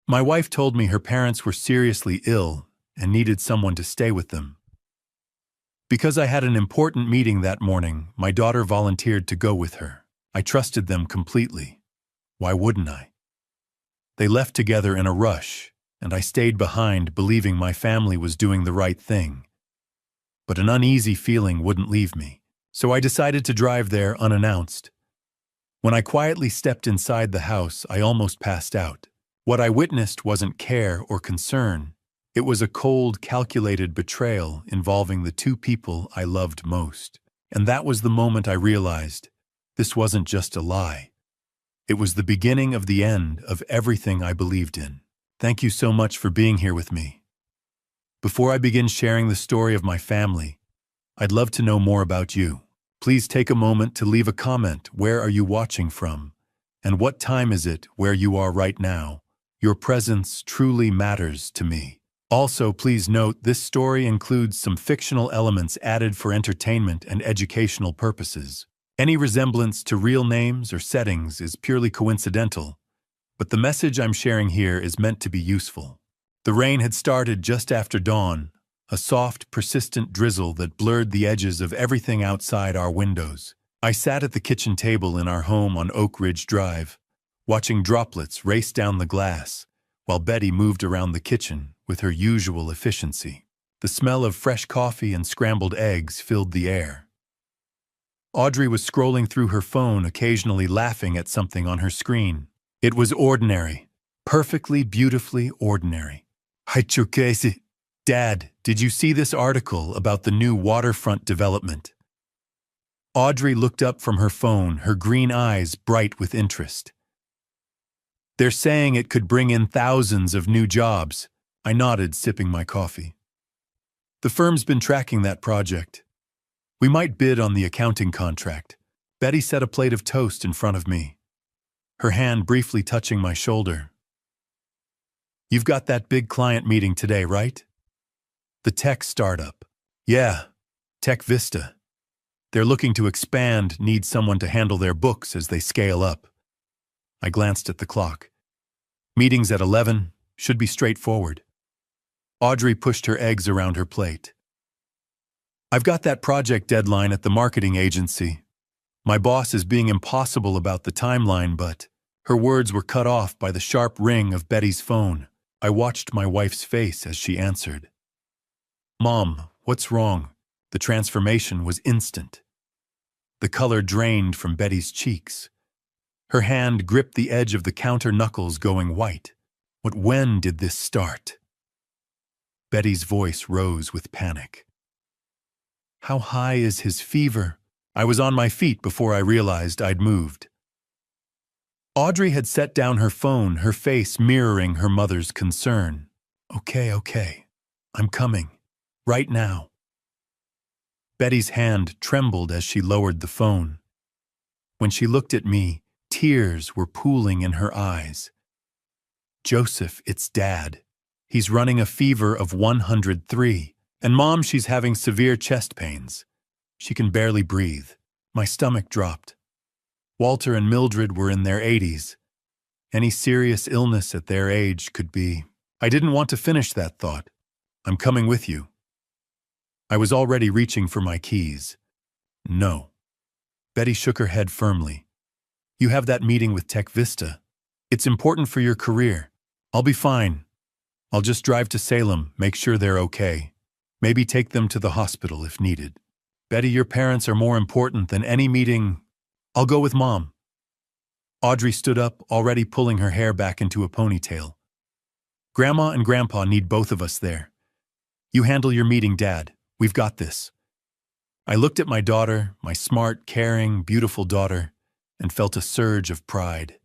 My wife told me her parents were seriously ill and needed someone to stay with them. Because I had an important meeting that morning, my daughter volunteered to go with her. I trusted them completely. Why wouldn't I? They left together in a rush, and I stayed behind believing my family was doing the right thing. But an uneasy feeling wouldn't leave me, so I decided to drive there unannounced. When I quietly stepped inside the house, I almost passed out. What I witnessed wasn't care or concern. It was a cold, calculated betrayal involving the two people I loved most. And that was the moment I realized this wasn't just a lie. It was the beginning of the end of everything I believed in. Thank you so much for being here with me. Before I begin sharing the story of my family, I'd love to know more about you. Please take a moment to leave a comment. Where are you watching from? And what time is it where you are right now? Your presence truly matters to me. Also, please note this story includes some fictional elements added for entertainment and educational purposes. Any resemblance to real names or settings is purely coincidental, but the message I'm sharing here is meant to be useful. The rain had started just after dawn, a soft, persistent drizzle that blurred the edges of everything outside our windows. I sat at the kitchen table in our home on Oak Ridge Drive, watching droplets race down the glass, while Betty moved around the kitchen with her usual efficiency. The smell of fresh coffee and scrambled eggs filled the air. Audrey was scrolling through her phone, occasionally laughing at something on her screen. It was ordinary, perfectly, beautifully ordinary. Dad, did you see this article about the new waterfront development? Audrey looked up from her phone, her green eyes bright with interest. They're saying it could bring in thousands of new jobs. I nodded, sipping my coffee. The firm's been tracking that project. We might bid on the accounting contract. Betty set a plate of toast in front of me, her hand briefly touching my shoulder. You've got that big client meeting today, right? The tech startup. Yeah, Tech Vista. They're looking to expand, need someone to handle their books as they scale up. I glanced at the clock. Meeting's at 11, should be straightforward. Audrey pushed her eggs around her plate. I've got that project deadline at the marketing agency. My boss is being impossible about the timeline, but her words were cut off by the sharp ring of Betty's phone. I watched my wife's face as she answered. Mom, what's wrong? The transformation was instant. The color drained from Betty's cheeks. Her hand gripped the edge of the counter, knuckles going white. When did this start? Betty's voice rose with panic. How high is his fever? I was on my feet before I realized I'd moved. Audrey had set down her phone, her face mirroring her mother's concern. Okay. I'm coming. Right now. Betty's hand trembled as she lowered the phone. When she looked at me, tears were pooling in her eyes. Joseph, it's Dad. He's running a fever of 103. And Mom, she's having severe chest pains. She can barely breathe. My stomach dropped. Walter and Mildred were in their 80s. Any serious illness at their age could be. I didn't want to finish that thought. I'm coming with you. I was already reaching for my keys. No. Betty shook her head firmly. You have that meeting with Tech Vista. It's important for your career. I'll be fine. I'll just drive to Salem, make sure they're okay. Maybe take them to the hospital if needed. Betty, your parents are more important than any meeting. I'll go with Mom. Audrey stood up, already pulling her hair back into a ponytail. Grandma and Grandpa need both of us there. You handle your meeting, Dad. We've got this. I looked at my daughter, my smart, caring, beautiful daughter, and felt a surge of pride.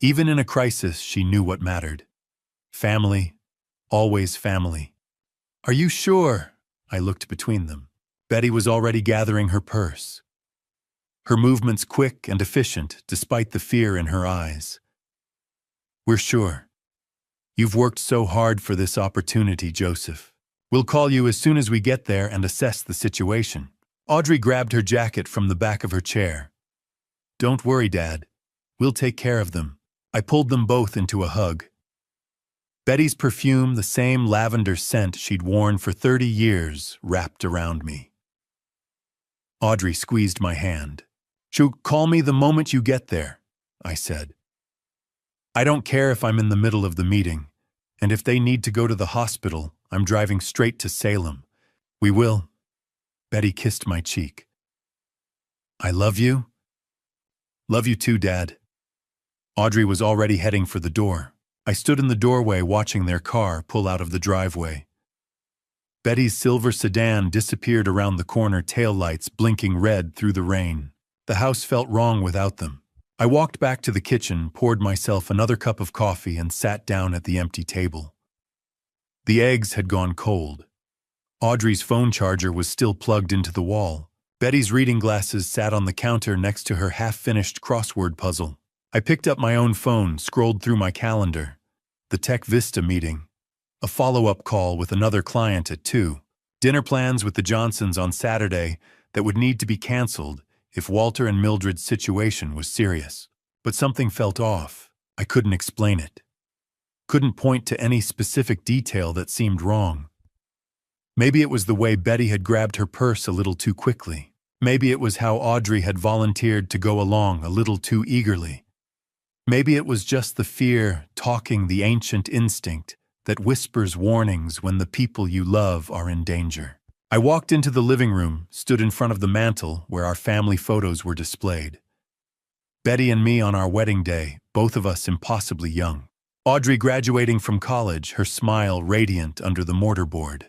Even in a crisis, she knew what mattered. Family, always family. Are you sure? I looked between them. Betty was already gathering her purse. Her movements quick and efficient, despite the fear in her eyes. We're sure. You've worked so hard for this opportunity, Joseph. We'll call you as soon as we get there and assess the situation. Audrey grabbed her jacket from the back of her chair. Don't worry, Dad. We'll take care of them. I pulled them both into a hug. Betty's perfume, the same lavender scent she'd worn for 30 years, wrapped around me. Audrey squeezed my hand. "Call me the moment you get there," I said. "I don't care if I'm in the middle of the meeting, and if they need to go to the hospital, I'm driving straight to Salem. We will." Betty kissed my cheek. "I love you." "Love you too, Dad." Audrey was already heading for the door. I stood in the doorway watching their car pull out of the driveway. Betty's silver sedan disappeared around the corner, taillights blinking red through the rain. The house felt wrong without them. I walked back to the kitchen, poured myself another cup of coffee, and sat down at the empty table. The eggs had gone cold. Audrey's phone charger was still plugged into the wall. Betty's reading glasses sat on the counter next to her half-finished crossword puzzle. I picked up my own phone, scrolled through my calendar. The Tech Vista meeting. A follow-up call with another client at 2. Dinner plans with the Johnsons on Saturday that would need to be canceled if Walter and Mildred's situation was serious. But something felt off. I couldn't explain it. Couldn't point to any specific detail that seemed wrong. Maybe it was the way Betty had grabbed her purse a little too quickly. Maybe it was how Audrey had volunteered to go along a little too eagerly. Maybe it was just the fear talking, the ancient instinct that whispers warnings when the people you love are in danger. I walked into the living room, stood in front of the mantel where our family photos were displayed. Betty and me on our wedding day, both of us impossibly young. Audrey graduating from college, her smile radiant under the mortarboard.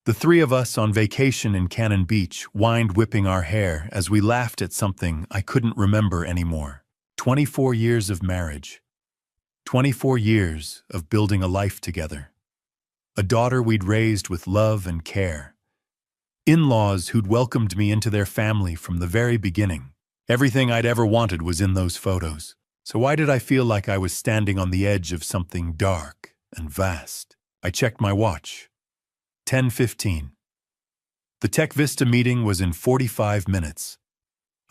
The three of us on vacation in Cannon Beach, wind whipping our hair as we laughed at something I couldn't remember anymore. 24 years of marriage. 24 years of building a life together. A daughter we'd raised with love and care. In-laws who'd welcomed me into their family from the very beginning. Everything I'd ever wanted was in those photos. So why did I feel like I was standing on the edge of something dark and vast? I checked my watch. 10:15. The Tech Vista meeting was in 45 minutes.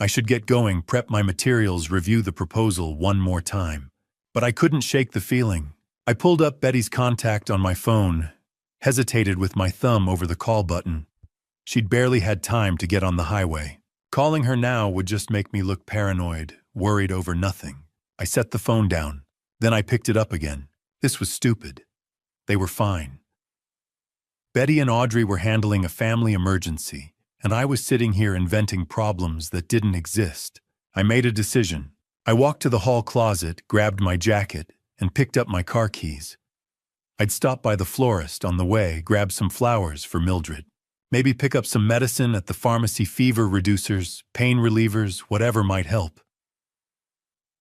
I should get going, prep my materials, review the proposal one more time. But I couldn't shake the feeling. I pulled up Betty's contact on my phone, hesitated with my thumb over the call button. She'd barely had time to get on the highway. Calling her now would just make me look paranoid, worried over nothing. I set the phone down. Then I picked it up again. This was stupid. They were fine. Betty and Audrey were handling a family emergency, and I was sitting here inventing problems that didn't exist. I made a decision. I walked to the hall closet, grabbed my jacket, and picked up my car keys. I'd stop by the florist on the way, grab some flowers for Mildred. Maybe pick up some medicine at the pharmacy, fever reducers, pain relievers, whatever might help.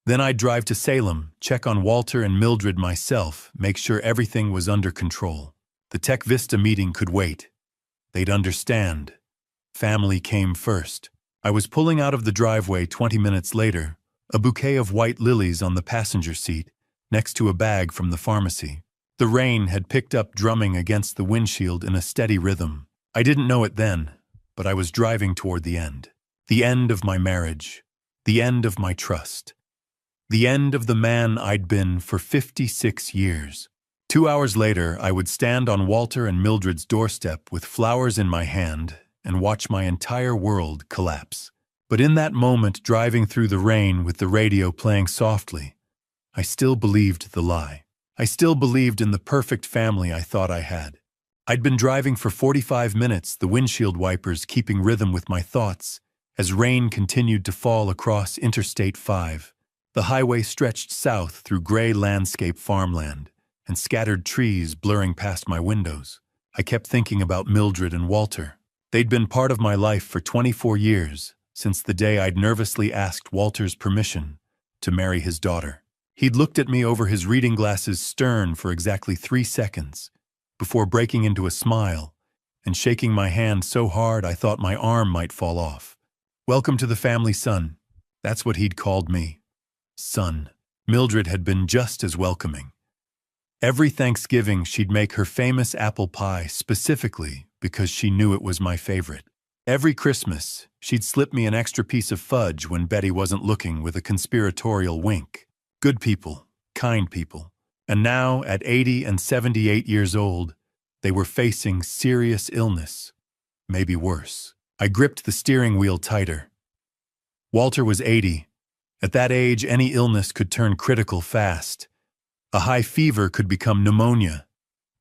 Then I'd drive to Salem, check on Walter and Mildred myself, make sure everything was under control. The Tech Vista meeting could wait. They'd understand. Family came first. I was pulling out of the driveway 20 minutes later, a bouquet of white lilies on the passenger seat, next to a bag from the pharmacy. The rain had picked up, drumming against the windshield in a steady rhythm. I didn't know it then, but I was driving toward the end. The end of my marriage. The end of my trust. The end of the man I'd been for 56 years. 2 hours later, I would stand on Walter and Mildred's doorstep with flowers in my hand and watch my entire world collapse. But in that moment, driving through the rain with the radio playing softly, I still believed the lie. I still believed in the perfect family I thought I had. I'd been driving for 45 minutes, the windshield wipers keeping rhythm with my thoughts, as rain continued to fall across Interstate 5. The highway stretched south through gray landscape farmland and scattered trees blurring past my windows. I kept thinking about Mildred and Walter. They'd been part of my life for 24 years, since the day I'd nervously asked Walter's permission to marry his daughter. He'd looked at me over his reading glasses, stern, for exactly 3 seconds, before breaking into a smile and shaking my hand so hard I thought my arm might fall off. "Welcome to the family, son." That's what he'd called me. Son. Mildred had been just as welcoming. Every Thanksgiving, she'd make her famous apple pie specifically because she knew it was my favorite. Every Christmas, she'd slip me an extra piece of fudge when Betty wasn't looking, with a conspiratorial wink. Good people, kind people. And now, at 80 and 78 years old, they were facing serious illness, maybe worse. I gripped the steering wheel tighter. Walter was 80. At that age, any illness could turn critical fast. A high fever could become pneumonia.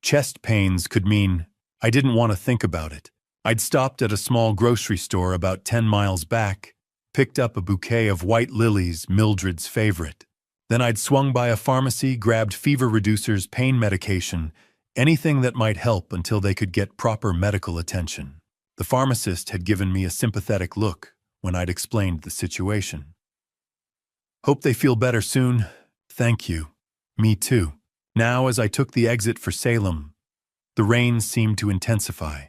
Chest pains could mean I didn't want to think about it. I'd stopped at a small grocery store about 10 miles back, picked up a bouquet of white lilies, Mildred's favorite. Then I'd swung by a pharmacy, grabbed fever reducers, pain medication, anything that might help until they could get proper medical attention. The pharmacist had given me a sympathetic look when I'd explained the situation. Hope they feel better soon. Thank you. Me too. Now, as I took the exit for Salem, the rain seemed to intensify.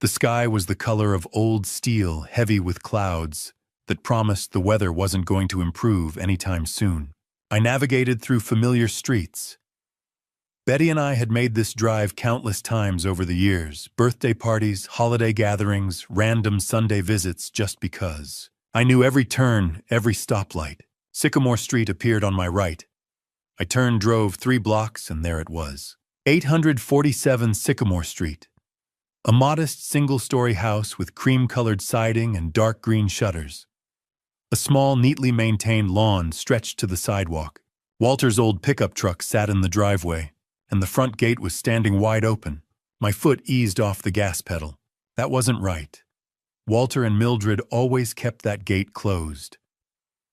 The sky was the color of old steel, heavy with clouds, that promised the weather wasn't going to improve anytime soon. I navigated through familiar streets. Betty and I had made this drive countless times over the years, birthday parties, holiday gatherings, random Sunday visits just because. I knew every turn, every stoplight. Sycamore Street appeared on my right. I turned, drove 3 blocks, and there it was. 847 Sycamore Street. A modest single-story house with cream-colored siding and dark green shutters. A small, neatly maintained lawn stretched to the sidewalk. Walter's old pickup truck sat in the driveway, and the front gate was standing wide open. My foot eased off the gas pedal. That wasn't right. Walter and Mildred always kept that gate closed.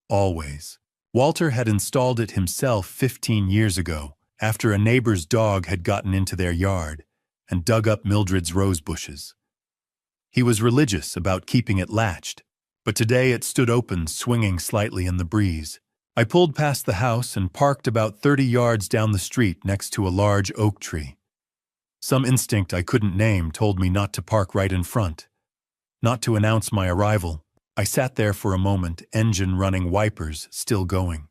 Always. Walter had installed it himself 15 years ago, after a neighbor's dog had gotten into their yard and dug up Mildred's rose bushes. He was religious about keeping it latched, but today it stood open, swinging slightly in the breeze. I pulled past the house and parked about 30 yards down the street next to a large oak tree. Some instinct I couldn't name told me not to park right in front, not to announce my arrival. I sat there for a moment, engine running, wipers still going.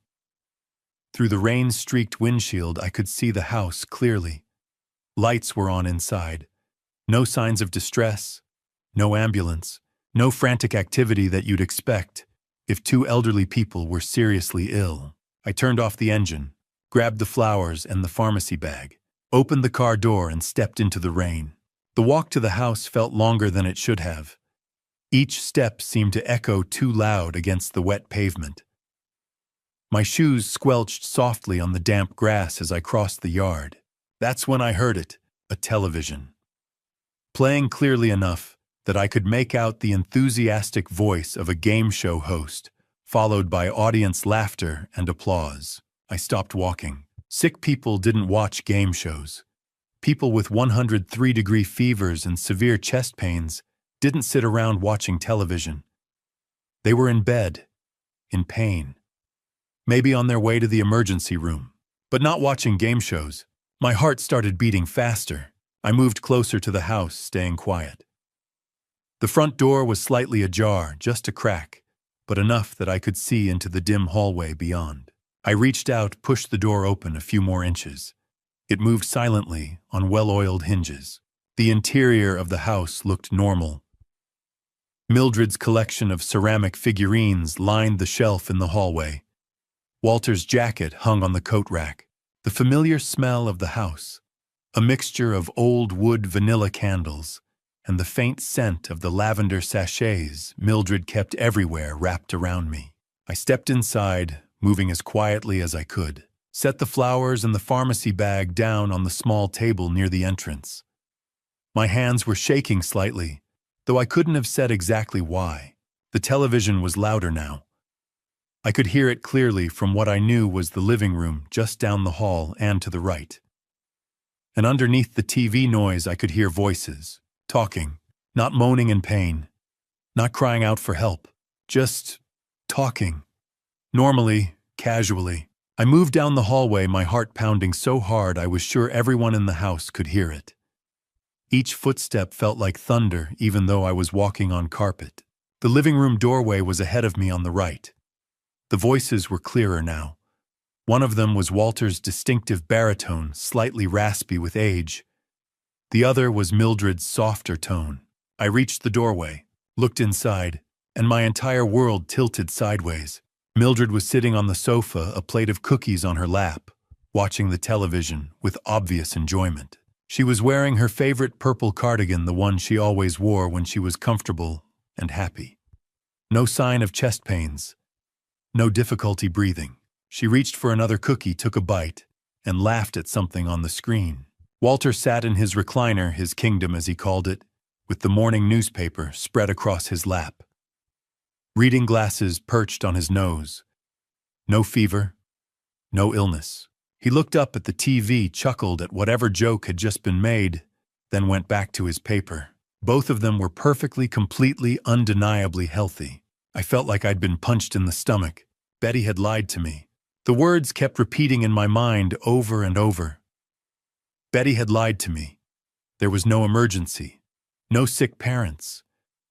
Through the rain-streaked windshield, I could see the house clearly. Lights were on inside. No signs of distress, no ambulance, no frantic activity that you'd expect if 2 elderly people were seriously ill. I turned off the engine, grabbed the flowers and the pharmacy bag, opened the car door and stepped into the rain. The walk to the house felt longer than it should have. Each step seemed to echo too loud against the wet pavement. My shoes squelched softly on the damp grass as I crossed the yard. That's when I heard it, a television. Playing clearly enough that I could make out the enthusiastic voice of a game show host, followed by audience laughter and applause. I stopped walking. Sick people didn't watch game shows. People with 103-degree fevers and severe chest pains didn't sit around watching television. They were in bed, in pain. Maybe on their way to the emergency room, but not watching game shows. My heart started beating faster. I moved closer to the house, staying quiet. The front door was slightly ajar, just a crack, but enough that I could see into the dim hallway beyond. I reached out, pushed the door open a few more inches. It moved silently on well-oiled hinges. The interior of the house looked normal. Mildred's collection of ceramic figurines lined the shelf in the hallway. Walter's jacket hung on the coat rack. The familiar smell of the house, a mixture of old wood vanilla candles, and the faint scent of the lavender sachets Mildred kept everywhere wrapped around me. I stepped inside, moving as quietly as I could, set the flowers and the pharmacy bag down on the small table near the entrance. My hands were shaking slightly, though I couldn't have said exactly why. The television was louder now. I could hear it clearly from what I knew was the living room just down the hall and to the right. And underneath the TV noise I could hear voices. Talking, not moaning in pain, not crying out for help, just talking. Normally, casually. I moved down the hallway, my heart pounding so hard I was sure everyone in the house could hear it. Each footstep felt like thunder, even though I was walking on carpet. The living room doorway was ahead of me on the right. The voices were clearer now. One of them was Walter's distinctive baritone, slightly raspy with age. The other was Mildred's softer tone. I reached the doorway, looked inside, and my entire world tilted sideways. Mildred was sitting on the sofa, a plate of cookies on her lap, watching the television with obvious enjoyment. She was wearing her favorite purple cardigan, the one she always wore when she was comfortable and happy. No sign of chest pains, no difficulty breathing. She reached for another cookie, took a bite, and laughed at something on the screen. Walter sat in his recliner, his kingdom as he called it, with the morning newspaper spread across his lap. Reading glasses perched on his nose. No fever, no illness. He looked up at the TV, chuckled at whatever joke had just been made, then went back to his paper. Both of them were perfectly, completely, undeniably healthy. I felt like I'd been punched in the stomach. Betty had lied to me. The words kept repeating in my mind over and over. Betty had lied to me. There was no emergency, no sick parents,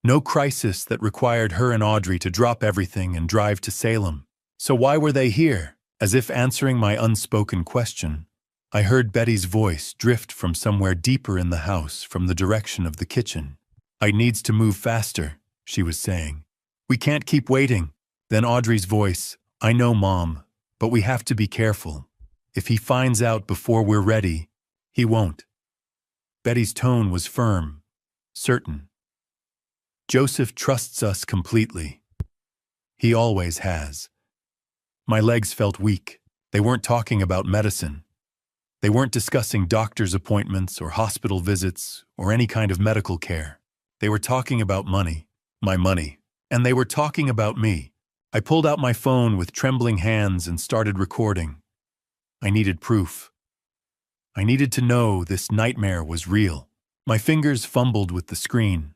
no crisis that required her and Audrey to drop everything and drive to Salem. So why were they here? As if answering my unspoken question, I heard Betty's voice drift from somewhere deeper in the house, from the direction of the kitchen. "I needs to move faster," she was saying. "We can't keep waiting." Then Audrey's voice, "I know, Mom, but we have to be careful. If he finds out before we're ready, he won't." Betty's tone was firm, certain. "Joseph trusts us completely. He always has." My legs felt weak. They weren't talking about medicine. They weren't discussing doctor's appointments or hospital visits or any kind of medical care. They were talking about money, my money, and they were talking about me. I pulled out my phone with trembling hands and started recording. I needed proof. I needed to know this nightmare was real. My fingers fumbled with the screen.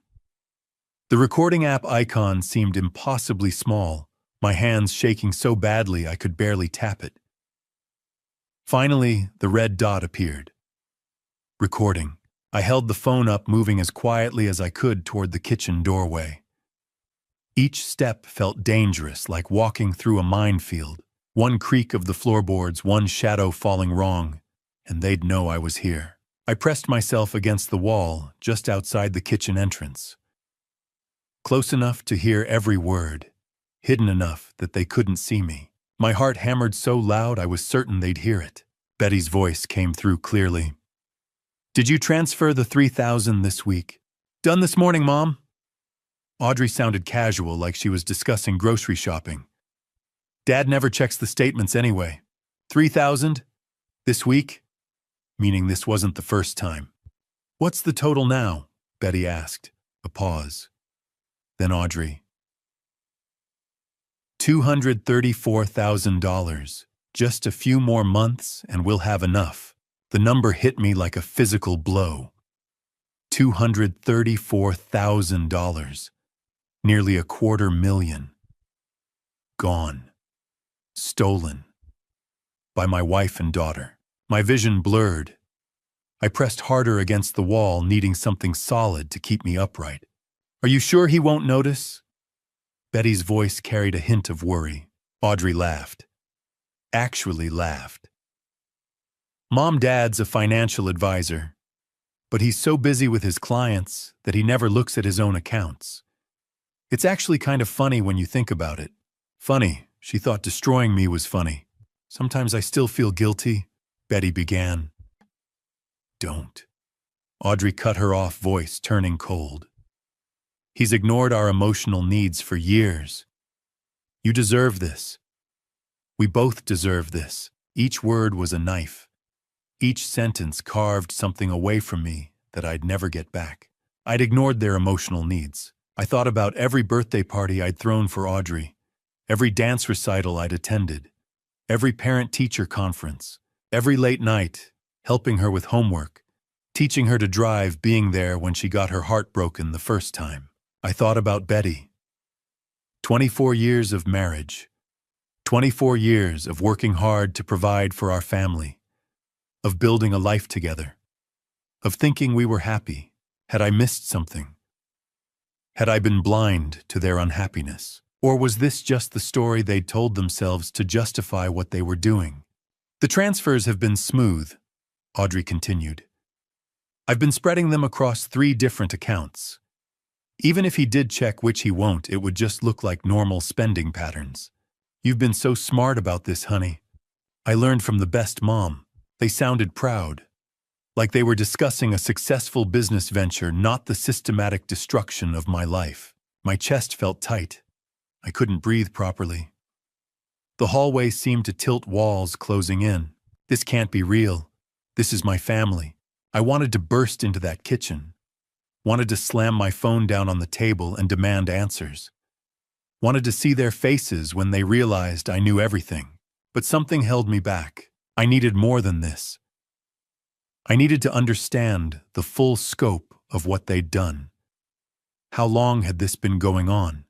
The recording app icon seemed impossibly small, my hands shaking so badly I could barely tap it. Finally, the red dot appeared. Recording. I held the phone up, moving as quietly as I could toward the kitchen doorway. Each step felt dangerous, like walking through a minefield. One creak of the floorboards, one shadow falling wrong, and they'd know I was here. I pressed myself against the wall just outside the kitchen entrance. Close enough to hear every word, hidden enough that they couldn't see me. My heart hammered so loud I was certain they'd hear it. Betty's voice came through clearly. "Did you transfer the $3,000 this week?" "Done this morning, Mom." Audrey sounded casual, like she was discussing grocery shopping. "Dad never checks the statements anyway." $3,000? This week? Meaning this wasn't the first time. "What's the total now?" Betty asked. A pause. Then Audrey. $234,000. Just a few more months and we'll have enough. The number hit me like a physical blow. $234,000. Nearly $250,000. Gone. Stolen. By my wife and daughter. My vision blurred. I pressed harder against the wall, needing something solid to keep me upright. "Are you sure he won't notice?" Betty's voice carried a hint of worry. Audrey laughed. Actually laughed. "Dad's a financial advisor, but he's so busy with his clients that he never looks at his own accounts. It's actually kind of funny when you think about it." Funny, she thought destroying me was funny. "Sometimes I still feel guilty," Betty began. "Don't." Audrey cut her off, voice turning cold. "He's ignored our emotional needs for years. You deserve this. We both deserve this." Each word was a knife. Each sentence carved something away from me that I'd never get back. I'd ignored their emotional needs. I thought about every birthday party I'd thrown for Audrey, every dance recital I'd attended, every parent-teacher conference, every late night, helping her with homework, teaching her to drive, being there when she got her heart broken the first time. I thought about Betty. 24 years of marriage. 24 years of working hard to provide for our family. Of building a life together. Of thinking we were happy. Had I missed something? Had I been blind to their unhappiness? Or was this just the story they'd told themselves to justify what they were doing? "The transfers have been smooth," Audrey continued. "I've been spreading them across 3 different accounts. Even if he did check, which he won't, it would just look like normal spending patterns. You've been so smart about this, honey. I learned from the best mom. They sounded proud, like they were discussing a successful business venture, not the systematic destruction of my life. My chest felt tight. I couldn't breathe properly. The hallway seemed to tilt, walls closing in. This can't be real. This is my family. I wanted to burst into that kitchen. Wanted to slam my phone down on the table and demand answers. Wanted to see their faces when they realized I knew everything. But something held me back. I needed more than this. I needed to understand the full scope of what they'd done. How long had this been going on?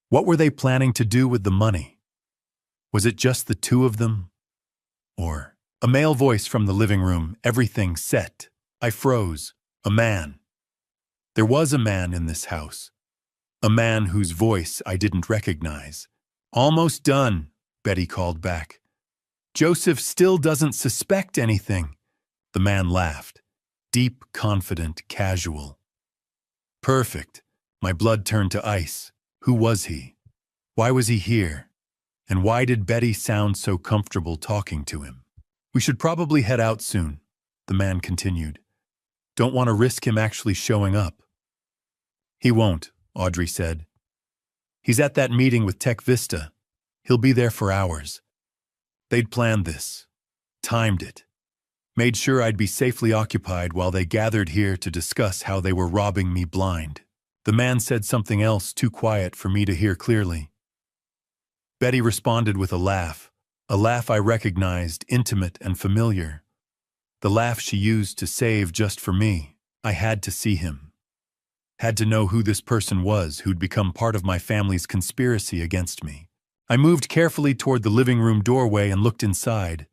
What were they planning to do with the money? Was it just the two of them? Or a male voice from the living room, everything set. I froze. A man. There was a man in this house. A man whose voice I didn't recognize. Almost done, Betty called back. Joseph still doesn't suspect anything. The man laughed. Deep, confident, casual. Perfect. My blood turned to ice. Who was he? Why was he here? And why did Betty sound so comfortable talking to him? We should probably head out soon, the man continued. Don't want to risk him actually showing up. He won't, Audrey said. He's at that meeting with Tech Vista. He'll be there for hours. They'd planned this, timed it, made sure I'd be safely occupied while they gathered here to discuss how they were robbing me blind. The man said something else too quiet for me to hear clearly. Betty responded with a laugh I recognized, intimate and familiar. The laugh she used to save just for me. I had to see him. Had to know who this person was who'd become part of my family's conspiracy against me. I moved carefully toward the living room doorway and looked inside.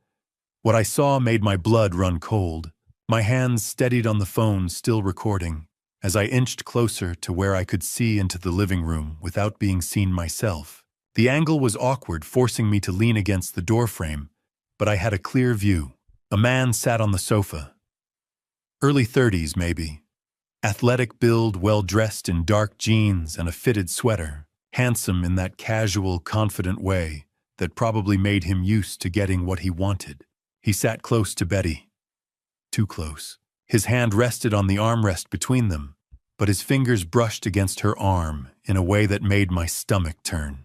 What I saw made my blood run cold. My hands steadied on the phone, still recording, as I inched closer to where I could see into the living room without being seen myself. The angle was awkward, forcing me to lean against the doorframe, but I had a clear view. A man sat on the sofa. Early 30s, maybe. Athletic build, well-dressed in dark jeans and a fitted sweater. Handsome in that casual, confident way that probably made him used to getting what he wanted. He sat close to Betty. Too close. His hand rested on the armrest between them, but his fingers brushed against her arm in a way that made my stomach turn.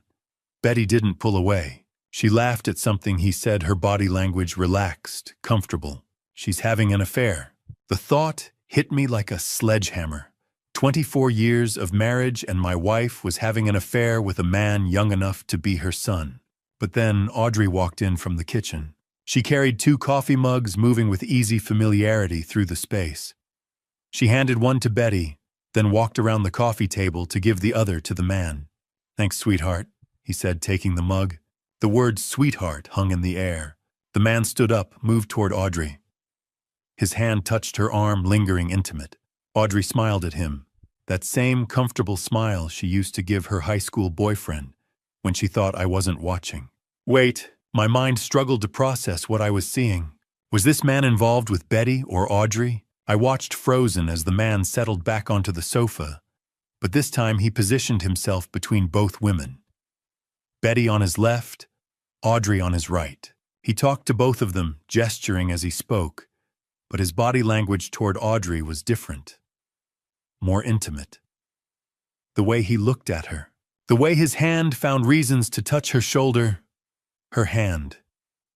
Betty didn't pull away. She laughed at something he said, her body language relaxed, comfortable. She's having an affair. The thought hit me like a sledgehammer. 24 years of marriage and my wife was having an affair with a man young enough to be her son. But then Audrey walked in from the kitchen. She carried 2 coffee mugs, moving with easy familiarity through the space. She handed one to Betty, then walked around the coffee table to give the other to the man. Thanks, sweetheart, he said, taking the mug. The word sweetheart hung in the air. The man stood up, moved toward Audrey. His hand touched her arm, lingering intimate. Audrey smiled at him. That same comfortable smile she used to give her high school boyfriend when she thought I wasn't watching. Wait, my mind struggled to process what I was seeing. Was this man involved with Betty or Audrey? I watched frozen as the man settled back onto the sofa, but this time he positioned himself between both women. Betty on his left, Audrey on his right. He talked to both of them, gesturing as he spoke, but his body language toward Audrey was different. More intimate. The way he looked at her. The way his hand found reasons to touch her shoulder, her hand,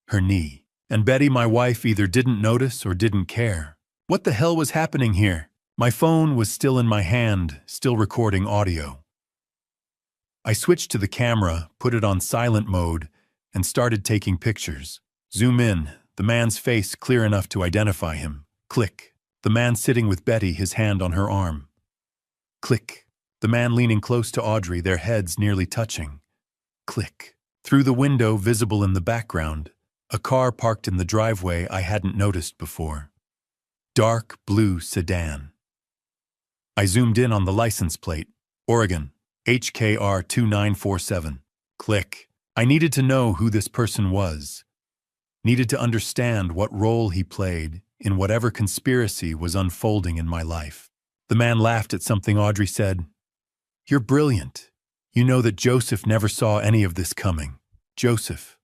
her knee. And Betty, my wife, either didn't notice or didn't care. What the hell was happening here? My phone was still in my hand, still recording audio. I switched to the camera, put it on silent mode, and started taking pictures. Zoom in, the man's face clear enough to identify him. Click. The man sitting with Betty, his hand on her arm. Click. The man leaning close to Audrey, their heads nearly touching. Click. Through the window visible in the background, a car parked in the driveway I hadn't noticed before. Dark blue sedan. I zoomed in on the license plate. Oregon, HKR 2947. Click. I needed to know who this person was. Needed to understand what role he played in whatever conspiracy was unfolding in my life. The man laughed at something Audrey said. You're brilliant. You know that Joseph never saw any of this coming. Joseph.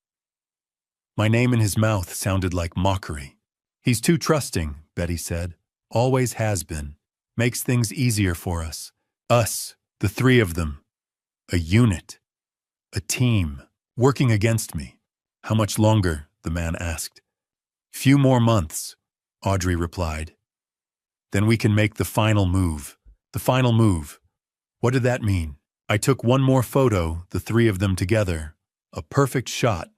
My name in his mouth sounded like mockery. He's too trusting, Betty said. Always has been. Makes things easier for us. Us, the three of them. A unit. A team. Working against me. How much longer? The man asked. Few more months, Audrey replied. Then we can make the final move. The final move. What did that mean? I took one more photo, the three of them together. A perfect shot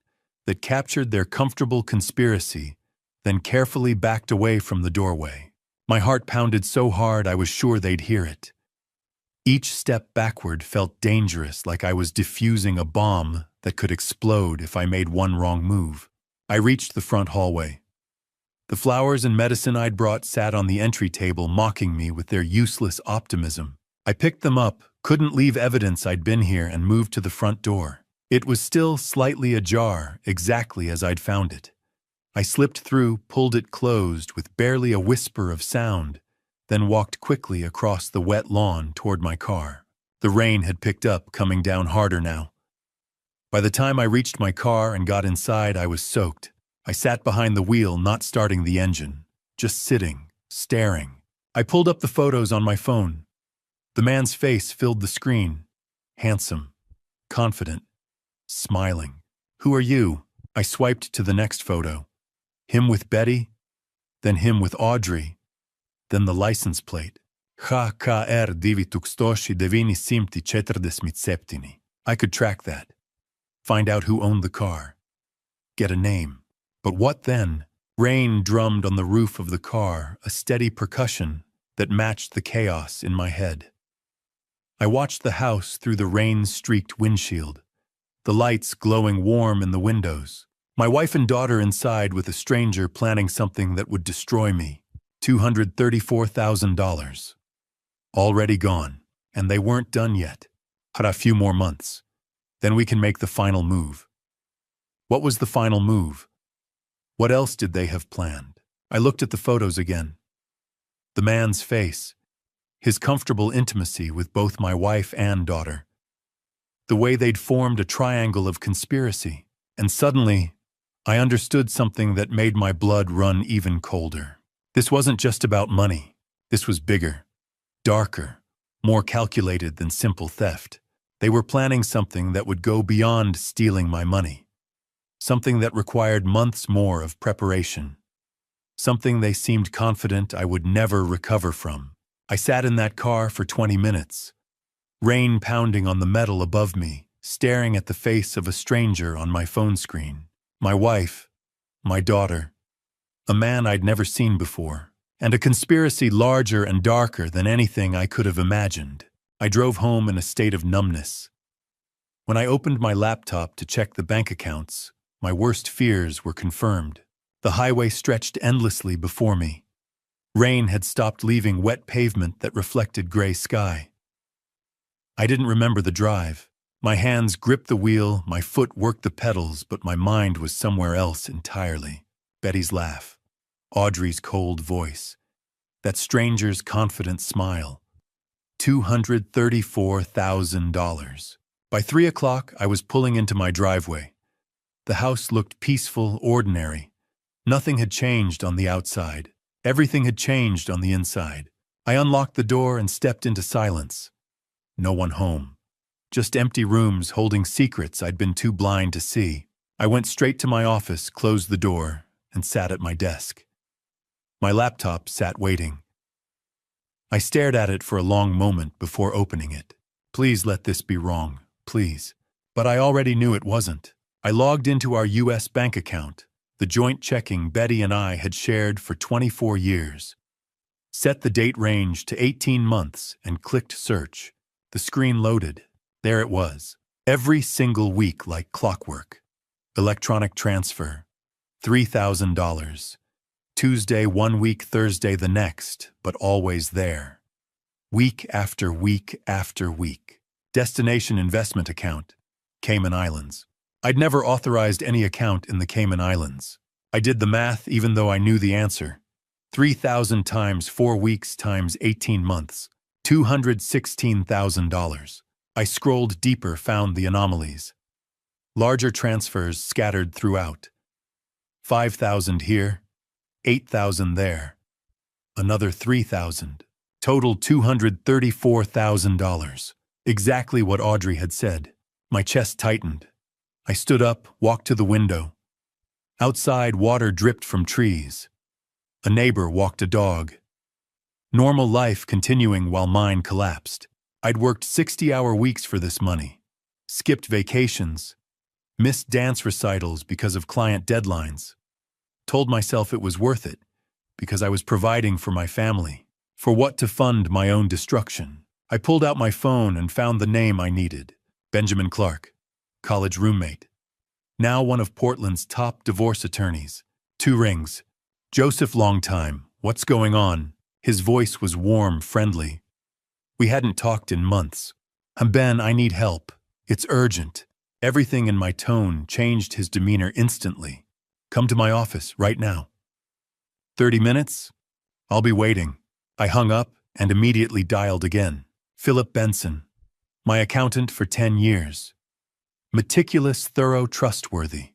that captured their comfortable conspiracy, then carefully backed away from the doorway. My heart pounded so hard I was sure they'd hear it. Each step backward felt dangerous, like I was defusing a bomb that could explode if I made one wrong move. I reached the front hallway. The flowers and medicine I'd brought sat on the entry table, mocking me with their useless optimism. I picked them up, couldn't leave evidence I'd been here, and moved to the front door. It was still slightly ajar, exactly as I'd found it. I slipped through, pulled it closed with barely a whisper of sound, then walked quickly across the wet lawn toward my car. The rain had picked up, coming down harder now. By the time I reached my car and got inside, I was soaked. I sat behind the wheel, not starting the engine, just sitting, staring. I pulled up the photos on my phone. The man's face filled the screen. Handsome, confident, smiling. Who are you? I swiped to the next photo. Him with Betty, then him with Audrey, then the license plate. HKR 947. I could track that. Find out who owned the car. Get a name. But what then? Rain drummed on the roof of the car, a steady percussion that matched the chaos in my head. I watched the house through the rain-streaked windshield, the lights glowing warm in the windows. My wife and daughter inside with a stranger planning something that would destroy me. $234,000. Already gone, and they weren't done yet. Had a few more months. Then we can make the final move. What was the final move? What else did they have planned? I looked at the photos again. The man's face, his comfortable intimacy with both my wife and daughter. The way they'd formed a triangle of conspiracy. And suddenly, I understood something that made my blood run even colder. This wasn't just about money. This was bigger, darker, more calculated than simple theft. They were planning something that would go beyond stealing my money. Something that required months more of preparation. Something they seemed confident I would never recover from. I sat in that car for 20 minutes, rain pounding on the metal above me, staring at the face of a stranger on my phone screen. My wife, my daughter, a man I'd never seen before, and a conspiracy larger and darker than anything I could have imagined. I drove home in a state of numbness. When I opened my laptop to check the bank accounts, my worst fears were confirmed. The highway stretched endlessly before me. Rain had stopped leaving wet pavement that reflected gray sky. I didn't remember the drive. My hands gripped the wheel, my foot worked the pedals, but my mind was somewhere else entirely. Betty's laugh, Audrey's cold voice, that stranger's confident smile. $234,000. By 3 o'clock, I was pulling into my driveway. The house looked peaceful, ordinary. Nothing had changed on the outside. Everything had changed on the inside. I unlocked the door and stepped into silence. No one home. Just empty rooms holding secrets I'd been too blind to see. I went straight to my office, closed the door, and sat at my desk. My laptop sat waiting. I stared at it for a long moment before opening it. Please let this be wrong, please. But I already knew it wasn't. I logged into our U.S. bank account, the joint checking Betty and I had shared for 24 years. Set the date range to 18 months and clicked search. The screen loaded. There it was. Every single week like clockwork. Electronic transfer. $3,000. Tuesday 1 week, Thursday the next, but always there. Week after week after week. Destination investment account. Cayman Islands. I'd never authorized any account in the Cayman Islands. I did the math even though I knew the answer. 3,000 times 4 weeks times 18 months. $216,000. I scrolled deeper, found the anomalies. Larger transfers scattered throughout. 5,000 here, 8,000 there, another 3,000. Total $234,000. Exactly what Audrey had said. My chest tightened. I stood up, walked to the window. Outside, water dripped from trees. A neighbor walked a dog. Normal life continuing while mine collapsed. I'd worked 60-hour weeks for this money, skipped vacations, missed dance recitals because of client deadlines. Told myself it was worth it because I was providing for my family. For what to fund my own destruction? I pulled out my phone and found the name I needed. Benjamin Clark, college roommate. Now one of Portland's top divorce attorneys. 2 rings. Joseph, long time. What's going on? His voice was warm, friendly. We hadn't talked in months. Ben, I need help. It's urgent. Everything in my tone changed his demeanor instantly. Come to my office right now. 30 minutes? I'll be waiting. I hung up and immediately dialed again. Philip Benson, my accountant for 10 years. Meticulous, thorough, trustworthy.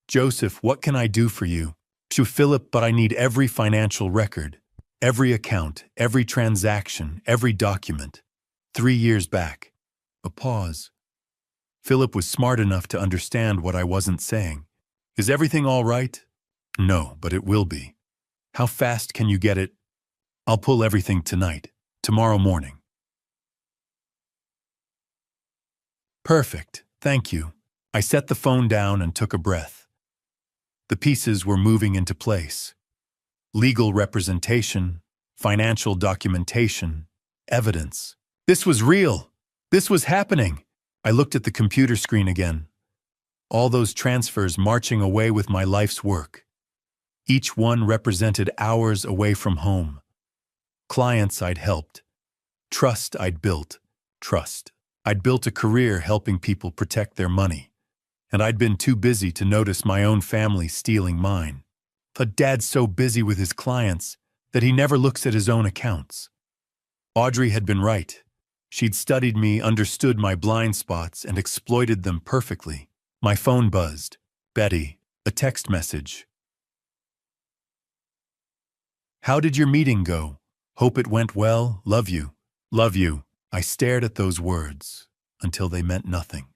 Joseph, what can I do for you? To Philip, but I need every financial record, every account, every transaction, every document. 3 years back. A pause. Philip was smart enough to understand what I wasn't saying. Is everything all right? No, but it will be. How fast can you get it? I'll pull everything tonight, tomorrow morning. Perfect, thank you. I set the phone down and took a breath. The pieces were moving into place. Legal representation, financial documentation, evidence. This was real. This was happening. I looked at the computer screen again. All those transfers marching away with my life's work. Each one represented hours away from home. Clients I'd helped. Trust I'd built. Trust. I'd built a career helping people protect their money. And I'd been too busy to notice my own family stealing mine. But Dad's so busy with his clients that he never looks at his own accounts. Audrey had been right. She'd studied me, understood my blind spots, and exploited them perfectly. My phone buzzed. Betty, a text message. How did your meeting go? Hope it went well. Love you. Love you. I stared at those words until they meant nothing.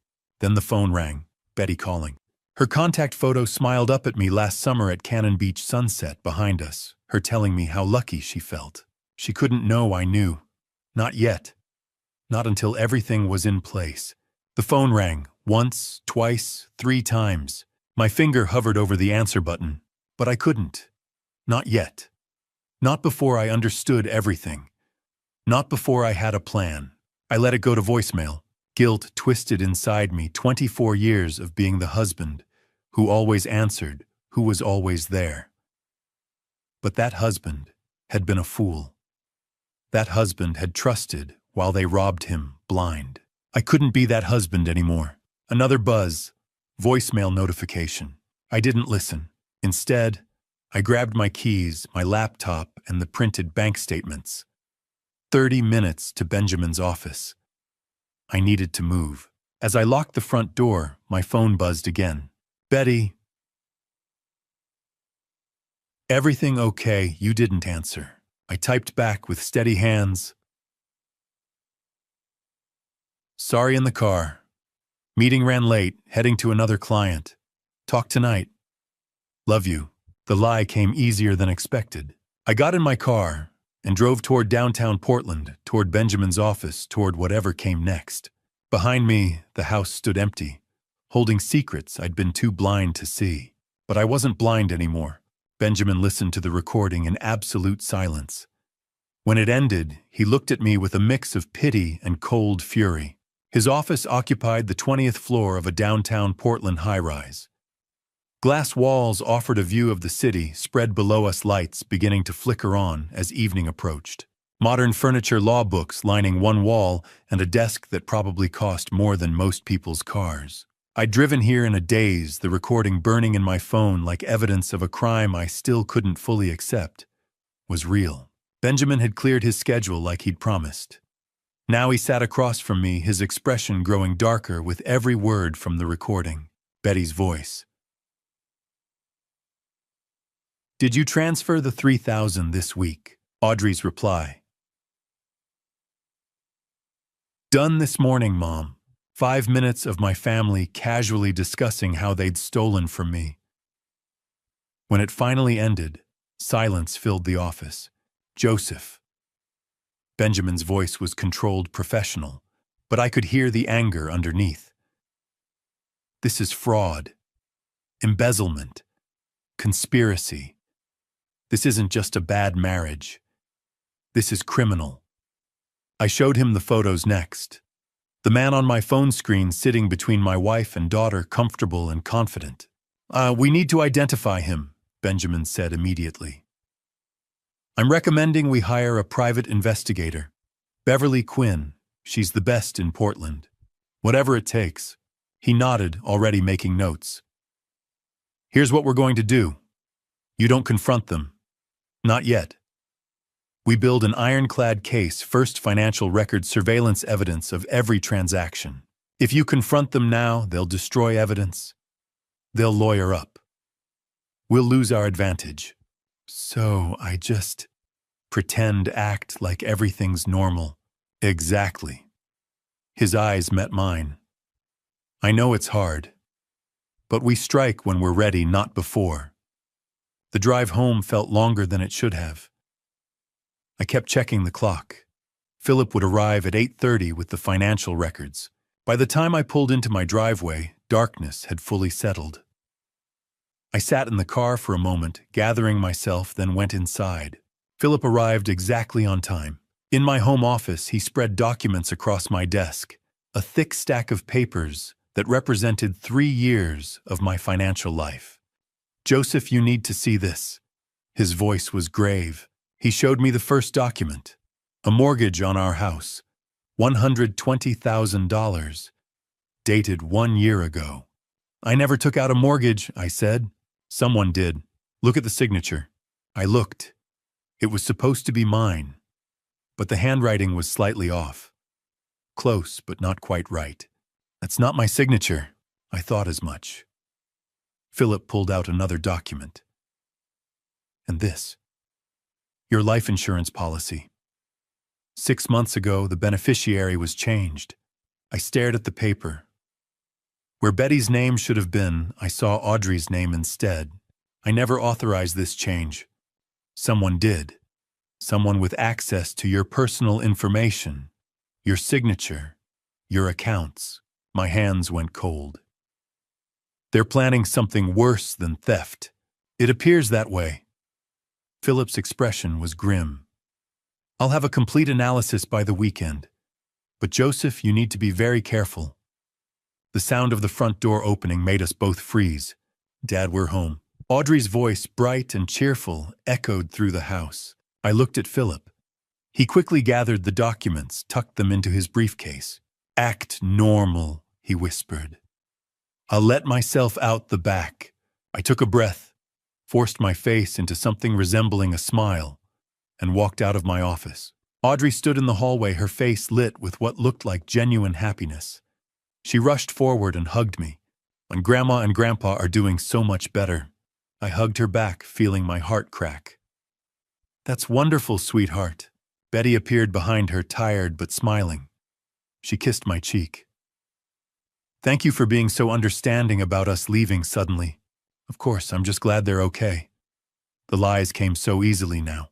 Then the phone rang. Betty calling. Her contact photo smiled up at me last summer at Cannon Beach sunset behind us, her telling me how lucky she felt. She couldn't know I knew. Not yet. Not until everything was in place. The phone rang. Once, twice, 3 times. My finger hovered over the answer button, but I couldn't. Not yet. Not before I understood everything. Not before I had a plan. I let it go to voicemail. Guilt twisted inside me. 24 years of being the husband who always answered, who was always there. But that husband had been a fool. That husband had trusted while they robbed him blind. I couldn't be that husband anymore. Another buzz. Voicemail notification. I didn't listen. Instead, I grabbed my keys, my laptop, and the printed bank statements. 30 minutes to Benjamin's office. I needed to move. As I locked the front door, my phone buzzed again. Betty. Everything okay? You didn't answer. I typed back with steady hands. Sorry, in the car. Meeting ran late, heading to another client. Talk tonight. Love you. The lie came easier than expected. I got in my car and drove toward downtown Portland, toward Benjamin's office, toward whatever came next. Behind me, the house stood empty, holding secrets I'd been too blind to see. But I wasn't blind anymore. Benjamin listened to the recording in absolute silence. When it ended, he looked at me with a mix of pity and cold fury. His office occupied the 20th floor of a downtown Portland high-rise. Glass walls offered a view of the city, spread below us, lights beginning to flicker on as evening approached. Modern furniture, law books lining one wall, and a desk that probably cost more than most people's cars. I'd driven here in a daze, the recording burning in my phone like evidence of a crime I still couldn't fully accept. Was real. Benjamin had cleared his schedule like he'd promised. Now he sat across from me, his expression growing darker with every word from the recording. Betty's voice. Did you transfer the $3,000 this week? Audrey's reply. Done this morning, Mom. 5 minutes of my family casually discussing how they'd stolen from me. When it finally ended, silence filled the office. Joseph. Benjamin's voice was controlled professional, but I could hear the anger underneath. This is fraud, embezzlement, conspiracy. This isn't just a bad marriage. This is criminal. I showed him the photos next. The man on my phone screen sitting between my wife and daughter, comfortable and confident. We need to identify him, Benjamin said immediately. I'm recommending we hire a private investigator. Beverly Quinn, she's the best in Portland. Whatever it takes. He nodded, already making notes. Here's what we're going to do. You don't confront them. Not yet. We build an ironclad case, first financial record surveillance evidence of every transaction. If you confront them now, they'll destroy evidence. They'll lawyer up. We'll lose our advantage. So I just act like everything's normal. Exactly. His eyes met mine. I know it's hard, but we strike when we're ready, not before. The drive home felt longer than it should have. I kept checking the clock. Philip would arrive at 8:30 with the financial records. By the time I pulled into my driveway, darkness had fully settled. I sat in the car for a moment, gathering myself, then went inside. Philip arrived exactly on time. In my home office, he spread documents across my desk, a thick stack of papers that represented 3 years of my financial life. Joseph, you need to see this. His voice was grave. He showed me the first document, a mortgage on our house, $120,000, dated 1 year ago. I never took out a mortgage, I said. Someone did. Look at the signature. I looked. It was supposed to be mine, but the handwriting was slightly off. Close, but not quite right. That's not my signature. I thought as much. Philip pulled out another document. And this. Your life insurance policy. 6 months ago, the beneficiary was changed. I stared at the paper. Where Betty's name should have been, I saw Audrey's name instead. I never authorized this change. Someone did. Someone with access to your personal information, your signature, your accounts. My hands went cold. They're planning something worse than theft. It appears that way. Philip's expression was grim. I'll have a complete analysis by the weekend. But Joseph, you need to be very careful. The sound of the front door opening made us both freeze. Dad, we're home. Audrey's voice, bright and cheerful, echoed through the house. I looked at Philip. He quickly gathered the documents, tucked them into his briefcase. Act normal, he whispered. I'll let myself out the back. I took a breath, forced my face into something resembling a smile, and walked out of my office. Audrey stood in the hallway, her face lit with what looked like genuine happiness. She rushed forward and hugged me. When Grandma and Grandpa are doing so much better. I hugged her back, feeling my heart crack. That's wonderful, sweetheart. Betty appeared behind her, tired but smiling. She kissed my cheek. Thank you for being so understanding about us leaving suddenly. Of course, I'm just glad they're okay. The lies came so easily now.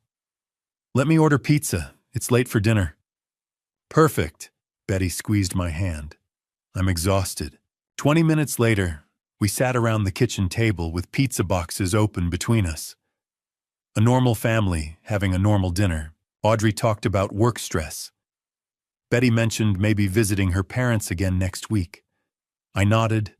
Let me order pizza. It's late for dinner. Perfect. Betty squeezed my hand. I'm exhausted. 20 minutes later, we sat around the kitchen table with pizza boxes open between us. A normal family having a normal dinner. Audrey talked about work stress. Betty mentioned maybe visiting her parents again next week. I nodded,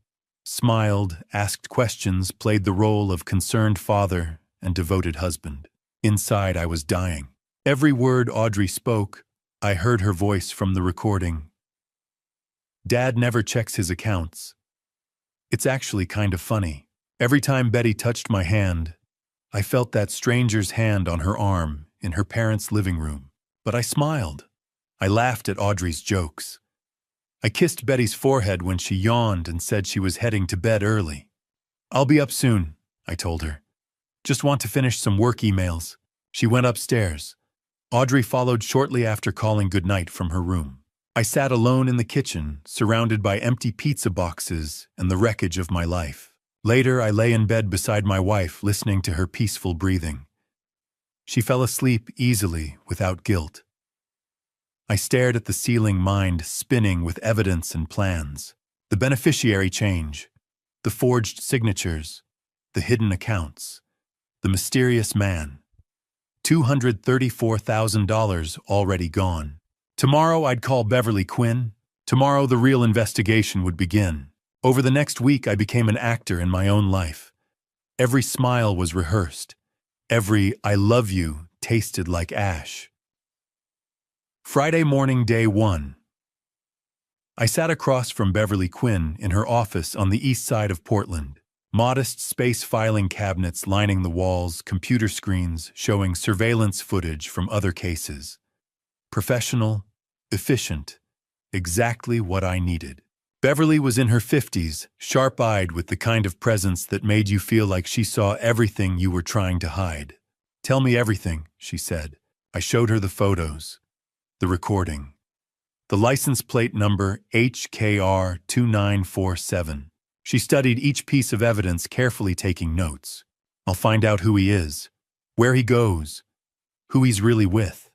smiled, asked questions, played the role of concerned father and devoted husband. Inside, I was dying. Every word Audrey spoke, I heard her voice from the recording. Dad never checks his accounts. It's actually kind of funny. Every time Betty touched my hand, I felt that stranger's hand on her arm in her parents' living room. But I smiled. I laughed at Audrey's jokes. I kissed Betty's forehead when she yawned and said she was heading to bed early. I'll be up soon, I told her. Just want to finish some work emails. She went upstairs. Audrey followed shortly after calling goodnight from her room. I sat alone in the kitchen, surrounded by empty pizza boxes and the wreckage of my life. Later, I lay in bed beside my wife, listening to her peaceful breathing. She fell asleep easily, without guilt. I stared at the ceiling, mind spinning with evidence and plans. The beneficiary change, the forged signatures, the hidden accounts, the mysterious man. $234,000 already gone. Tomorrow I'd call Beverly Quinn. Tomorrow the real investigation would begin. Over the next week I became an actor in my own life. Every smile was rehearsed. Every "I love you" tasted like ash. Friday morning, day 1. I sat across from Beverly Quinn in her office on the east side of Portland. Modest space filing cabinets lining the walls, computer screens showing surveillance footage from other cases. Professional, efficient, exactly what I needed. Beverly was in her 50s, sharp-eyed with the kind of presence that made you feel like she saw everything you were trying to hide. "Tell me everything," she said. I showed her the photos, the recording, the license plate number HKR 2947. She studied each piece of evidence, carefully taking notes. "I'll find out who he is, where he goes, who he's really with.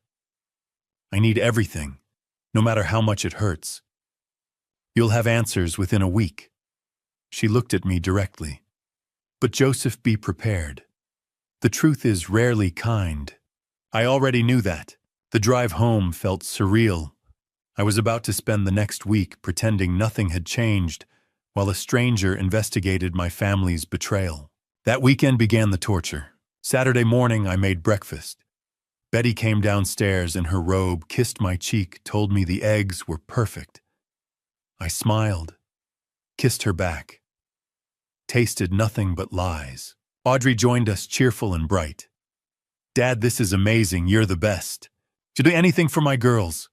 I need everything, no matter how much it hurts. You'll have answers within a week." She looked at me directly. "But Joseph, be prepared. The truth is rarely kind." I already knew that. The drive home felt surreal. I was about to spend the next week pretending nothing had changed, while a stranger investigated my family's betrayal. That weekend began the torture. Saturday morning, I made breakfast. Betty came downstairs in her robe, kissed my cheek, told me the eggs were perfect. I smiled, kissed her back. Tasted nothing but lies. Audrey joined us, cheerful and bright. "Dad, this is amazing. You're the best. To do anything for my girls."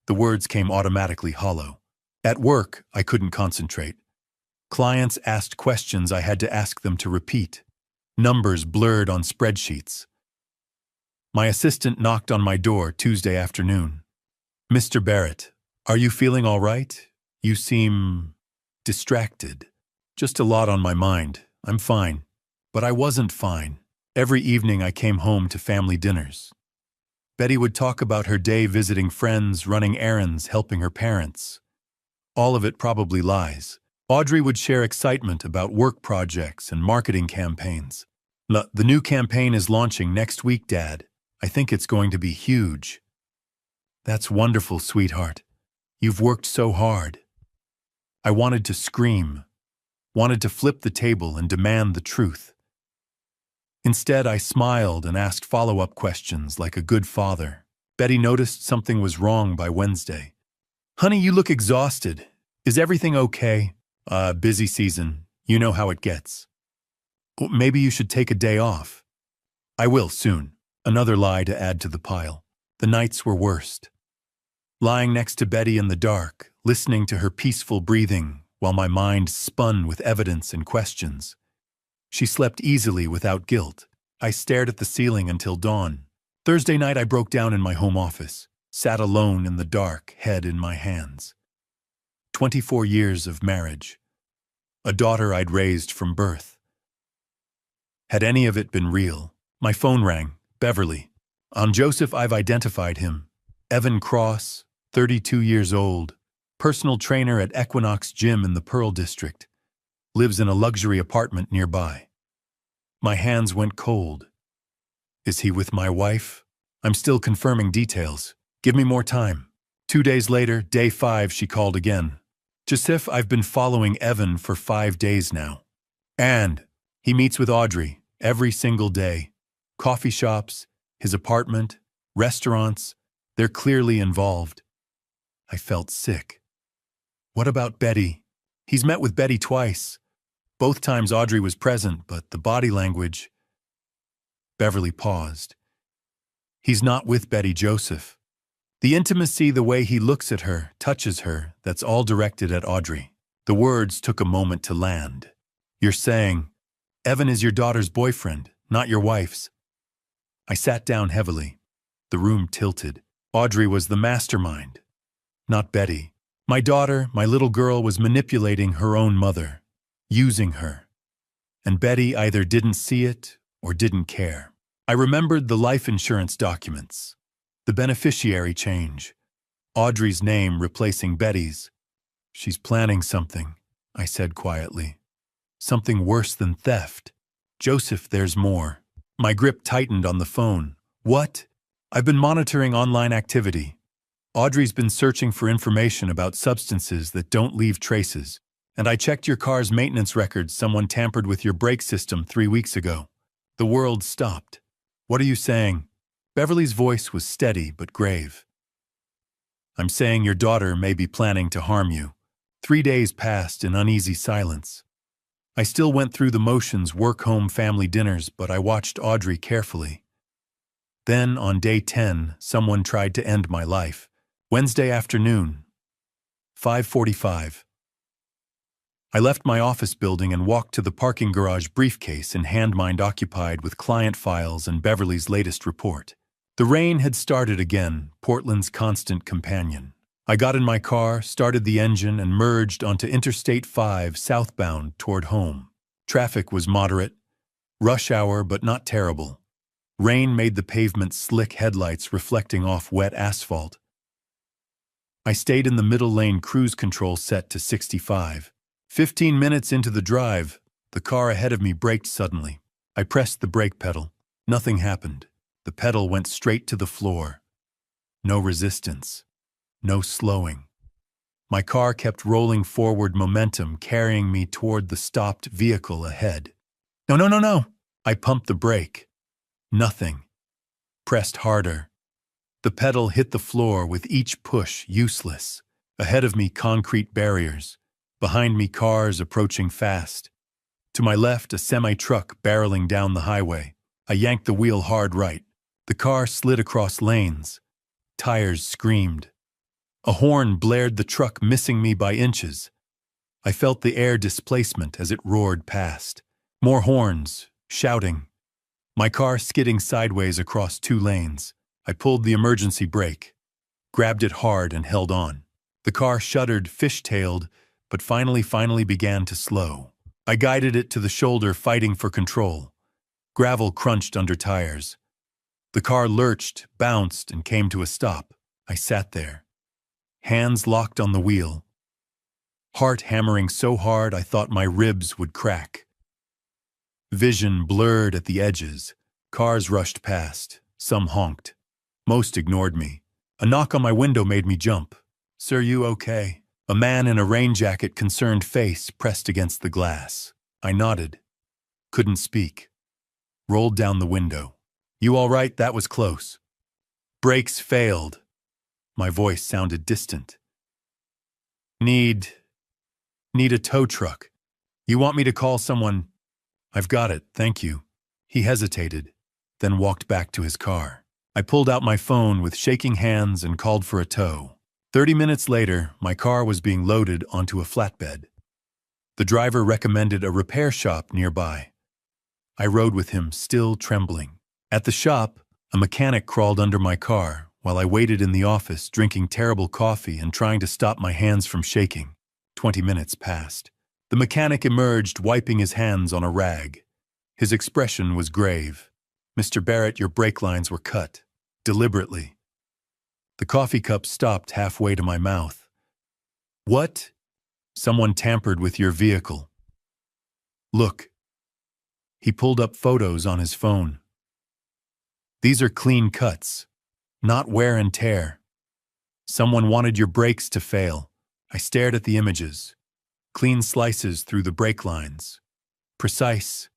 The words came automatically hollow. At work, I couldn't concentrate. Clients asked questions I had to ask them to repeat. Numbers blurred on spreadsheets. My assistant knocked on my door Tuesday afternoon. "Mr. Barrett, are you feeling all right? You seem distracted." "Just a lot on my mind. I'm fine." But I wasn't fine. Every evening I came home to family dinners. Betty would talk about her day visiting friends, running errands, helping her parents. All of it probably lies. Audrey would share excitement about work projects and marketing campaigns. "The new campaign is launching next week, Dad. I think it's going to be huge." "That's wonderful, sweetheart. You've worked so hard." I wanted to scream, wanted to flip the table and demand the truth. Instead, I smiled and asked follow-up questions like a good father. Betty noticed something was wrong by Wednesday. "Honey, you look exhausted. Is everything okay?" Busy season. You know how it gets." "Maybe you should take a day off." "I will soon." Another lie to add to the pile. The nights were worst. Lying next to Betty in the dark, listening to her peaceful breathing while my mind spun with evidence and questions. She slept easily without guilt. I stared at the ceiling until dawn. Thursday night I broke down in my home office, sat alone in the dark, head in my hands. 24 years of marriage. A daughter I'd raised from birth. Had any of it been real? My phone rang. Beverly. "On Joseph, I've identified him. Evan Cross, 32 years old, personal trainer at Equinox Gym in the Pearl District. Lives in a luxury apartment nearby." My hands went cold. "Is he with my wife?" "I'm still confirming details. Give me more time." 2 days later, day 5, she called again. "Joseph, I've been following Evan for 5 days now. And he meets with Audrey every single day. Coffee shops, his apartment, restaurants, they're clearly involved." I felt sick. "What about Betty?" "He's met with Betty twice. Both times Audrey was present, but the body language..." Beverly paused. "He's not with Betty, Joseph. The intimacy, the way he looks at her, touches her, that's all directed at Audrey." The words took a moment to land. "You're saying..." Evan is your daughter's boyfriend, not your wife's. I sat down heavily. The room tilted. Audrey was the mastermind, not Betty. My daughter, my little girl, was manipulating her own mother, using her. And Betty either didn't see it or didn't care. I remembered the life insurance documents, the beneficiary change, Audrey's name replacing Betty's. She's planning something, I said quietly. Something worse than theft. Joseph, there's more. My grip tightened on the phone. What? I've been monitoring online activity. Audrey's been searching for information about substances that don't leave traces. And I checked your car's maintenance records. Someone tampered with your brake system 3 weeks ago. The world stopped. What are you saying? Beverly's voice was steady but grave. I'm saying your daughter may be planning to harm you. 3 days passed in uneasy silence. I still went through the motions, work, home, family dinners, but I watched Audrey carefully. Then, on day 10, someone tried to end my life. Wednesday afternoon, 5:45. I left my office building and walked to the parking garage, briefcase in hand, mind occupied with client files and Beverly's latest report. The rain had started again, Portland's constant companion. I got in my car, started the engine, and merged onto Interstate 5 southbound toward home. Traffic was moderate, rush hour but not terrible. Rain made the pavement slick, headlights reflecting off wet asphalt. I stayed in the middle lane, cruise control set to 65. 15 minutes into the drive, the car ahead of me braked suddenly. I pressed the brake pedal. Nothing happened. The pedal went straight to the floor. No resistance. No slowing. My car kept rolling forward, momentum carrying me toward the stopped vehicle ahead. No, no, no, no! I pumped the brake. Nothing. Pressed harder. The pedal hit the floor with each push, useless. Ahead of me, concrete barriers. Behind me, cars approaching fast. To my left, a semi-truck barreling down the highway. I yanked the wheel hard right. The car slid across lanes. Tires screamed. A horn blared, the truck missing me by inches. I felt the air displacement as it roared past. More horns, shouting. My car skidding sideways across 2 lanes. I pulled the emergency brake, grabbed it hard and held on. The car shuddered, fishtailed, but finally began to slow. I guided it to the shoulder, fighting for control. Gravel crunched under tires. The car lurched, bounced, and came to a stop. I sat there, hands locked on the wheel, heart hammering so hard I thought my ribs would crack. Vision blurred at the edges. Cars rushed past. Some honked. Most ignored me. A knock on my window made me jump. "Sir, you okay?" A man in a rain jacket, concerned face pressed against the glass. I nodded. Couldn't speak. Rolled down the window. "You all right? That was close." "Brakes failed." My voice sounded distant. Need a tow truck. You want me to call someone?" "I've got it, thank you." He hesitated, then walked back to his car. I pulled out my phone with shaking hands and called for a tow. 30 minutes later, my car was being loaded onto a flatbed. The driver recommended a repair shop nearby. I rode with him, still trembling. At the shop, a mechanic crawled under my car while I waited in the office, drinking terrible coffee and trying to stop my hands from shaking. 20 minutes passed. The mechanic emerged, wiping his hands on a rag. His expression was grave. "Mr. Barrett, your brake lines were cut. Deliberately." The coffee cup stopped halfway to my mouth. "What?" "Someone tampered with your vehicle. Look." He pulled up photos on his phone. "These are clean cuts, not wear and tear. Someone wanted your brakes to fail." I stared at the images. Clean slices through the brake lines. Precise.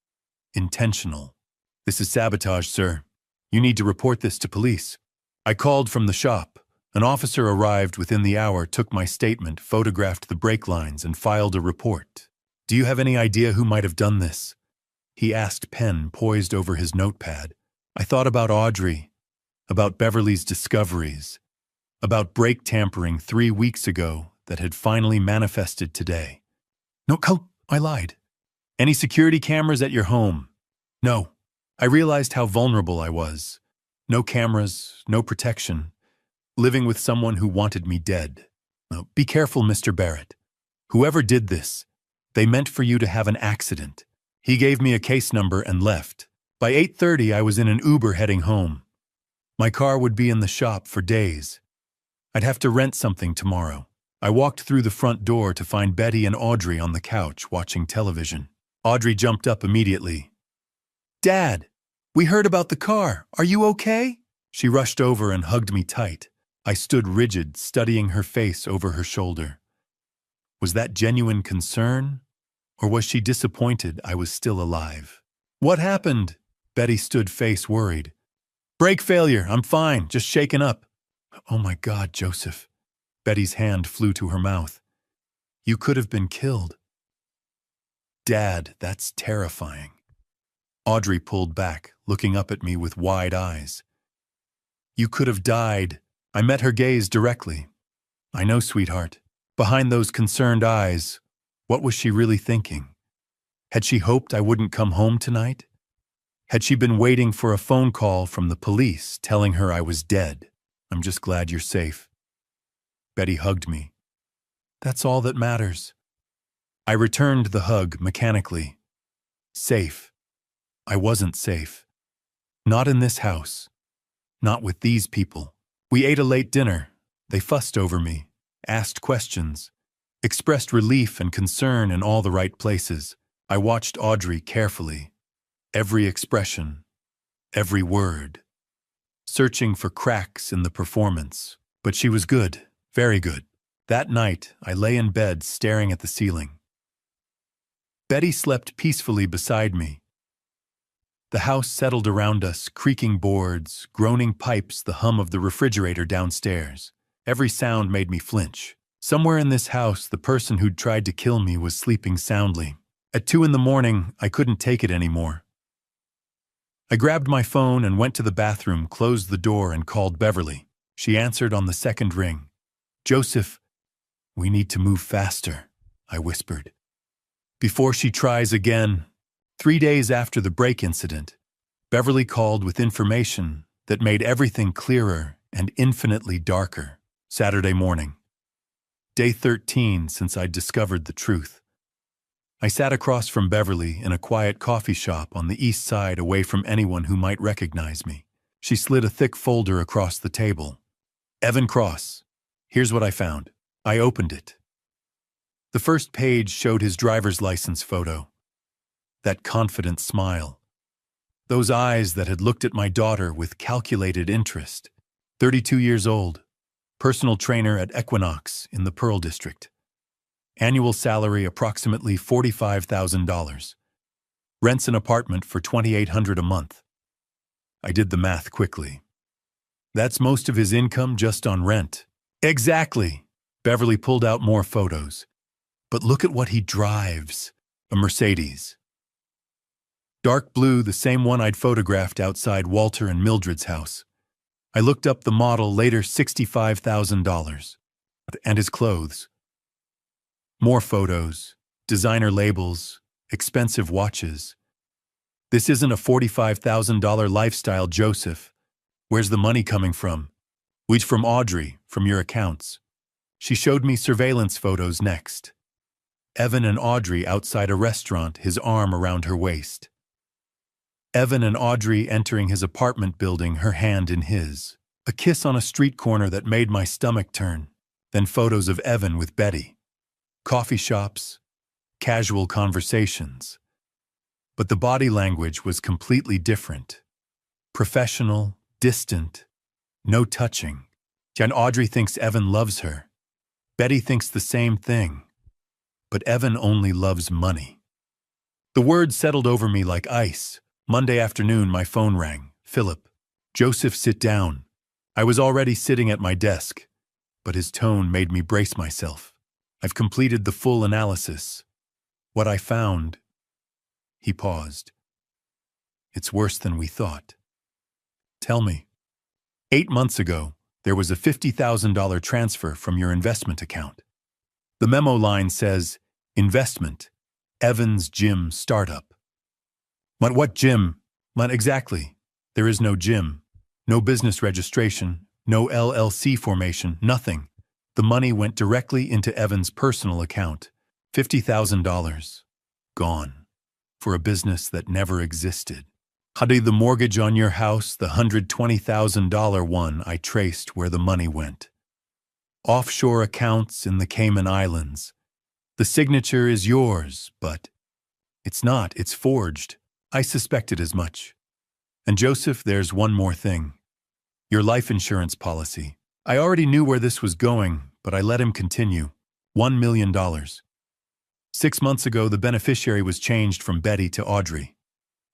Intentional. "This is sabotage, sir. You need to report this to police." I called from the shop. An officer arrived within the hour, took my statement, photographed the brake lines, and filed a report. "Do you have any idea who might have done this?" he asked, pen poised over his notepad. I thought about Audrey, about Beverly's discoveries, about brake tampering 3 weeks ago that had finally manifested today. "No, I lied. Any security cameras at your home? No. I realized how vulnerable I was. No cameras, no protection. Living with someone who wanted me dead. Oh, be careful, Mr. Barrett. Whoever did this, they meant for you to have an accident. He gave me a case number and left. By 8:30, I was in an Uber heading home. My car would be in the shop for days. I'd have to rent something tomorrow. I walked through the front door to find Betty and Audrey on the couch watching television. Audrey jumped up immediately. "Dad, we heard about the car. Are you okay?" She rushed over and hugged me tight. I stood rigid, studying her face over her shoulder. Was that genuine concern? Or was she disappointed I was still alive? "What happened?" Betty stood face worried. "Brake failure. I'm fine, just shaken up." "Oh my God, Joseph." Betty's hand flew to her mouth. "You could have been killed." "Dad, that's terrifying." Audrey pulled back, looking up at me with wide eyes. "You could have died." I met her gaze directly. "I know, sweetheart." Behind those concerned eyes, what was she really thinking? Had she hoped I wouldn't come home tonight? Had she been waiting for a phone call from the police telling her I was dead? "I'm just glad you're safe." Betty hugged me. "That's all that matters." I returned the hug mechanically. Safe. I wasn't safe. Not in this house. Not with these people. We ate a late dinner. They fussed over me, asked questions, expressed relief and concern in all the right places. I watched Audrey carefully. Every expression, every word. Searching for cracks in the performance. But she was good, very good. That night, I lay in bed staring at the ceiling. Betty slept peacefully beside me. The house settled around us, creaking boards, groaning pipes, the hum of the refrigerator downstairs. Every sound made me flinch. Somewhere in this house, the person who'd tried to kill me was sleeping soundly. At 2 a.m, I couldn't take it anymore. I grabbed my phone and went to the bathroom, closed the door, and called Beverly. She answered on the second ring. "Joseph, we need to move faster," I whispered. Before she tries again, 3 days after the brake incident, Beverly called with information that made everything clearer and infinitely darker. Saturday morning. Day 13 since I'd discovered the truth. I sat across from Beverly in a quiet coffee shop on the east side, away from anyone who might recognize me. She slid a thick folder across the table. "Evan Cross, here's what I found." I opened it. The first page showed his driver's license photo. That confident smile. Those eyes that had looked at my daughter with calculated interest. 32 years old. Personal trainer at Equinox in the Pearl District. Annual salary approximately $45,000. Rents an apartment for $2,800 a month. I did the math quickly. That's most of his income just on rent. Exactly. Beverly pulled out more photos. But look at what he drives. A Mercedes. Dark blue, the same one I'd photographed outside Walter and Mildred's house. I looked up the model later, $65,000. And his clothes. More photos, designer labels, expensive watches. This isn't a $45,000 lifestyle, Joseph. Where's the money coming from? Which from Audrey, from your accounts. She showed me surveillance photos next. Evan and Audrey outside a restaurant, his arm around her waist. Evan and Audrey entering his apartment building, her hand in his. A kiss on a street corner that made my stomach turn. Then photos of Evan with Betty. Coffee shops, casual conversations. But the body language was completely different. Professional, distant, no touching. And Audrey thinks Evan loves her. Betty thinks the same thing. But Evan only loves money. The words settled over me like ice. Monday afternoon, my phone rang. "Philip." "Joseph, sit down." I was already sitting at my desk, but his tone made me brace myself. "I've completed the full analysis. What I found..." He paused. "It's worse than we thought." "Tell me." 8 months ago, there was a $50,000 transfer from your investment account. The memo line says, "Investment, Evan's Gym Startup. What gym? What exactly? There is no gym, no business registration, no LLC formation, nothing. The money went directly into Evan's personal account. $50,000. Gone. For a business that never existed. Hadi, the mortgage on your house, the $120,000 one, I traced where the money went. Offshore accounts in the Cayman Islands. The signature is yours, but it's not, it's forged. I suspected as much. And Joseph, there's one more thing. Your life insurance policy. I already knew where this was going, but I let him continue. $1 million. 6 months ago, the beneficiary was changed from Betty to Audrey.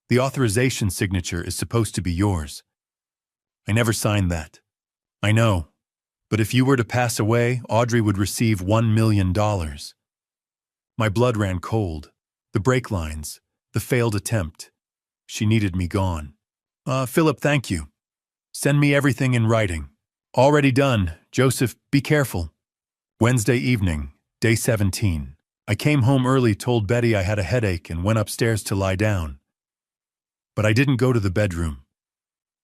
The authorization signature is supposed to be yours. I never signed that. I know. But if you were to pass away, Audrey would receive $1 million. My blood ran cold. The brake lines. The failed attempt. She needed me gone. Philip, thank you. Send me everything in writing. Already done. Joseph, be careful. Wednesday evening, day 17. I came home early, told Betty I had a headache, and went upstairs to lie down. But I didn't go to the bedroom.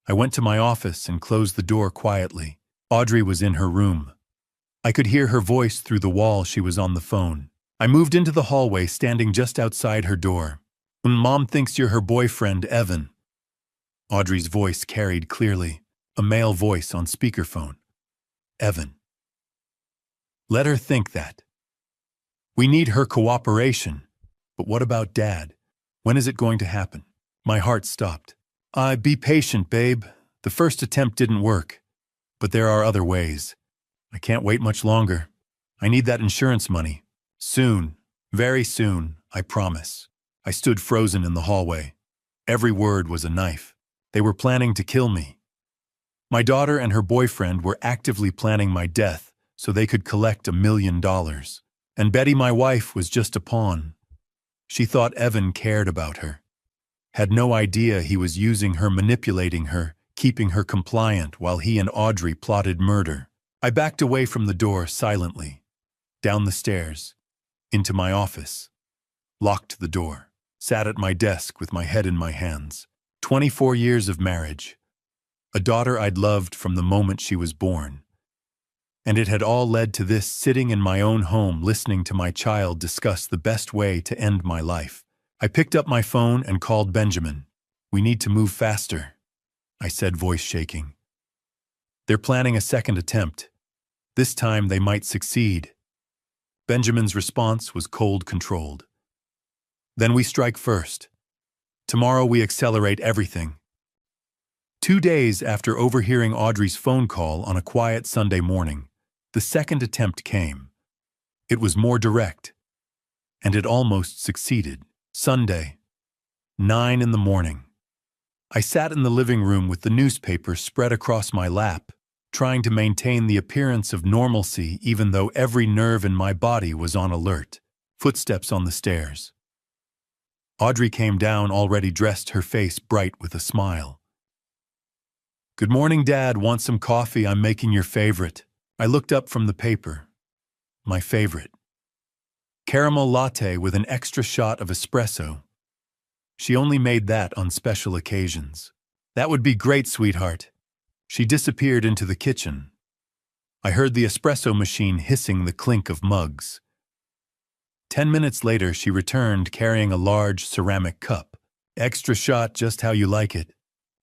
I went to my office and closed the door quietly. Audrey was in her room. I could hear her voice through the wall. She was on the phone. I moved into the hallway, standing just outside her door. Mom thinks you're her boyfriend, Evan. Audrey's voice carried clearly, a male voice on speakerphone. Evan. Let her think that. We need her cooperation. But what about Dad? When is it going to happen? My heart stopped. Be patient, babe. The first attempt didn't work. But there are other ways. I can't wait much longer. I need that insurance money. Soon. Very soon, I promise. I stood frozen in the hallway. Every word was a knife. They were planning to kill me. My daughter and her boyfriend were actively planning my death so they could collect $1 million. And Betty, my wife, was just a pawn. She thought Evan cared about her. Had no idea he was using her, manipulating her, keeping her compliant while he and Audrey plotted murder. I backed away from the door silently, down the stairs, into my office, locked the door, sat at my desk with my head in my hands. 24 years of marriage, a daughter I'd loved from the moment she was born. And it had all led to this, sitting in my own home listening to my child discuss the best way to end my life. I picked up my phone and called Benjamin. We need to move faster, I said, voice shaking. They're planning a second attempt. This time they might succeed. Benjamin's response was cold, controlled. Then we strike first. Tomorrow we accelerate everything. 2 days after overhearing Audrey's phone call on a quiet Sunday morning, the second attempt came. It was more direct, and it almost succeeded. Sunday, 9 in the morning. I sat in the living room with the newspaper spread across my lap, trying to maintain the appearance of normalcy even though every nerve in my body was on alert. Footsteps on the stairs. Audrey came down, already dressed, her face bright with a smile. Good morning, Dad. Want some coffee? I'm making your favorite. I looked up from the paper. My favorite. Caramel latte with an extra shot of espresso. She only made that on special occasions. That would be great, sweetheart. She disappeared into the kitchen. I heard the espresso machine hissing the clink of mugs. 10 minutes later, she returned carrying a large ceramic cup. Extra shot, just how you like it.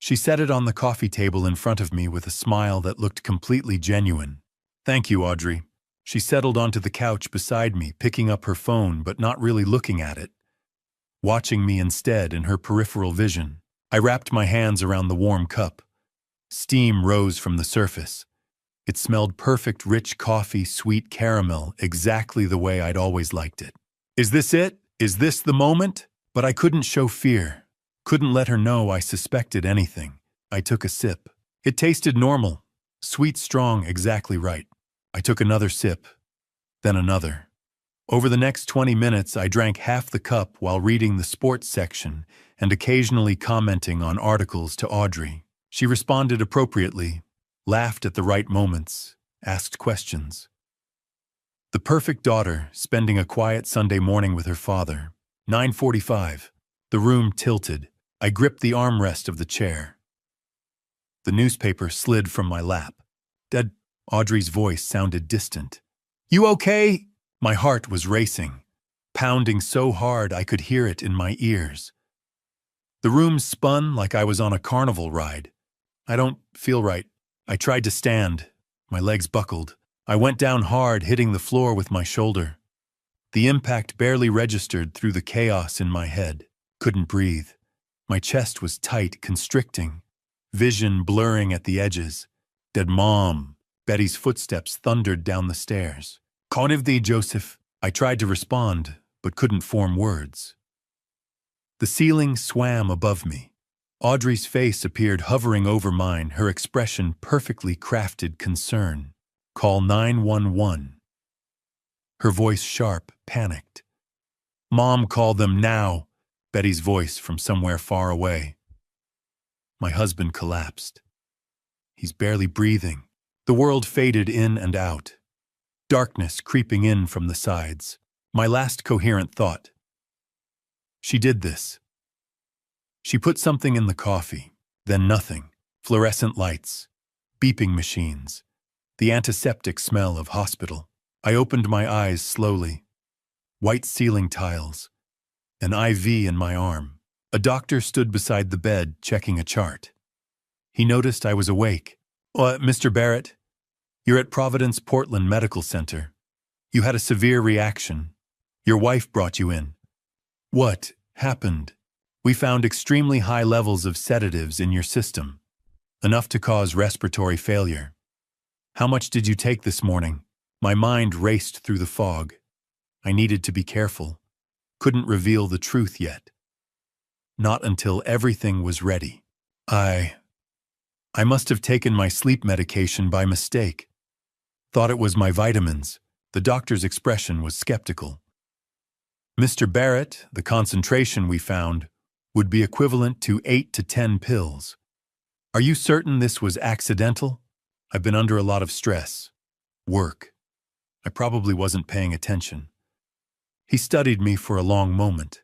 She set it on the coffee table in front of me with a smile that looked completely genuine. Thank you, Audrey. She settled onto the couch beside me, picking up her phone but not really looking at it, watching me instead in her peripheral vision. I wrapped my hands around the warm cup. Steam rose from the surface. It smelled perfect, rich coffee, sweet caramel, exactly the way I'd always liked it. Is this it? Is this the moment? But I couldn't show fear. Couldn't let her know I suspected anything. I took a sip. It tasted normal. Sweet, strong, exactly right. I took another sip, then another. Over the next 20 minutes, I drank half the cup while reading the sports section and occasionally commenting on articles to Audrey. She responded appropriately, laughed at the right moments, asked questions. The perfect daughter, spending a quiet Sunday morning with her father. 9:45. The room tilted. I gripped the armrest of the chair. The newspaper slid from my lap. Dad, Audrey's voice sounded distant. You okay? My heart was racing, pounding so hard I could hear it in my ears. The room spun like I was on a carnival ride. I don't feel right. I tried to stand. My legs buckled. I went down hard, hitting the floor with my shoulder. The impact barely registered through the chaos in my head. Couldn't breathe. My chest was tight, constricting. Vision blurring at the edges. Dead Mom. Betty's footsteps thundered down the stairs. Conivdi, Joseph. I tried to respond, but couldn't form words. The ceiling swam above me. Audrey's face appeared hovering over mine, her expression perfectly crafted concern. Call 911. Her voice sharp, panicked. Mom, call them now. Betty's voice from somewhere far away. My husband collapsed. He's barely breathing. The world faded in and out. Darkness creeping in from the sides. My last coherent thought. She did this. She put something in the coffee, then nothing. Fluorescent lights, beeping machines, the antiseptic smell of hospital. I opened my eyes slowly. White ceiling tiles, an IV in my arm. A doctor stood beside the bed, checking a chart. He noticed I was awake. Mr. Barrett, you're at Providence Portland Medical Center. You had a severe reaction. Your wife brought you in. What happened? We found extremely high levels of sedatives in your system, enough to cause respiratory failure. How much did you take this morning? My mind raced through the fog. I needed to be careful. Couldn't reveal the truth yet. Not until everything was ready. I must have taken my sleep medication by mistake. Thought it was my vitamins. The doctor's expression was skeptical. Mr. Barrett, the concentration we found would be equivalent to 8 to 10 pills. Are you certain this was accidental? I've been under a lot of stress. Work. I probably wasn't paying attention. He studied me for a long moment.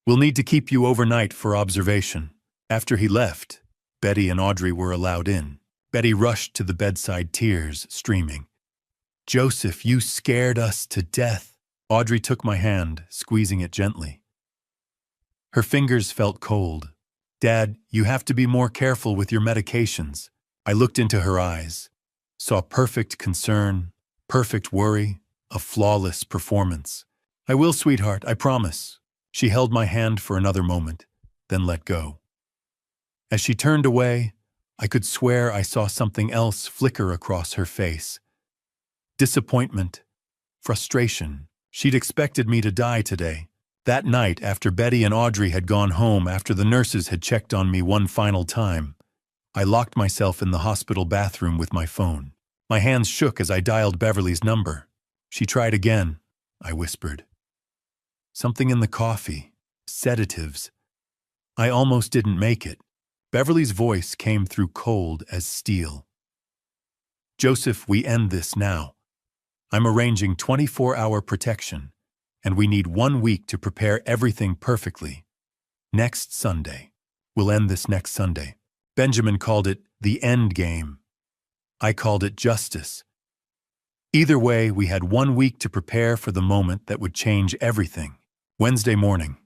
We'll need to keep you overnight for observation. After he left, Betty and Audrey were allowed in. Betty rushed to the bedside, tears streaming. Joseph, you scared us to death. Audrey took my hand, squeezing it gently. Her fingers felt cold. Dad, you have to be more careful with your medications. I looked into her eyes, saw perfect concern, perfect worry, a flawless performance. I will, sweetheart, I promise. She held my hand for another moment, then let go. As she turned away, I could swear I saw something else flicker across her face. Disappointment, frustration. She'd expected me to die today. That night, after Betty and Audrey had gone home, after the nurses had checked on me one final time, I locked myself in the hospital bathroom with my phone. My hands shook as I dialed Beverly's number. She tried again, I whispered. Something in the coffee. Sedatives. I almost didn't make it. Beverly's voice came through cold as steel. Joseph, we end this now. I'm arranging 24-hour protection, and we need 1 week to prepare everything perfectly. Next Sunday. We'll end this next Sunday. Benjamin called it the end game. I called it justice. Either way, we had 1 week to prepare for the moment that would change everything. Wednesday morning.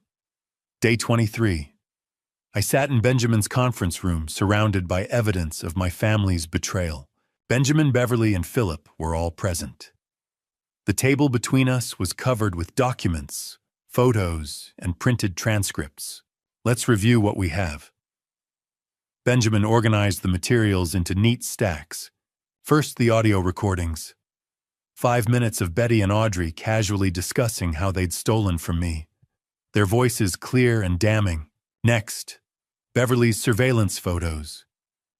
Day 23. I sat in Benjamin's conference room, surrounded by evidence of my family's betrayal. Benjamin, Beverly, and Philip were all present. The table between us was covered with documents, photos, and printed transcripts. Let's review what we have. Benjamin organized the materials into neat stacks. First, the audio recordings. 5 minutes of Betty and Audrey casually discussing how they'd stolen from me. Their voices clear and damning. Next, Beverly's surveillance photos.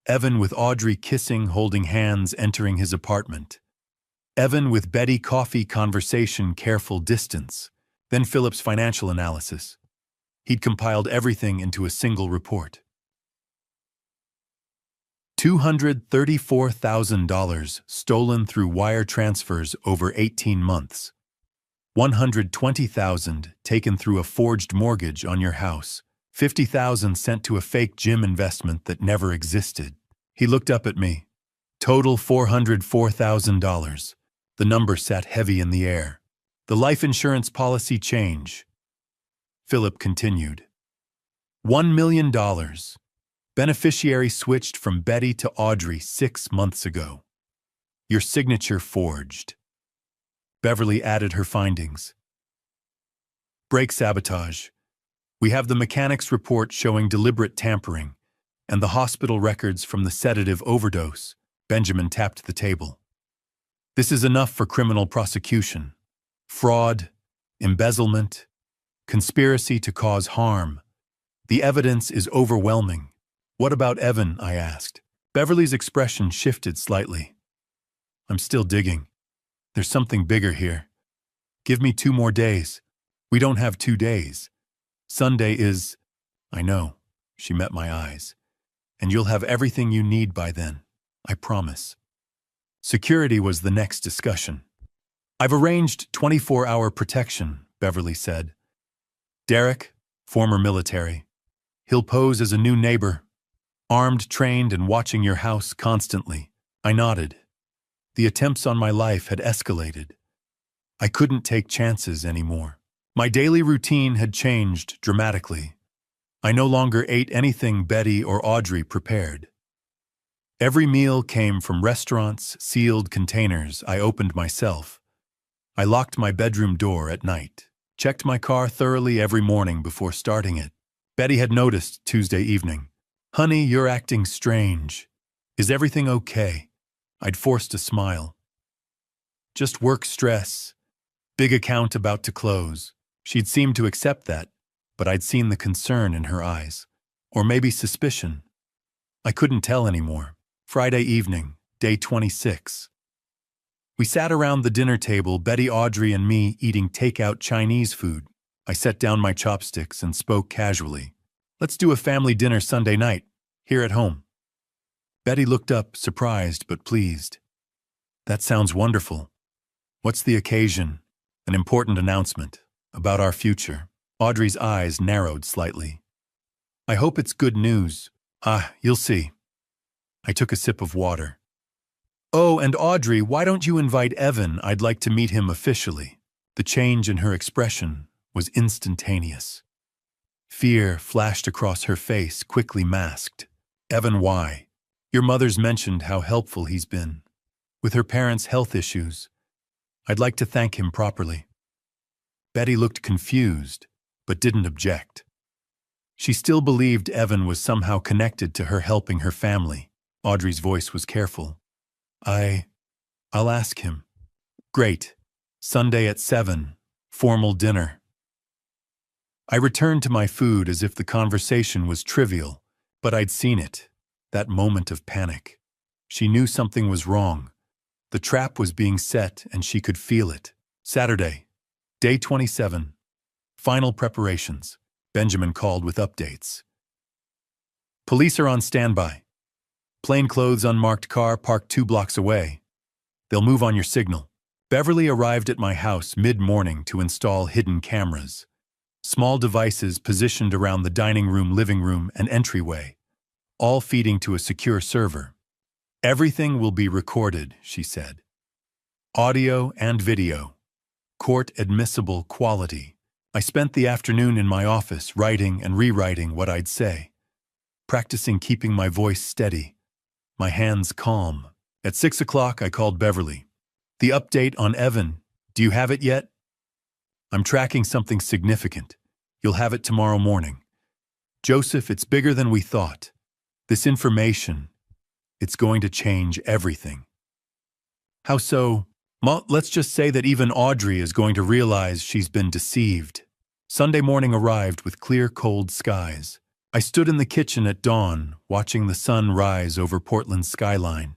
Evan with Audrey kissing, holding hands, entering his apartment. Evan with Betty coffee conversation, careful distance. Then Philip's financial analysis. He'd compiled everything into a single report. $234,000 stolen through wire transfers over 18 months. $120,000 taken through a forged mortgage on your house. $50,000 sent to a fake gym investment that never existed. He looked up at me. Total $404,000. The number sat heavy in the air. The life insurance policy change. Philip continued. $1 million. Beneficiary switched from Betty to Audrey 6 months ago. Your signature forged. Beverly added her findings. Brake sabotage. We have the mechanics report showing deliberate tampering, and the hospital records from the sedative overdose. Benjamin tapped the table. This is enough for criminal prosecution. Fraud, embezzlement, conspiracy to cause harm. The evidence is overwhelming. What about Evan? I asked. Beverly's expression shifted slightly. I'm still digging. There's something bigger here. Give me 2 more days. We don't have 2 days. Sunday is... I know. She met my eyes. And you'll have everything you need by then. I promise. Security was the next discussion. I've arranged 24-hour protection, Beverly said. Derek, former military. He'll pose as a new neighbor. Armed, trained, and watching your house constantly. I nodded. The attempts on my life had escalated. I couldn't take chances anymore. My daily routine had changed dramatically. I no longer ate anything Betty or Audrey prepared. Every meal came from restaurants, sealed containers I opened myself. I locked my bedroom door at night, checked my car thoroughly every morning before starting it. Betty had noticed Tuesday evening. Honey, you're acting strange. Is everything okay? I'd forced a smile. Just work stress. Big account about to close. She'd seemed to accept that, but I'd seen the concern in her eyes. Or maybe suspicion. I couldn't tell anymore. Friday evening, day 26. We sat around the dinner table, Betty, Audrey, and me eating takeout Chinese food. I set down my chopsticks and spoke casually. Let's do a family dinner Sunday night, here at home. Betty looked up, surprised but pleased. That sounds wonderful. What's the occasion? An important announcement about our future. Audrey's eyes narrowed slightly. I hope it's good news. You'll see. I took a sip of water. Oh, and Audrey, why don't you invite Evan? I'd like to meet him officially. The change in her expression was instantaneous. Fear flashed across her face, quickly masked. Evan, why? Your mother's mentioned how helpful he's been. With her parents' health issues, I'd like to thank him properly. Betty looked confused, but didn't object. She still believed Evan was somehow connected to her helping her family. Audrey's voice was careful. I'll ask him. Great. Sunday at 7. Formal dinner. I returned to my food as if the conversation was trivial, but I'd seen it. That moment of panic. She knew something was wrong. The trap was being set and she could feel it. Saturday, day 27. Final preparations. Benjamin called with updates. Police are on standby. Plainclothes unmarked car parked 2 blocks away. They'll move on your signal. Beverly arrived at my house mid-morning to install hidden cameras. Small devices positioned around the dining room, living room, and entryway, all feeding to a secure server. Everything will be recorded, she said. Audio and video. Court admissible quality. I spent the afternoon in my office writing and rewriting what I'd say, practicing keeping my voice steady, my hands calm. At 6 o'clock, I called Beverly. The update on Evan. Do you have it yet? I'm tracking something significant. You'll have it tomorrow morning. Joseph, it's bigger than we thought. This information, it's going to change everything. How so? Let's just say that even Audrey is going to realize she's been deceived. Sunday morning arrived with clear, cold skies. I stood in the kitchen at dawn, watching the sun rise over Portland's skyline.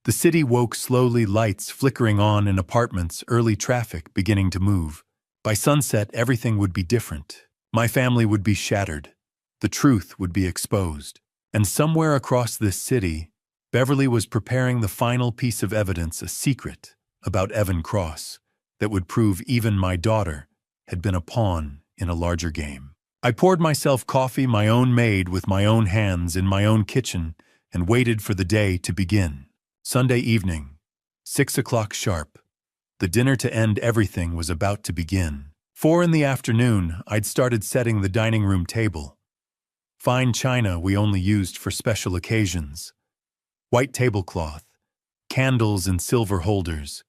The city woke slowly, lights flickering on in apartments, early traffic beginning to move. By sunset, everything would be different. My family would be shattered. The truth would be exposed. And somewhere across this city, Beverly was preparing the final piece of evidence, a secret about Evan Cross, that would prove even my daughter had been a pawn in a larger game. I poured myself coffee my own made with my own hands in my own kitchen and waited for the day to begin. Sunday evening, 6 o'clock sharp. The dinner to end everything was about to begin. 4 in the afternoon, I'd started setting the dining room table. Fine china we only used for special occasions. White tablecloth, candles in silver holders.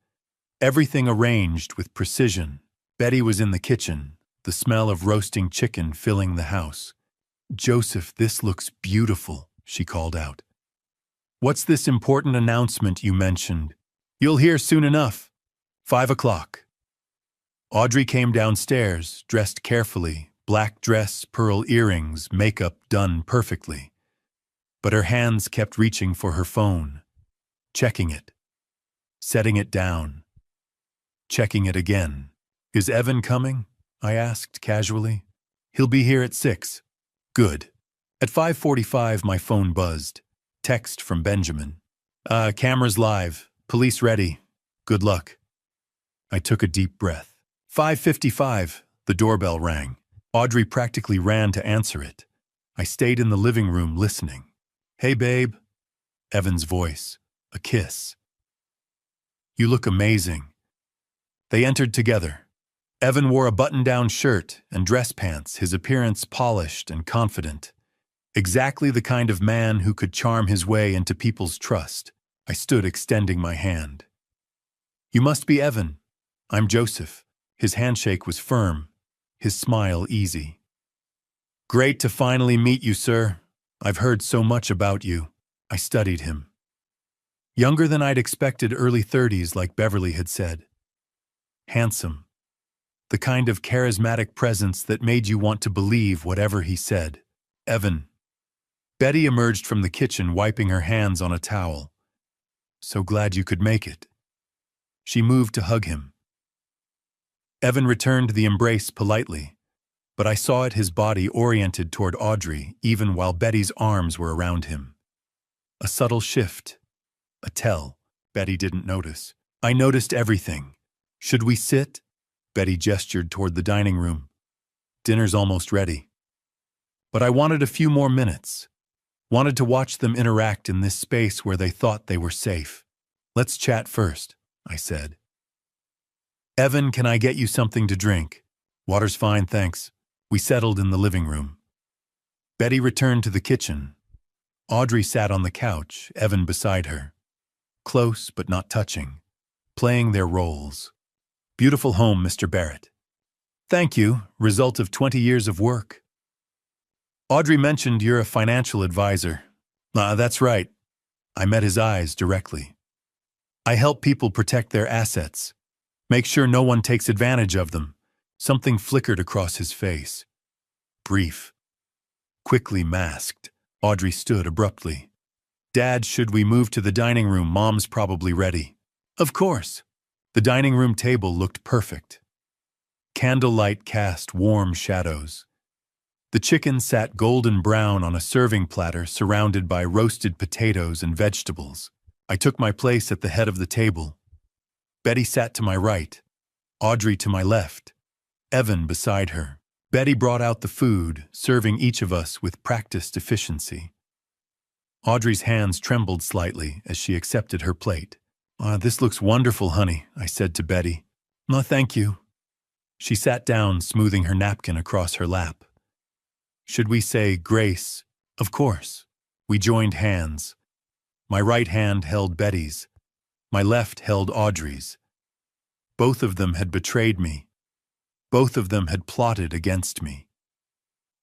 Everything arranged with precision. Betty was in the kitchen, the smell of roasting chicken filling the house. "Joseph, this looks beautiful," she called out. "What's this important announcement you mentioned?" "You'll hear soon enough. 5 o'clock. Audrey came downstairs, dressed carefully, black dress, pearl earrings, makeup done perfectly. But her hands kept reaching for her phone, checking it, setting it down, checking it again. "Is Evan coming?" I asked casually. "He'll be here at 6. Good. At 5:45 my phone buzzed. Text from Benjamin. Cameras live. Police ready. Good luck." I took a deep breath. 5:55, the doorbell rang. Audrey practically ran to answer it. I stayed in the living room listening. "Hey, babe." Evan's voice. A kiss. "You look amazing." They entered together. Evan wore a button-down shirt and dress pants, his appearance polished and confident. Exactly the kind of man who could charm his way into people's trust. I stood extending my hand. "You must be Evan. I'm Joseph." His handshake was firm, his smile easy. "Great to finally meet you, sir. I've heard so much about you." I studied him. Younger than I'd expected, early 30s, like Beverly had said. Handsome. The kind of charismatic presence that made you want to believe whatever he said. "Evan." Betty emerged from the kitchen, wiping her hands on a towel. "So glad you could make it." She moved to hug him. Evan returned the embrace politely, but I saw his body oriented toward Audrey, even while Betty's arms were around him. A subtle shift. A tell. Betty didn't notice. I noticed everything. "Should we sit?" Betty gestured toward the dining room. "Dinner's almost ready." But I wanted a few more minutes. Wanted to watch them interact in this space where they thought they were safe. "Let's chat first," I said. "Evan, can I get you something to drink?" "Water's fine, thanks." We settled in the living room. Betty returned to the kitchen. Audrey sat on the couch, Evan beside her. Close but not touching, playing their roles. "Beautiful home, Mr. Barrett." "Thank you, result of 20 years of work." "Audrey mentioned you're a financial advisor." That's right." I met his eyes directly. "I help people protect their assets. Make sure no one takes advantage of them." Something flickered across his face. Brief. Quickly masked, Audrey stood abruptly. "Dad, should we move to the dining room? Mom's probably ready." "Of course." The dining room table looked perfect. Candlelight cast warm shadows. The chicken sat golden brown on a serving platter surrounded by roasted potatoes and vegetables. I took my place at the head of the table. Betty sat to my right, Audrey to my left, Evan beside her. Betty brought out the food, serving each of us with practiced efficiency. Audrey's hands trembled slightly as she accepted her plate. "This looks wonderful, honey," I said to Betty. Thank you." She sat down, smoothing her napkin across her lap. "Should we say grace?" "Of course." We joined hands. My right hand held Betty's. My left held Audrey's. Both of them had betrayed me. Both of them had plotted against me.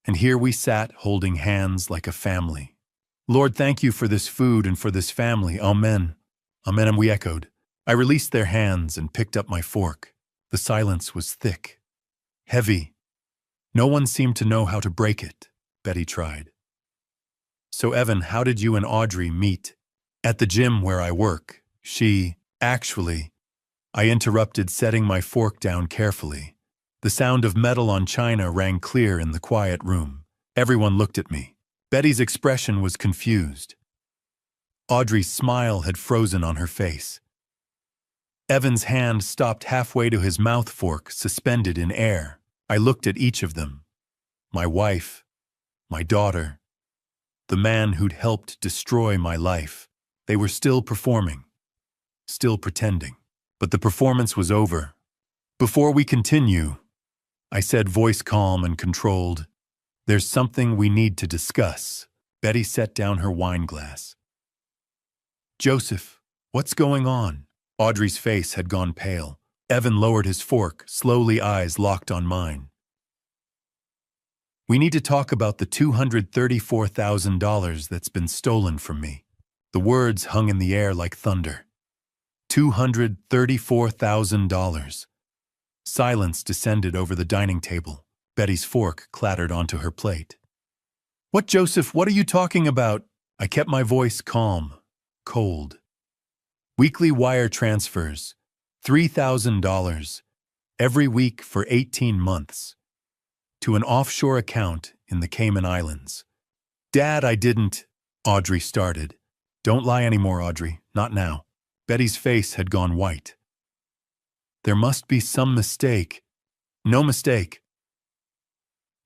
And here we sat, holding hands like a family. "Lord, thank you for this food and for this family. Amen." "Amen," and we echoed. I released their hands and picked up my fork. The silence was thick, heavy. No one seemed to know how to break it, Betty tried. "So, Evan, how did you and Audrey meet?" "At the gym where I work. Actually," I interrupted, setting my fork down carefully. The sound of metal on china rang clear in the quiet room. Everyone looked at me. Betty's expression was confused. Audrey's smile had frozen on her face. Evan's hand stopped halfway to his mouth fork, suspended in air. I looked at each of them. My wife, my daughter, the man who'd helped destroy my life. They were still performing, still pretending. But the performance was over. Before we continue, I said, voice calm and controlled, there's something we need to discuss. Betty set down her wine glass. Joseph, what's going on? Audrey's face had gone pale. Evan lowered his fork, slowly, eyes locked on mine. We need to talk about the $234,000 that's been stolen from me. The words hung in the air like thunder. $234,000. Silence descended over the dining table. Betty's fork clattered onto her plate. What, Joseph, what are you talking about? I kept my voice calm, cold. Weekly wire transfers, $3,000, every week for 18 months, to an offshore account in the Cayman Islands. Dad, I didn't, Audrey started. Don't lie anymore, Audrey, not now. Betty's face had gone white. There must be some mistake. No mistake.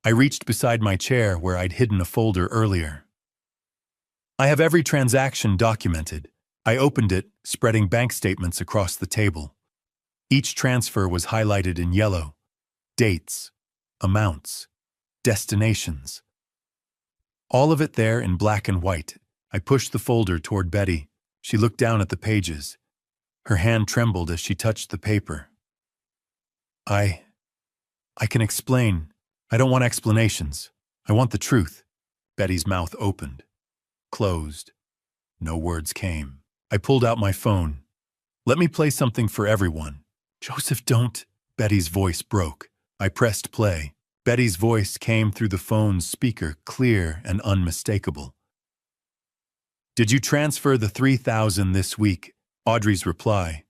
I reached beside my chair where I'd hidden a folder earlier. I have every transaction documented. I opened it, spreading bank statements across the table. Each transfer was highlighted in yellow. Dates, amounts, destinations. All of it there in black and white. I pushed the folder toward Betty. She looked down at the pages. Her hand trembled as she touched the paper. I can explain. I don't want explanations. I want the truth. Betty's mouth opened, closed. No words came. I pulled out my phone. Let me play something for everyone. Joseph, don't. Betty's voice broke. I pressed play. Betty's voice came through the phone's speaker, clear and unmistakable. Did you transfer the $3,000 this week? Audrey's reply.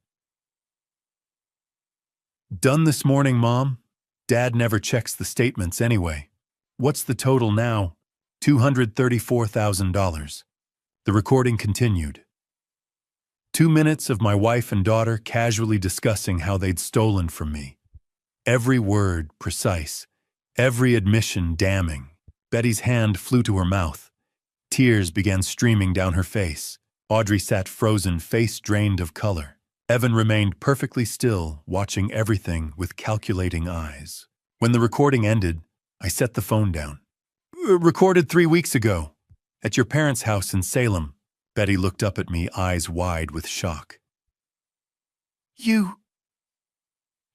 Done this morning, Mom. Dad never checks the statements anyway. What's the total now? $234,000. The recording continued. 2 minutes of my wife and daughter casually discussing how they'd stolen from me. Every word precise, every admission damning. Betty's hand flew to her mouth. Tears began streaming down her face. Audrey sat frozen, face drained of color. Evan remained perfectly still, watching everything with calculating eyes. When the recording ended, I set the phone down. Recorded 3 weeks ago, at your parents' house in Salem. Betty looked up at me, eyes wide with shock. You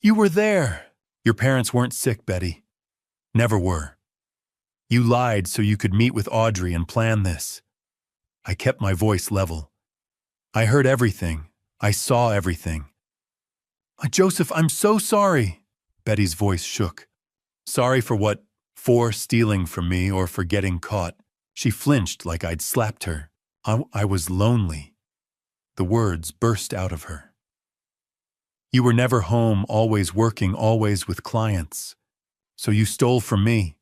were there. Your parents weren't sick, Betty. Never were. You lied so you could meet with Audrey and plan this. I kept my voice level. I heard everything. I saw everything. Joseph, I'm so sorry. Betty's voice shook. Sorry for what? For stealing from me or for getting caught. She flinched like I'd slapped her. I was lonely. The words burst out of her. You were never home, always working, always with clients. So you stole from me.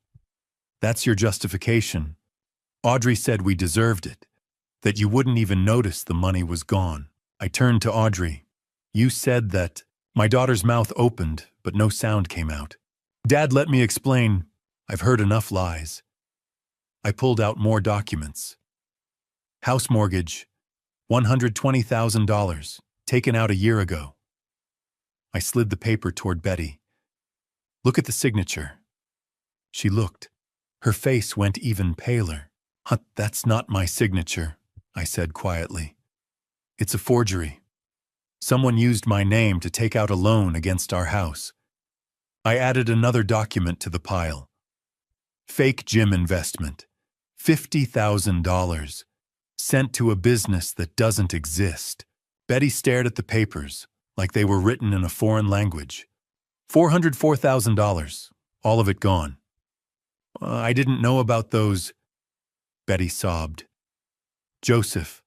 That's your justification. Audrey said we deserved it, that you wouldn't even notice the money was gone. I turned to Audrey. You said that. My daughter's mouth opened, but no sound came out. Dad, let me explain. I've heard enough lies. I pulled out more documents. House mortgage, $120,000, taken out a year ago. I slid the paper toward Betty. Look at the signature. She looked. Her face went even paler. That's not my signature, I said quietly. It's a forgery. Someone used my name to take out a loan against our house. I added another document to the pile. Fake gym investment. $50,000. Sent to a business that doesn't exist. Betty stared at the papers, like they were written in a foreign language. $404,000. All of it gone. I didn't know about those. Betty sobbed. Joseph,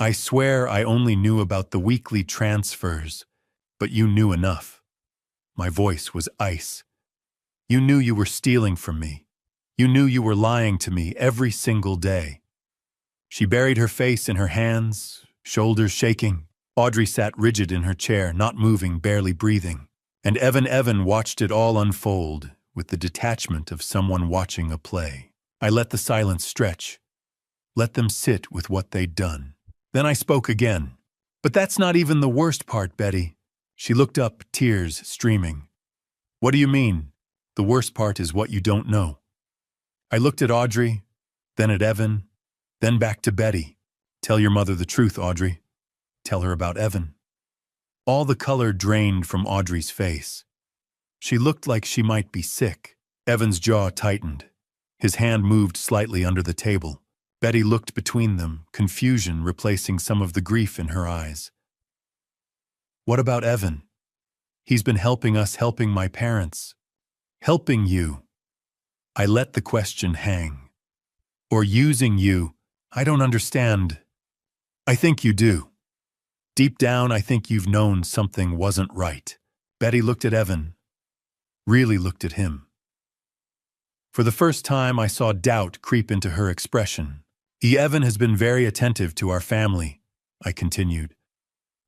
I swear I only knew about the weekly transfers, but you knew enough. My voice was ice. You knew you were stealing from me. You knew you were lying to me every single day. She buried her face in her hands, shoulders shaking. Audrey sat rigid in her chair, not moving, barely breathing. And Evan watched it all unfold with the detachment of someone watching a play. I let the silence stretch. Let them sit with what they'd done. Then I spoke again. But that's not even the worst part, Betty. She looked up, tears streaming. What do you mean? The worst part is what you don't know. I looked at Audrey, then at Evan, then back to Betty. Tell your mother the truth, Audrey. Tell her about Evan. All the color drained from Audrey's face. She looked like she might be sick. Evan's jaw tightened. His hand moved slightly under the table. Betty looked between them, confusion replacing some of the grief in her eyes. What about Evan? He's been helping us, helping my parents. Helping you. I let the question hang. Or using you. I don't understand. I think you do. Deep down, I think you've known something wasn't right. Betty looked at Evan. Really looked at him. For the first time, I saw doubt creep into her expression. Evan has been very attentive to our family, I continued.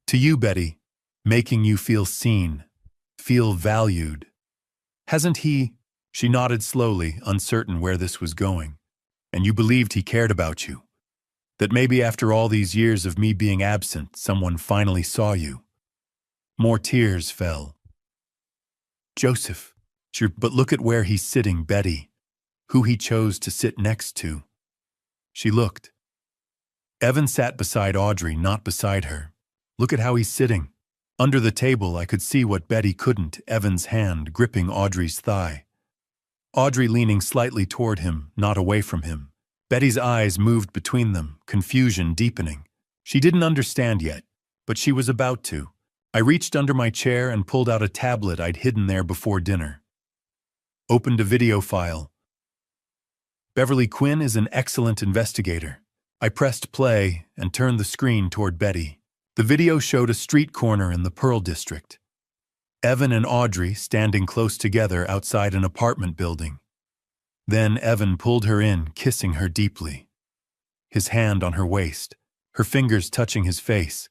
To you, Betty, making you feel seen, feel valued. Hasn't he? She nodded slowly, uncertain where this was going. And you believed he cared about you. That maybe after all these years of me being absent, someone finally saw you. More tears fell. Joseph, but look at where he's sitting, Betty. Who he chose to sit next to. She looked. Evan sat beside Audrey, not beside her. Look at how he's sitting. Under the table, I could see what Betty couldn't, Evan's hand gripping Audrey's thigh. Audrey leaning slightly toward him, not away from him. Betty's eyes moved between them, confusion deepening. She didn't understand yet, but she was about to. I reached under my chair and pulled out a tablet I'd hidden there before dinner. Opened a video file. Beverly Quinn is an excellent investigator. I pressed play and turned the screen toward Betty. The video showed a street corner in the Pearl District. Evan and Audrey standing close together outside an apartment building. Then Evan pulled her in, kissing her deeply. His hand on her waist, her fingers touching his face,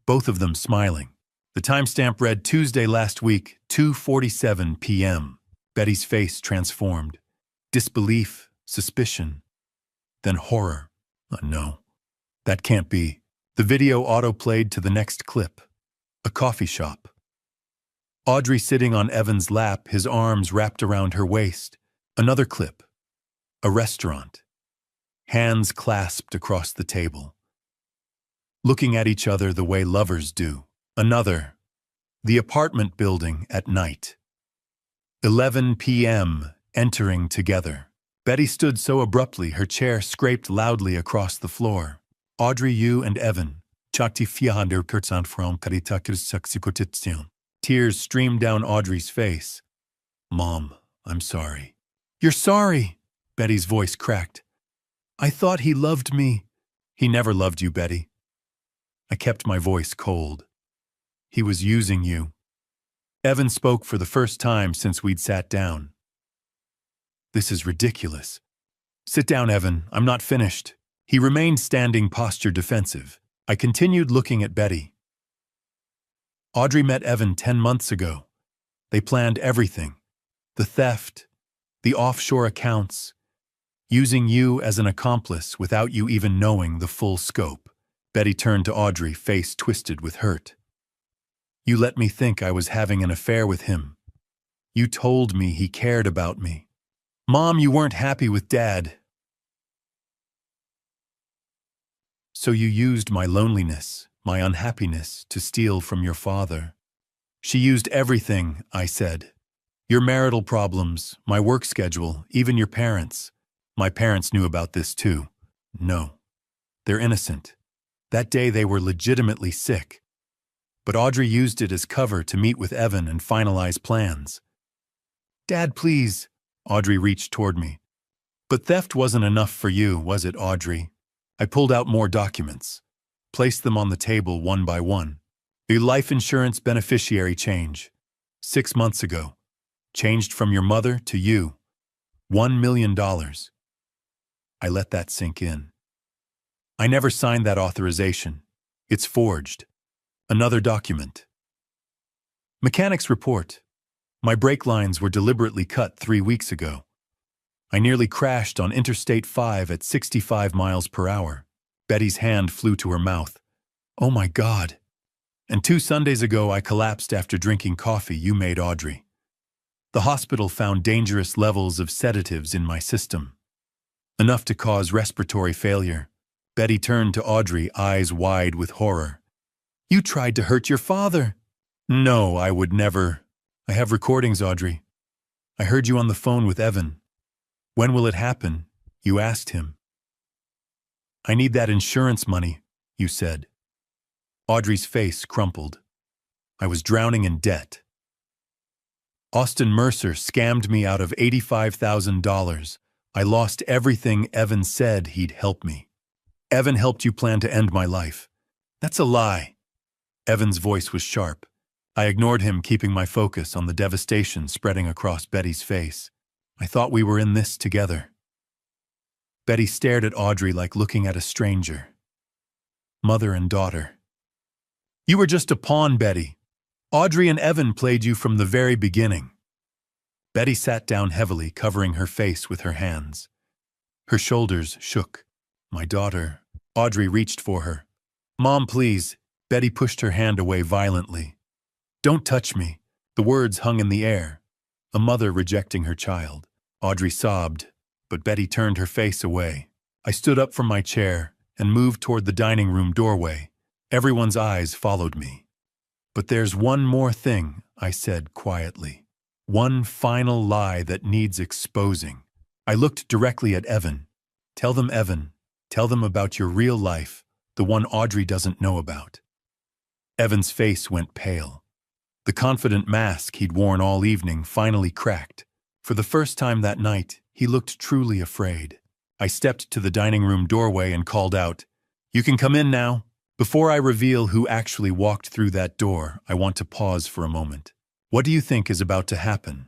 both of them smiling. The timestamp read Tuesday last week, 2:47 p.m. Betty's face transformed. Disbelief, suspicion, then horror. No, that can't be. The video auto-played to the next clip. A coffee shop. Audrey sitting on Evan's lap, his arms wrapped around her waist. Another clip. A restaurant. Hands clasped across the table. Looking at each other the way lovers do. Another. The apartment building at night. 11 p.m. Entering together. Betty stood so abruptly her chair scraped loudly across the floor. Audrey, you and Evan. Tears streamed down Audrey's face. Mom, I'm sorry. You're sorry, Betty's voice cracked. I thought he loved me. He never loved you, Betty. I kept my voice cold. He was using you. Evan spoke for the first time since we'd sat down. This is ridiculous. Sit down, Evan. I'm not finished. He remained standing, posture defensive. I continued looking at Betty. Audrey met Evan 10 months ago. They planned everything. The theft, the offshore accounts, using you as an accomplice without you even knowing the full scope. Betty turned to Audrey, face twisted with hurt. You let me think I was having an affair with him. You told me he cared about me. Mom, you weren't happy with Dad. So you used my loneliness, my unhappiness, to steal from your father. She used everything, I said. Your marital problems, my work schedule, even your parents. My parents knew about this too. No. They're innocent. That day they were legitimately sick. But Audrey used it as cover to meet with Evan and finalize plans. Dad, please. Audrey reached toward me. But theft wasn't enough for you, was it, Audrey? I pulled out more documents, placed them on the table one by one. The life insurance beneficiary change. 6 months ago. Changed from your mother to you. $1 million. I let that sink in. I never signed that authorization. It's forged. Another document. Mechanics report. My brake lines were deliberately cut 3 weeks ago. I nearly crashed on Interstate 5 at 65 miles per hour. Betty's hand flew to her mouth. Oh my God. And 2 Sundays ago I collapsed after drinking coffee you made, Audrey. The hospital found dangerous levels of sedatives in my system. Enough to cause respiratory failure. Betty turned to Audrey, eyes wide with horror. You tried to hurt your father. No, I would never. I have recordings, Audrey. I heard you on the phone with Evan. When will it happen? You asked him. I need that insurance money, you said. Audrey's face crumpled. I was drowning in debt. Austin Mercer scammed me out of $85,000. I lost everything. Evan said he'd help me. Evan helped you plan to end my life. That's a lie. Evan's voice was sharp. I ignored him, keeping my focus on the devastation spreading across Betty's face. I thought we were in this together. Betty stared at Audrey like looking at a stranger. Mother and daughter. You were just a pawn, Betty. Audrey and Evan played you from the very beginning. Betty sat down heavily, covering her face with her hands. Her shoulders shook. My daughter. Audrey reached for her. Mom, please. Betty pushed her hand away violently. Don't touch me. The words hung in the air. A mother rejecting her child. Audrey sobbed, but Betty turned her face away. I stood up from my chair and moved toward the dining room doorway. Everyone's eyes followed me. But there's one more thing, I said quietly. One final lie that needs exposing. I looked directly at Evan. Tell them, Evan. Tell them about your real life, the one Audrey doesn't know about. Evan's face went pale. The confident mask he'd worn all evening finally cracked. For the first time that night, he looked truly afraid. I stepped to the dining room doorway and called out, You can come in now. Before I reveal who actually walked through that door, I want to pause for a moment. What do you think is about to happen?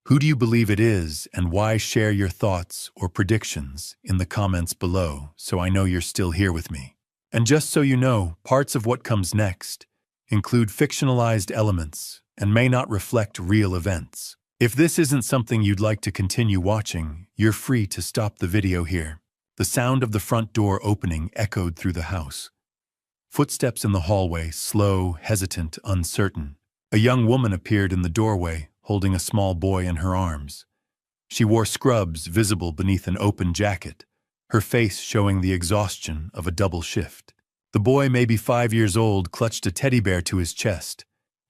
Who do you believe it is, and why? Share your thoughts or predictions in the comments below so I know you're still here with me. And just so you know, parts of what comes next include fictionalized elements and may not reflect real events. If this isn't something you'd like to continue watching, you're free to stop the video here. The sound of the front door opening echoed through the house. Footsteps in the hallway, slow, hesitant, uncertain. A young woman appeared in the doorway, holding a small boy in her arms. She wore scrubs visible beneath an open jacket, her face showing the exhaustion of a double shift. The boy, maybe 5 years old, clutched a teddy bear to his chest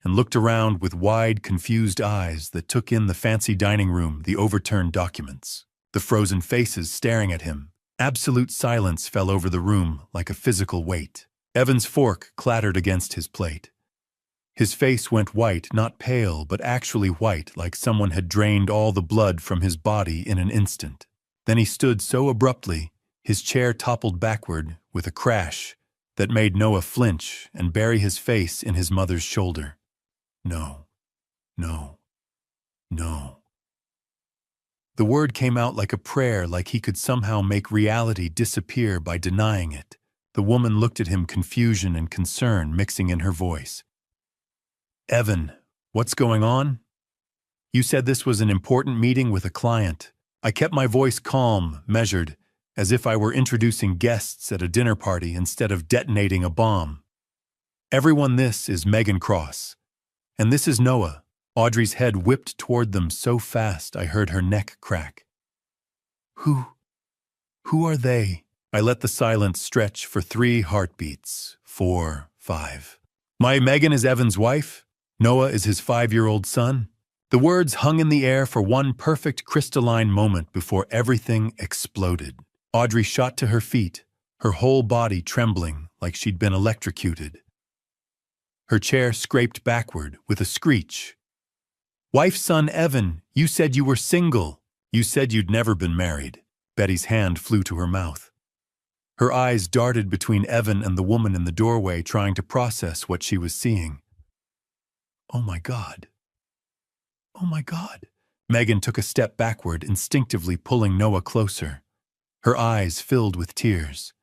and looked around with wide, confused eyes that took in the fancy dining room, the overturned documents, the frozen faces staring at him. Absolute silence fell over the room like a physical weight. Evan's fork clattered against his plate. His face went white, not pale, but actually white, like someone had drained all the blood from his body in an instant. Then he stood so abruptly, his chair toppled backward with a crash that made Noah flinch and bury his face in his mother's shoulder. No, no, no. The word came out like a prayer, like he could somehow make reality disappear by denying it. The woman looked at him, confusion and concern mixing in her voice. Evan, what's going on? You said this was an important meeting with a client. I kept my voice calm, measured, as if I were introducing guests at a dinner party instead of detonating a bomb. Everyone, this is Megan Cross. And this is Noah. Audrey's head whipped toward them so fast I heard her neck crack. Who are they? I let the silence stretch for 3 heartbeats. 4, 5. My Megan is Evan's wife. Noah is his 5-year-old son. The words hung in the air for one perfect crystalline moment before everything exploded. Audrey shot to her feet, her whole body trembling like she'd been electrocuted. Her chair scraped backward with a screech. Wife, son, Evan, you said you were single. You said you'd never been married. Betty's hand flew to her mouth. Her eyes darted between Evan and the woman in the doorway, trying to process what she was seeing. Oh my God. Oh my God. Megan took a step backward, instinctively pulling Noah closer. Her eyes filled with tears.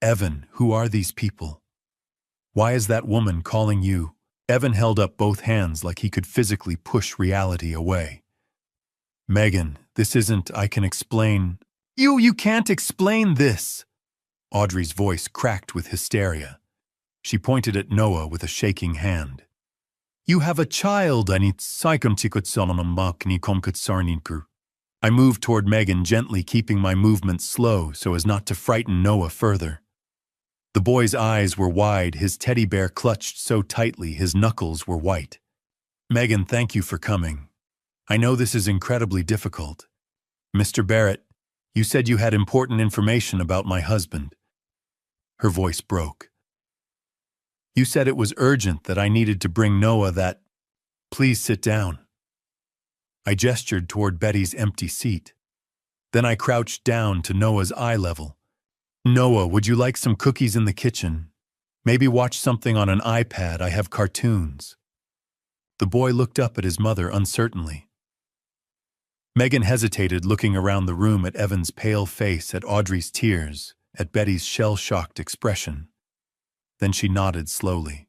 Evan, who are these people? Why is that woman calling you? Evan held up both hands like he could physically push reality away. Megan, this isn't, I can explain. You can't explain this! Audrey's voice cracked with hysteria. She pointed at Noah with a shaking hand. You have a child, I moved toward Megan, gently keeping my movements slow so as not to frighten Noah further. The boy's eyes were wide, his teddy bear clutched so tightly his knuckles were white. Megan, thank you for coming. I know this is incredibly difficult. Mr. Barrett, you said you had important information about my husband. Her voice broke. You said it was urgent that I needed to bring Noah that. Please sit down. I gestured toward Betty's empty seat. Then I crouched down to Noah's eye level. Noah, would you like some cookies in the kitchen? Maybe watch something on an iPad, I have cartoons. The boy looked up at his mother uncertainly. Megan hesitated, looking around the room at Evan's pale face, at Audrey's tears, at Betty's shell-shocked expression. Then she nodded slowly.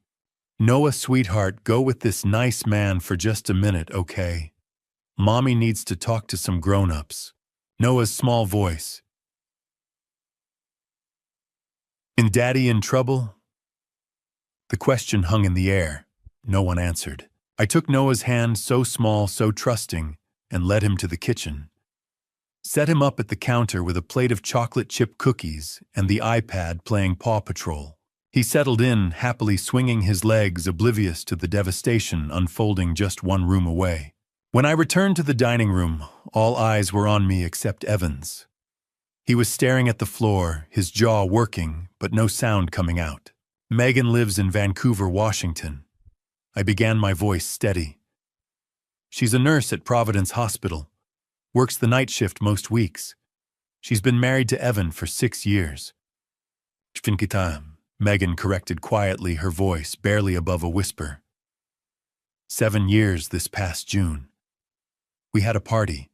Noah, sweetheart, go with this nice man for just a minute, okay? Mommy needs to talk to some grown-ups. Noah's small voice. Is Daddy in trouble? The question hung in the air. No one answered. I took Noah's hand, so small, so trusting, and led him to the kitchen. Set him up at the counter with a plate of chocolate chip cookies and the iPad playing Paw Patrol. He settled in, happily swinging his legs, oblivious to the devastation unfolding just one room away. When I returned to the dining room, all eyes were on me except Evan's. He was staring at the floor, his jaw working, but no sound coming out. Megan lives in Vancouver, Washington. I began, my voice steady. She's a nurse at Providence Hospital. Works the night shift most weeks. She's been married to Evan for 6 years. Megan corrected quietly, her voice barely above a whisper. 7 years this past June. We had a party.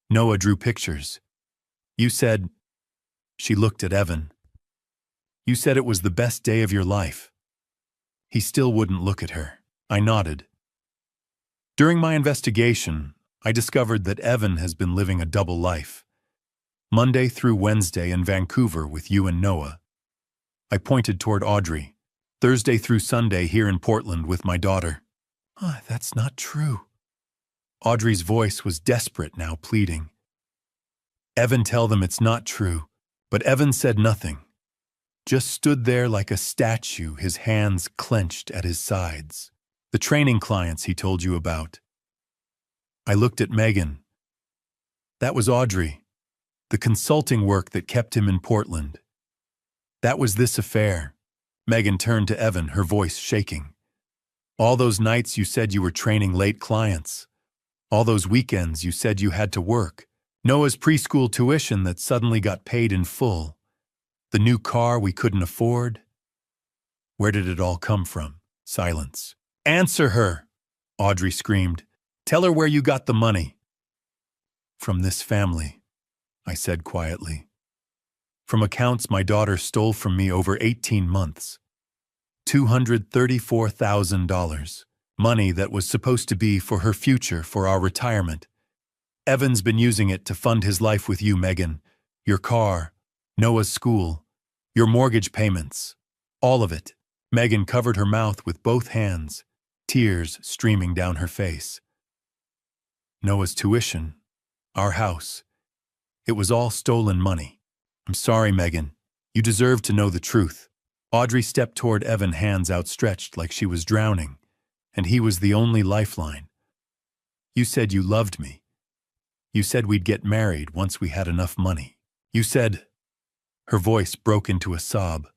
Noah drew pictures. You said... She looked at Evan. You said it was the best day of your life. He still wouldn't look at her. I nodded. During my investigation, I discovered that Evan has been living a double life. Monday through Wednesday in Vancouver with you and Noah. I pointed toward Audrey. Thursday through Sunday here in Portland with my daughter. That's not true. Audrey's voice was desperate now, pleading. Evan, tell them it's not true. But Evan said nothing. Just stood there like a statue, his hands clenched at his sides. The training clients he told you about. I looked at Megan. That was Audrey. The consulting work that kept him in Portland. That was this affair. Megan turned to Evan, her voice shaking. All those nights you said you were training late clients. All those weekends you said you had to work. Noah's preschool tuition that suddenly got paid in full. The new car we couldn't afford. Where did it all come from? Silence. Answer her, Audrey screamed. Tell her where you got the money. From this family, I said quietly. From accounts my daughter stole from me over 18 months. $234,000. Money that was supposed to be for her future, for our retirement. Evan's been using it to fund his life with you, Megan. Your car, Noah's school, your mortgage payments. All of it. Megan covered her mouth with both hands, tears streaming down her face. Noah's tuition, our house. It was all stolen money. I'm sorry, Megan. You deserve to know the truth. Audrey stepped toward Evan, hands outstretched like she was drowning, and he was the only lifeline. You said you loved me. You said we'd get married once we had enough money. You said... Her voice broke into a sob.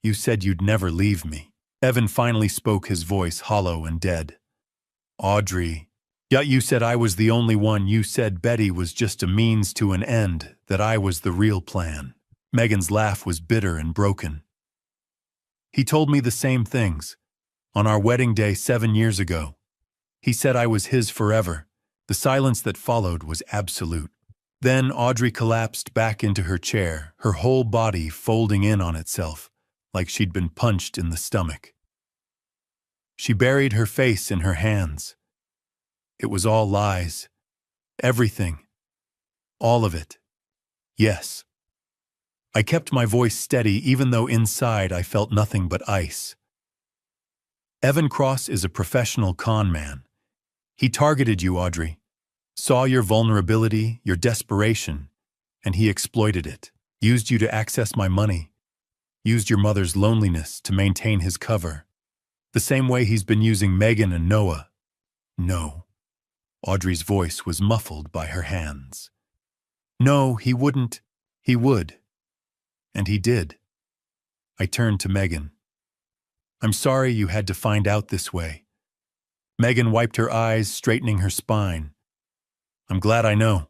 You said you'd never leave me. Evan finally spoke, his voice hollow and dead. Audrey... Yeah, you said I was the only one. You said Betty was just a means to an end, that I was the real plan. Megan's laugh was bitter and broken. He told me the same things. On our wedding day 7 years ago. He said I was his forever. The silence that followed was absolute. Then Audrey collapsed back into her chair, her whole body folding in on itself, like she'd been punched in the stomach. She buried her face in her hands. It was all lies. Everything. All of it. Yes. I kept my voice steady even though inside I felt nothing but ice. Evan Cross is a professional con man. He targeted you, Audrey. Saw your vulnerability, your desperation, and he exploited it. Used you to access my money. Used your mother's loneliness to maintain his cover. The same way he's been using Megan and Noah. No. Audrey's voice was muffled by her hands. No, he wouldn't. He would. And he did. I turned to Megan. I'm sorry you had to find out this way. Megan wiped her eyes, straightening her spine. I'm glad I know.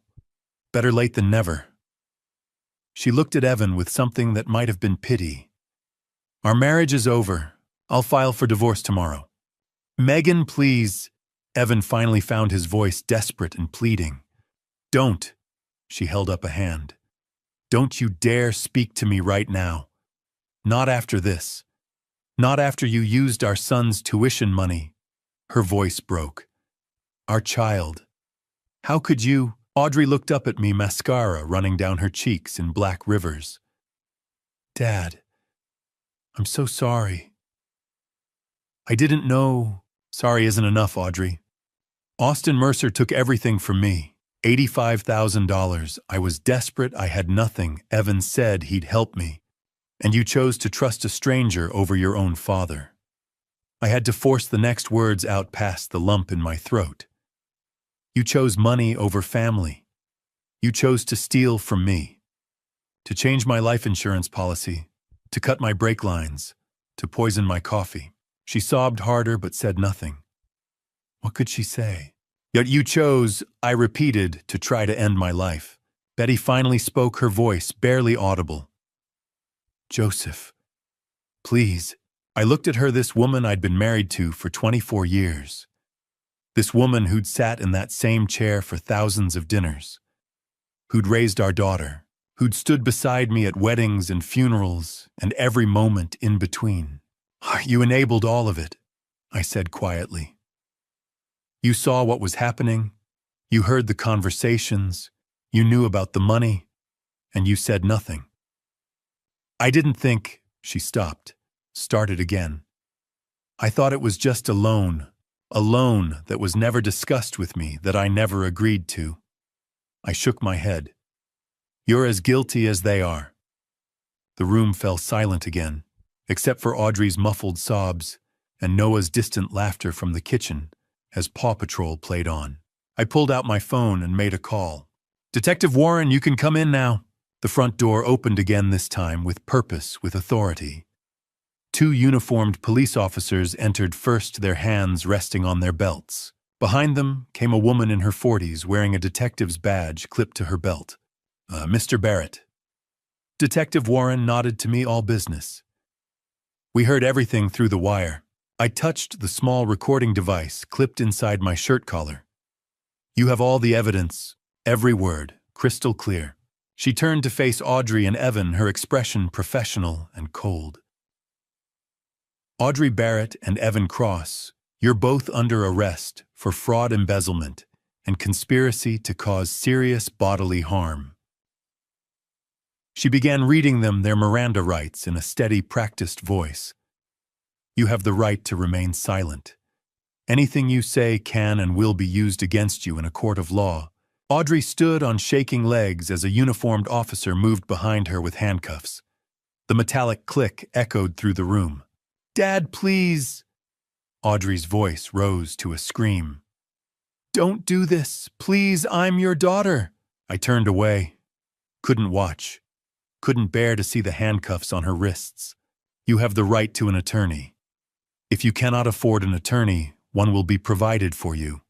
Better late than never. She looked at Evan with something that might have been pity. Our marriage is over. I'll file for divorce tomorrow. Megan, please. Evan finally found his voice desperate and pleading. Don't. She held up a hand. Don't you dare speak to me right now. Not after this. Not after you used our son's tuition money. Her voice broke. Our child. How could you? Audrey looked up at me, mascara running down her cheeks in black rivers. Dad, I'm so sorry. I didn't know. Sorry isn't enough, Audrey. Austin Mercer took everything from me. $85,000. I was desperate. I had nothing. Evan said he'd help me. And you chose to trust a stranger over your own father. I had to force the next words out past the lump in my throat. You chose money over family. You chose to steal from me. To change my life insurance policy. To cut my brake lines. To poison my coffee. She sobbed harder but said nothing. What could she say? Yet you chose, I repeated, to try to end my life. Betty finally spoke, her voice barely audible. Joseph, please. I looked at her, this woman I'd been married to for 24 years. This woman who'd sat in that same chair for thousands of dinners. Who'd raised our daughter. Who'd stood beside me at weddings and funerals and every moment in between. You enabled all of it, I said quietly. You saw what was happening, you heard the conversations, you knew about the money, and you said nothing. I didn't think, she stopped, started again. I thought it was just a loan that was never discussed with me, that I never agreed to. I shook my head. You're as guilty as they are. The room fell silent again, except for Audrey's muffled sobs and Noah's distant laughter from the kitchen as Paw Patrol played on. I pulled out my phone and made a call. Detective Warren, you can come in now. The front door opened again, this time with purpose, with authority. 2 uniformed police officers entered first, their hands resting on their belts. Behind them came a woman in her 40s wearing a detective's badge clipped to her belt. Mr. Barrett. Detective Warren nodded to me, all business. We heard everything through the wire. I touched the small recording device clipped inside my shirt collar. You have all the evidence, every word, crystal clear. She turned to face Audrey and Evan, her expression professional and cold. Audrey Barrett and Evan Cross, you're both under arrest for fraud, embezzlement, and conspiracy to cause serious bodily harm. She began reading them their Miranda rights in a steady, practiced voice. You have the right to remain silent. Anything you say can and will be used against you in a court of law. Audrey stood on shaking legs as a uniformed officer moved behind her with handcuffs. The metallic click echoed through the room. Dad, please! Audrey's voice rose to a scream. Don't do this. Please, I'm your daughter. I turned away. Couldn't watch. Couldn't bear to see the handcuffs on her wrists. You have the right to an attorney. If you cannot afford an attorney, one will be provided for you.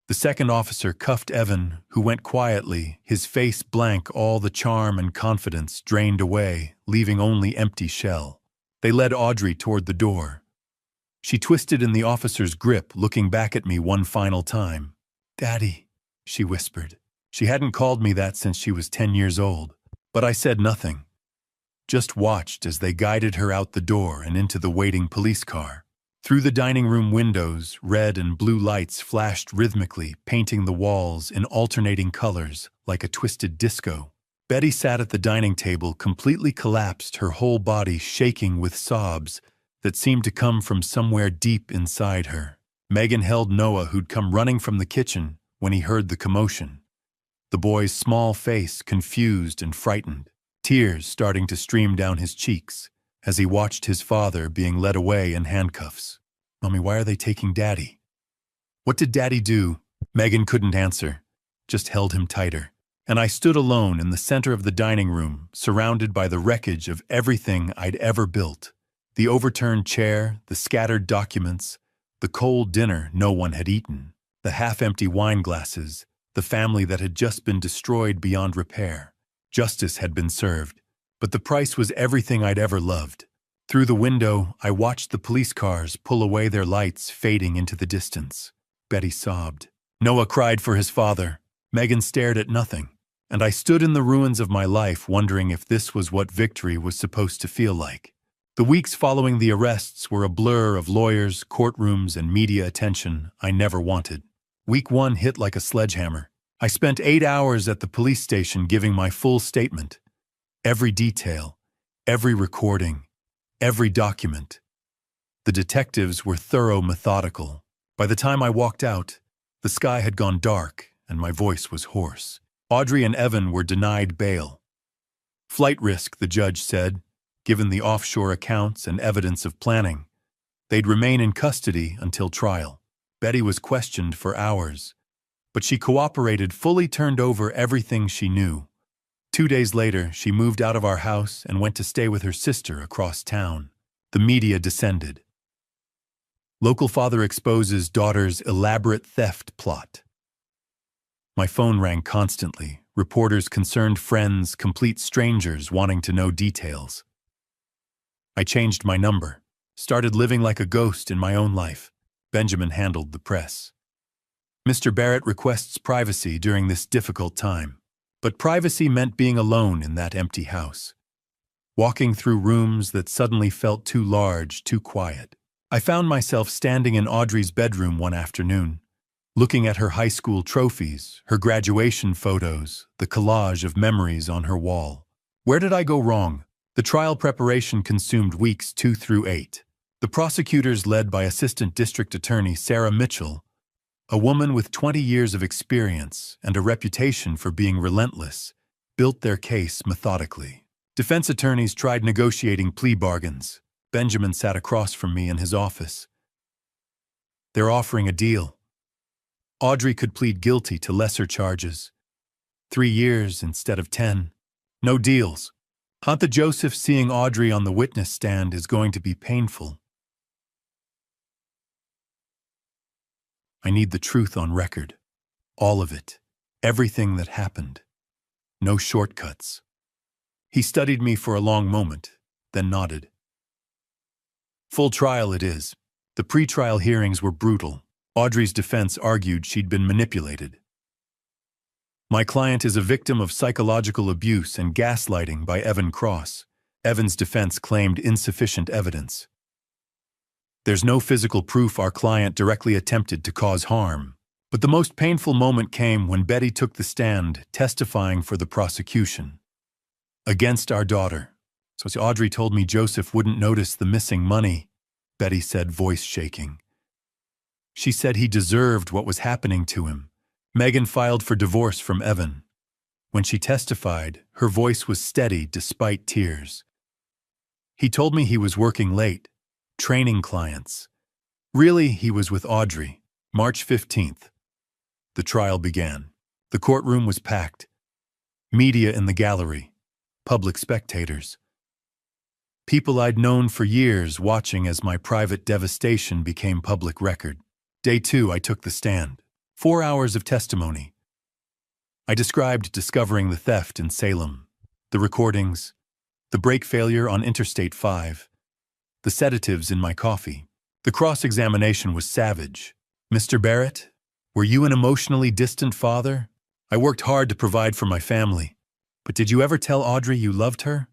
The second officer cuffed Evan, who went quietly, his face blank, all the charm and confidence drained away, leaving only empty shell. They led Audrey toward the door. She twisted in the officer's grip, looking back at me one final time. Daddy, she whispered. She hadn't called me that since she was 10 years old, but I said nothing. just watched as they guided her out the door and into the waiting police car. Through the dining room windows, red and blue lights flashed rhythmically, painting the walls in alternating colors like a twisted disco. Betty sat at the dining table, completely collapsed, her whole body shaking with sobs that seemed to come from somewhere deep inside her. Megan held Noah, who'd come running from the kitchen when he heard the commotion. The boy's small face confused and frightened, tears starting to stream down his cheeks as he watched his father being led away in handcuffs. "Mommy, why are they taking Daddy?" "What did Daddy do?" Megan couldn't answer, just held him tighter. And I stood alone in the center of the dining room, surrounded by the wreckage of everything I'd ever built. The overturned chair, the scattered documents, the cold dinner no one had eaten, the half-empty wine glasses, the family that had just been destroyed beyond repair. Justice had been served, but the price was everything I'd ever loved. Through the window, I watched the police cars pull away, their lights fading into the distance. Betty sobbed. Noah cried for his father. Megan stared at nothing, and I stood in the ruins of my life wondering if this was what victory was supposed to feel like. The weeks following the arrests were a blur of lawyers, courtrooms, and media attention I never wanted. Week 1 hit like a sledgehammer. I spent 8 hours at the police station giving my full statement. Every detail, every recording, every document. The detectives were thorough, methodical. By the time I walked out, the sky had gone dark and my voice was hoarse. Audrey and Evan were denied bail. Flight risk, the judge said, given the offshore accounts and evidence of planning. They'd remain in custody until trial. Betty was questioned for hours, but she cooperated, fully turned over everything she knew. 2 days later, she moved out of our house and went to stay with her sister across town. The media descended. Local father exposes daughter's elaborate theft plot. My phone rang constantly, reporters, concerned friends, complete strangers wanting to know details. I changed my number, started living like a ghost in my own life. Benjamin handled the press. Mr. Barrett requests privacy during this difficult time, but privacy meant being alone in that empty house, walking through rooms that suddenly felt too large, too quiet. I found myself standing in Audrey's bedroom one afternoon, looking at her high school trophies, her graduation photos, the collage of memories on her wall. Where did I go wrong? The trial preparation consumed weeks 2 through 8. The prosecutors, led by Assistant District Attorney Sarah Mitchell, a woman with 20 years of experience and a reputation for being relentless, built their case methodically. Defense attorneys tried negotiating plea bargains. Benjamin sat across from me in his office. They're offering a deal. Audrey could plead guilty to lesser charges. 3 years instead of 10. No deals. Aunt Joseph, seeing Audrey on the witness stand is going to be painful. I need the truth on record. All of it. Everything that happened. No shortcuts. He studied me for a long moment, then nodded. Full trial it is. The pre-trial hearings were brutal. Audrey's defense argued she'd been manipulated. My client is a victim of psychological abuse and gaslighting by Evan Cross. Evan's defense claimed insufficient evidence. There's no physical proof our client directly attempted to cause harm. But the most painful moment came when Betty took the stand, testifying for the prosecution. Against our daughter. So Audrey told me Joseph wouldn't notice the missing money, Betty said, voice shaking. She said he deserved what was happening to him. Megan filed for divorce from Evan. When she testified, her voice was steady despite tears. He told me he was working late, training clients. Really, he was with Audrey. March 15th. The trial began. The courtroom was packed. Media in the gallery. Public spectators. People I'd known for years watching as my private devastation became public record. Day 2, I took the stand. 4 hours of testimony. I described discovering the theft in Salem, the recordings, the brake failure on Interstate 5, the sedatives in my coffee. The cross-examination was savage. Mr. Barrett, were you an emotionally distant father? I worked hard to provide for my family. But did you ever tell Audrey you loved her?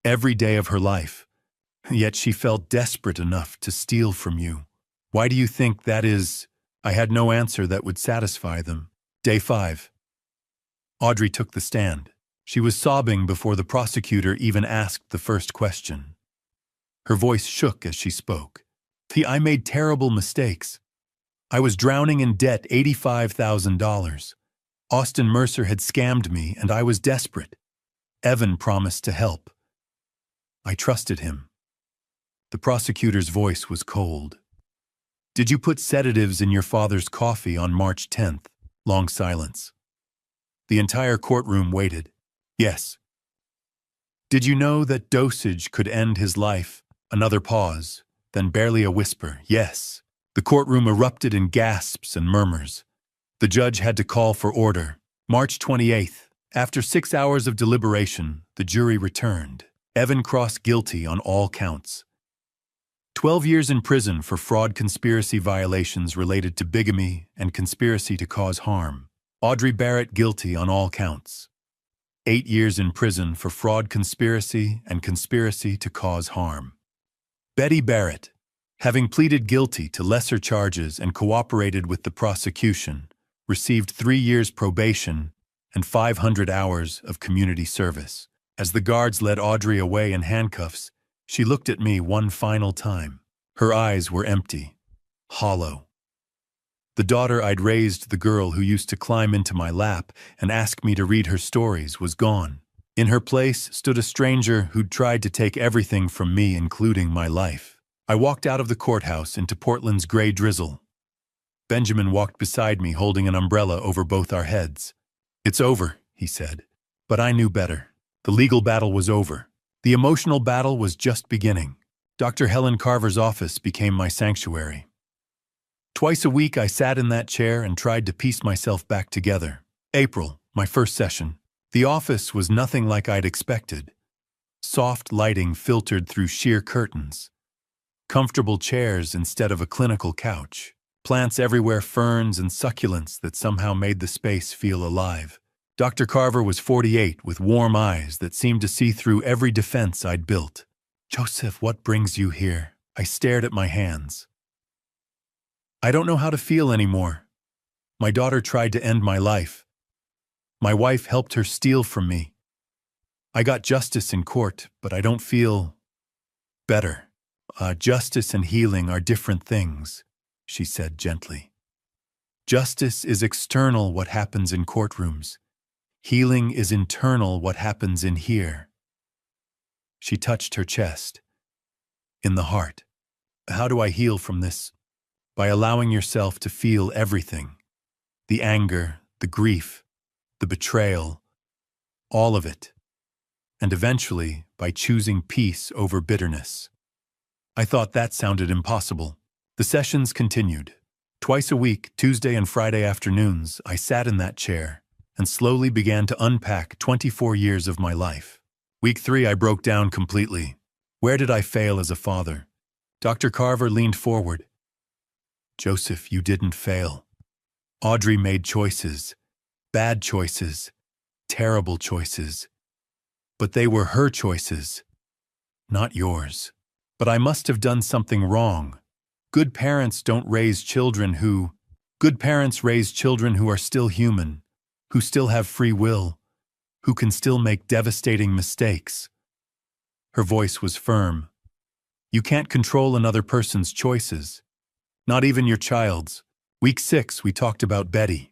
every day of her life. Yet she felt desperate enough to steal from you. Why do you think that is? I had no answer that would satisfy them. Day 5. Audrey took the stand. She was sobbing before the prosecutor even asked the first question. Her voice shook as she spoke. I made terrible mistakes. I was drowning in debt, $85,000. Austin Mercer had scammed me, and I was desperate. Evan promised to help. I trusted him. The prosecutor's voice was cold. Did you put sedatives in your father's coffee on March 10th? Long silence. The entire courtroom waited. Yes. Did you know that dosage could end his life? Another pause, then barely a whisper. Yes. The courtroom erupted in gasps and murmurs. The judge had to call for order. March 28th. After 6 hours of deliberation, the jury returned. Evan Cross guilty on all counts. 12 years in prison for fraud conspiracy violations related to bigamy and conspiracy to cause harm. Audrey Barrett guilty on all counts. 8 years in prison for fraud conspiracy and conspiracy to cause harm. Betty Barrett, having pleaded guilty to lesser charges and cooperated with the prosecution, received 3 years probation and 500 hours of community service. As the guards led Audrey away in handcuffs, she looked at me one final time. Her eyes were empty, hollow. The daughter I'd raised, the girl who used to climb into my lap and ask me to read her stories, was gone. In her place stood a stranger who'd tried to take everything from me, including my life. I walked out of the courthouse into Portland's gray drizzle. Benjamin walked beside me, holding an umbrella over both our heads. It's over, he said. But I knew better. The legal battle was over. The emotional battle was just beginning. Dr. Helen Carver's office became my sanctuary. Twice a week I sat in that chair and tried to piece myself back together. April, my first session. The office was nothing like I'd expected. Soft lighting filtered through sheer curtains. Comfortable chairs instead of a clinical couch. Plants everywhere, ferns and succulents that somehow made the space feel alive. Dr. Carver was 48 with warm eyes that seemed to see through every defense I'd built. Joseph, what brings you here? I stared at my hands. I don't know how to feel anymore. My daughter tried to end my life. My wife helped her steal from me. I got justice in court, but I don't feel better. Justice and healing are different things, she said gently. Justice is external, what happens in courtrooms. Healing is internal, what happens in here. She touched her chest. In the heart. How do I heal from this? By allowing yourself to feel everything. The anger, the grief, the betrayal, all of it. And eventually, by choosing peace over bitterness. I thought that sounded impossible. The sessions continued. Twice a week, Tuesday and Friday afternoons, I sat in that chair and slowly began to unpack 24 years of my life. Week 3, I broke down completely. Where did I fail as a father? Dr. Carver leaned forward. Joseph, you didn't fail. Audrey made choices, bad choices, terrible choices. But they were her choices, not yours. But I must have done something wrong. Good parents raise children who are still human, who still have free will, who can still make devastating mistakes. Her voice was firm. You can't control another person's choices, not even your child's. Week 6, we talked about Betty.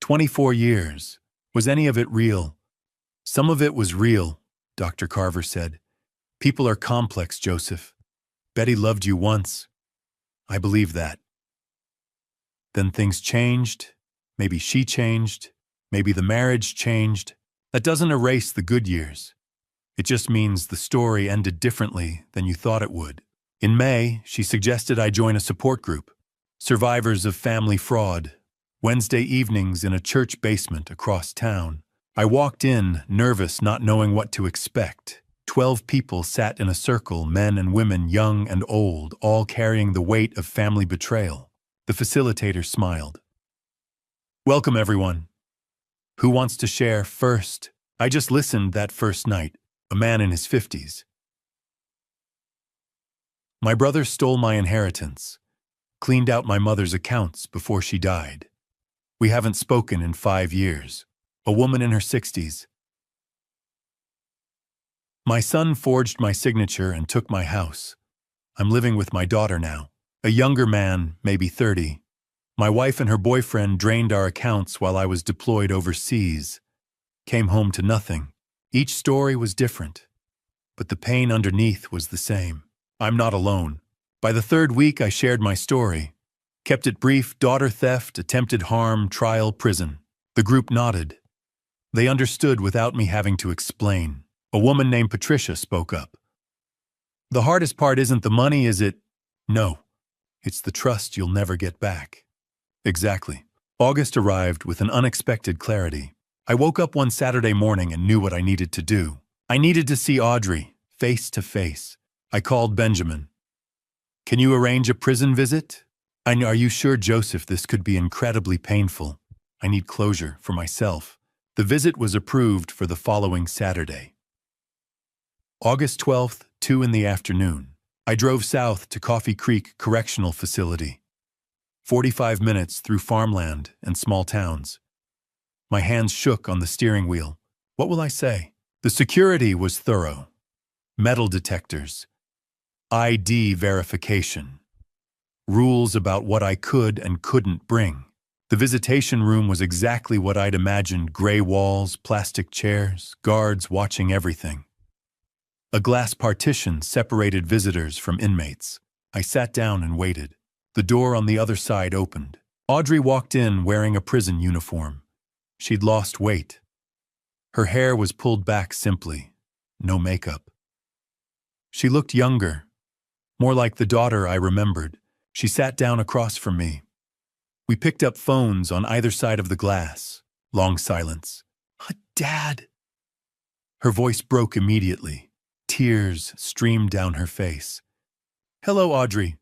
24 years. Was any of it real? Some of it was real, Dr. Carver said. People are complex, Joseph. Betty loved you once. I believe that. Then things changed. Maybe she changed. Maybe the marriage changed. That doesn't erase the good years. It just means the story ended differently than you thought it would. In May, she suggested I join a support group, Survivors of Family Fraud, Wednesday evenings in a church basement across town. I walked in, nervous, not knowing what to expect. 12 people sat in a circle, men and women, young and old, all carrying the weight of family betrayal. The facilitator smiled. Welcome, everyone. Who wants to share first? I just listened that first night. a man in his 50s. My brother stole my inheritance, cleaned out my mother's accounts before she died. We haven't spoken in 5 years. A woman in her 60s. My son forged my signature and took my house. I'm living with my daughter now. A younger man, maybe 30. My wife and her boyfriend drained our accounts while I was deployed overseas. Came home to nothing. Each story was different, but the pain underneath was the same. I'm not alone. By the 3rd week, I shared my story. Kept it brief: daughter theft, attempted harm, trial, prison. The group nodded. They understood without me having to explain. A woman named Patricia spoke up. The hardest part isn't the money, is it? No. It's the trust you'll never get back. Exactly. August arrived with an unexpected clarity. I woke up one Saturday morning and knew what I needed to do. I needed to see Audrey, face to face. I called Benjamin. Can you arrange a prison visit? Are you sure, Joseph, this could be incredibly painful? I need closure for myself. The visit was approved for the following Saturday. August 12th, 2 in the afternoon. I drove south to Coffee Creek Correctional Facility. 45 minutes through farmland and small towns. My hands shook on the steering wheel. What will I say? The security was thorough. Metal detectors. ID verification. Rules about what I could and couldn't bring. The visitation room was exactly what I'd imagined: gray walls, plastic chairs, guards watching everything. A glass partition separated visitors from inmates. I sat down and waited. The door on the other side opened. Audrey walked in wearing a prison uniform. She'd lost weight. Her hair was pulled back simply. No makeup. She looked younger, more like the daughter I remembered. She sat down across from me. We picked up phones on either side of the glass. Long silence. Dad! Her voice broke immediately. Tears streamed down her face. Hello, Audrey.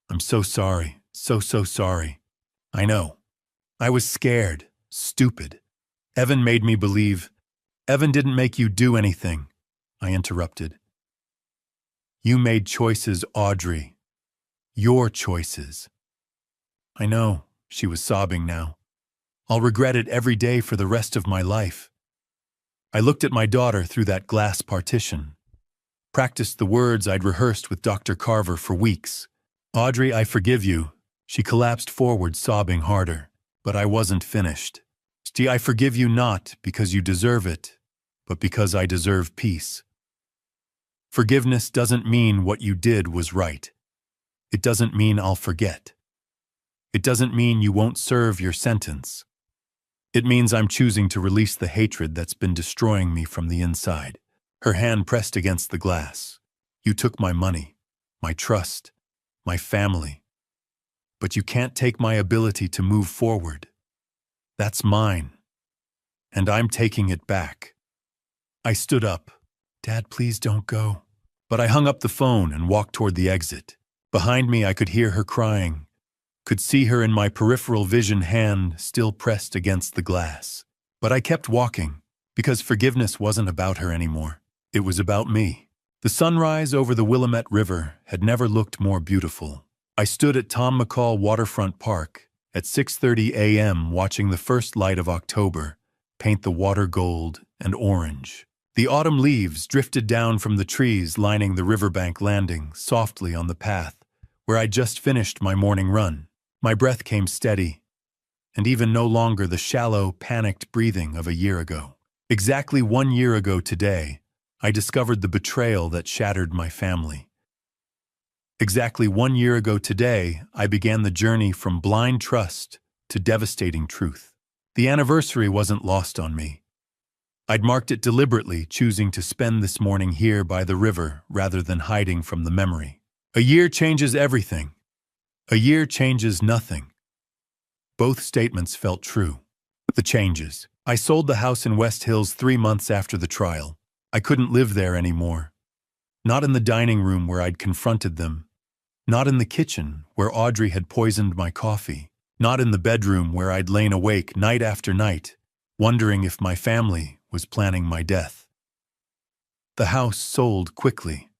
I'm so sorry. So sorry. I know. I was scared. Stupid. Evan made me believe. Evan didn't make you do anything, I interrupted. You made choices, Audrey. Your choices. I know, she was sobbing now. I'll regret it every day for the rest of my life. I looked at my daughter through that glass partition. Practiced the words I'd rehearsed with Dr. Carver for weeks. Audrey, I forgive you. She collapsed forward, sobbing harder. But I wasn't finished. See, I forgive you not because you deserve it, but because I deserve peace. Forgiveness doesn't mean what you did was right. It doesn't mean I'll forget. It doesn't mean you won't serve your sentence. It means I'm choosing to release the hatred that's been destroying me from the inside. Her hand pressed against the glass. You took my money, my trust, my family. But you can't take my ability to move forward. That's mine. And I'm taking it back. I stood up. Dad, please don't go. But I hung up the phone and walked toward the exit. Behind me, I could hear her crying. Could see her in my peripheral vision, hand still pressed against the glass. But I kept walking, because forgiveness wasn't about her anymore. It was about me. The sunrise over the Willamette River had never looked more beautiful. I stood at Tom McCall Waterfront Park at 6:30 a.m. watching the first light of October paint the water gold and orange. The autumn leaves drifted down from the trees lining the riverbank, landing softly on the path where I'd just finished my morning run. My breath came steady, and even no longer the shallow, panicked breathing of a year ago. Exactly 1 year ago today, I discovered the betrayal that shattered my family. Exactly 1 year ago today, I began the journey from blind trust to devastating truth. The anniversary wasn't lost on me. I'd marked it deliberately, choosing to spend this morning here by the river rather than hiding from the memory. A year changes everything. A year changes nothing. Both statements felt true. The changes. I sold the house in West Hills 3 months after the trial. I couldn't live there anymore. Not in the dining room where I'd confronted them. Not in the kitchen where Audrey had poisoned my coffee. Not in the bedroom where I'd lain awake night after night, wondering if my family was planning my death. The house sold quickly.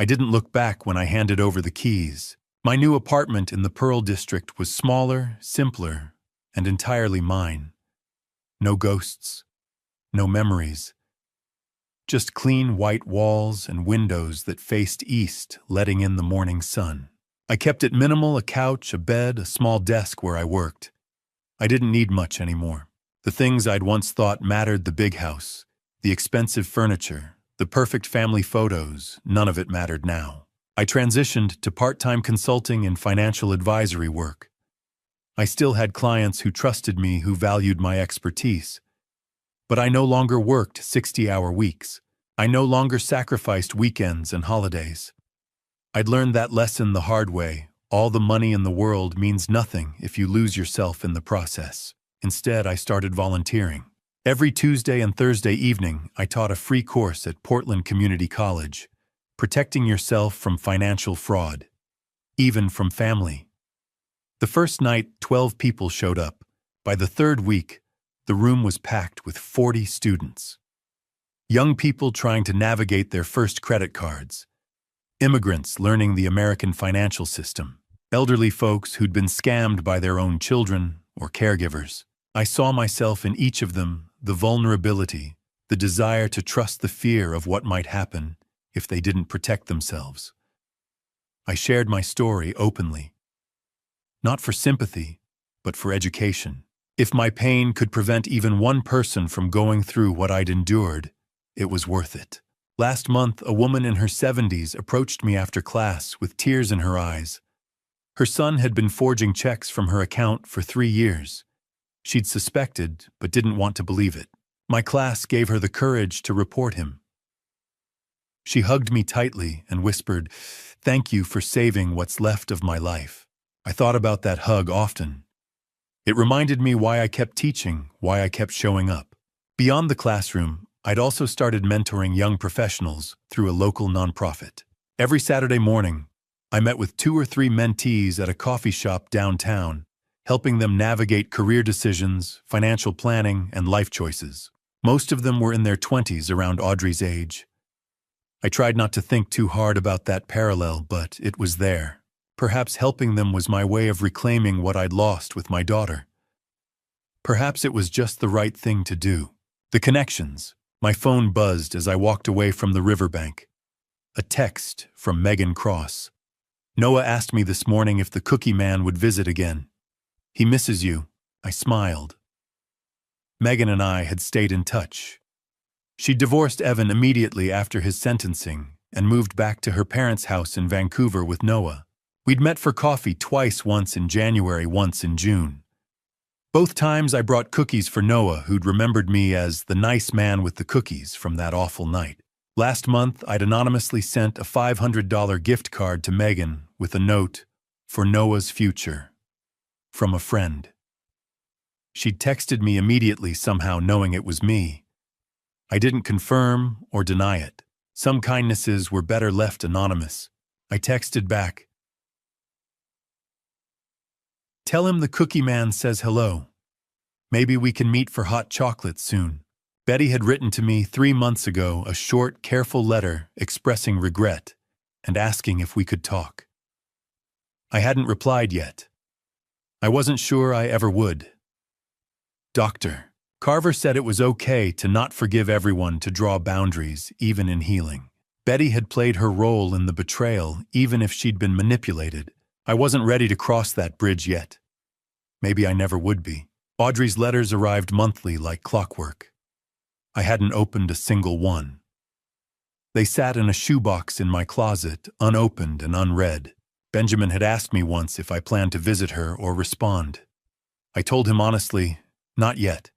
I didn't look back when I handed over the keys. My new apartment in the Pearl District was smaller, simpler, and entirely mine. No ghosts, no memories. Just clean white walls and windows that faced east, letting in the morning sun. I kept it minimal: a couch, a bed, a small desk where I worked. I didn't need much anymore. The things I'd once thought mattered: the big house, the expensive furniture, the perfect family photos, none of it mattered now. I transitioned to part-time consulting and financial advisory work. I still had clients who trusted me, who valued my expertise. But I no longer worked 60-hour weeks. I no longer sacrificed weekends and holidays. I'd learned that lesson the hard way. All the money in the world means nothing if you lose yourself in the process. Instead, I started volunteering. Every Tuesday and Thursday evening, I taught a free course at Portland Community College, protecting yourself from financial fraud, even from family. The first night, 12 people showed up. By the third week, the room was packed with 40 students. Young people trying to navigate their first credit cards. Immigrants learning the American financial system. Elderly folks who'd been scammed by their own children or caregivers. I saw myself in each of them: the vulnerability, the desire to trust, the fear of what might happen if they didn't protect themselves. I shared my story openly. Not for sympathy, but for education. If my pain could prevent even one person from going through what I'd endured, it was worth it. Last month, a woman in her 70s approached me after class with tears in her eyes. Her son had been forging checks from her account for 3 years. She'd suspected, but didn't want to believe it. My class gave her the courage to report him. She hugged me tightly and whispered, "Thank you for saving what's left of my life." I thought about that hug often. It reminded me why I kept teaching, why I kept showing up. Beyond the classroom, I'd also started mentoring young professionals through a local nonprofit. Every Saturday morning, I met with 2 or 3 mentees at a coffee shop downtown, helping them navigate career decisions, financial planning, and life choices. Most of them were in their 20s, around Audrey's age. I tried not to think too hard about that parallel, but it was there. Perhaps helping them was my way of reclaiming what I'd lost with my daughter. Perhaps it was just the right thing to do. The connections. My phone buzzed as I walked away from the riverbank. A text from Megan Cross. "Noah asked me this morning if the cookie man would visit again. He misses you." I smiled. Megan and I had stayed in touch. She divorced Evan immediately after his sentencing and moved back to her parents' house in Vancouver with Noah. We'd met for coffee twice, once in January, once in June. Both times I brought cookies for Noah, who'd remembered me as the nice man with the cookies from that awful night. Last month, I'd anonymously sent a $500 gift card to Megan with a note, "For Noah's future," from a friend. She'd texted me immediately, somehow knowing it was me. I didn't confirm or deny it. Some kindnesses were better left anonymous. I texted back, "Tell him the cookie man says hello. Maybe we can meet for hot chocolate soon." Betty had written to me 3 months ago a short, careful letter expressing regret and asking if we could talk. I hadn't replied yet. I wasn't sure I ever would. Dr. Carver said it was okay to not forgive everyone, to draw boundaries, even in healing. Betty had played her role in the betrayal, even if she'd been manipulated. I wasn't ready to cross that bridge yet. Maybe I never would be. Audrey's letters arrived monthly like clockwork. I hadn't opened a single one. They sat in a shoebox in my closet, unopened and unread. Benjamin had asked me once if I planned to visit her or respond. I told him honestly, not yet.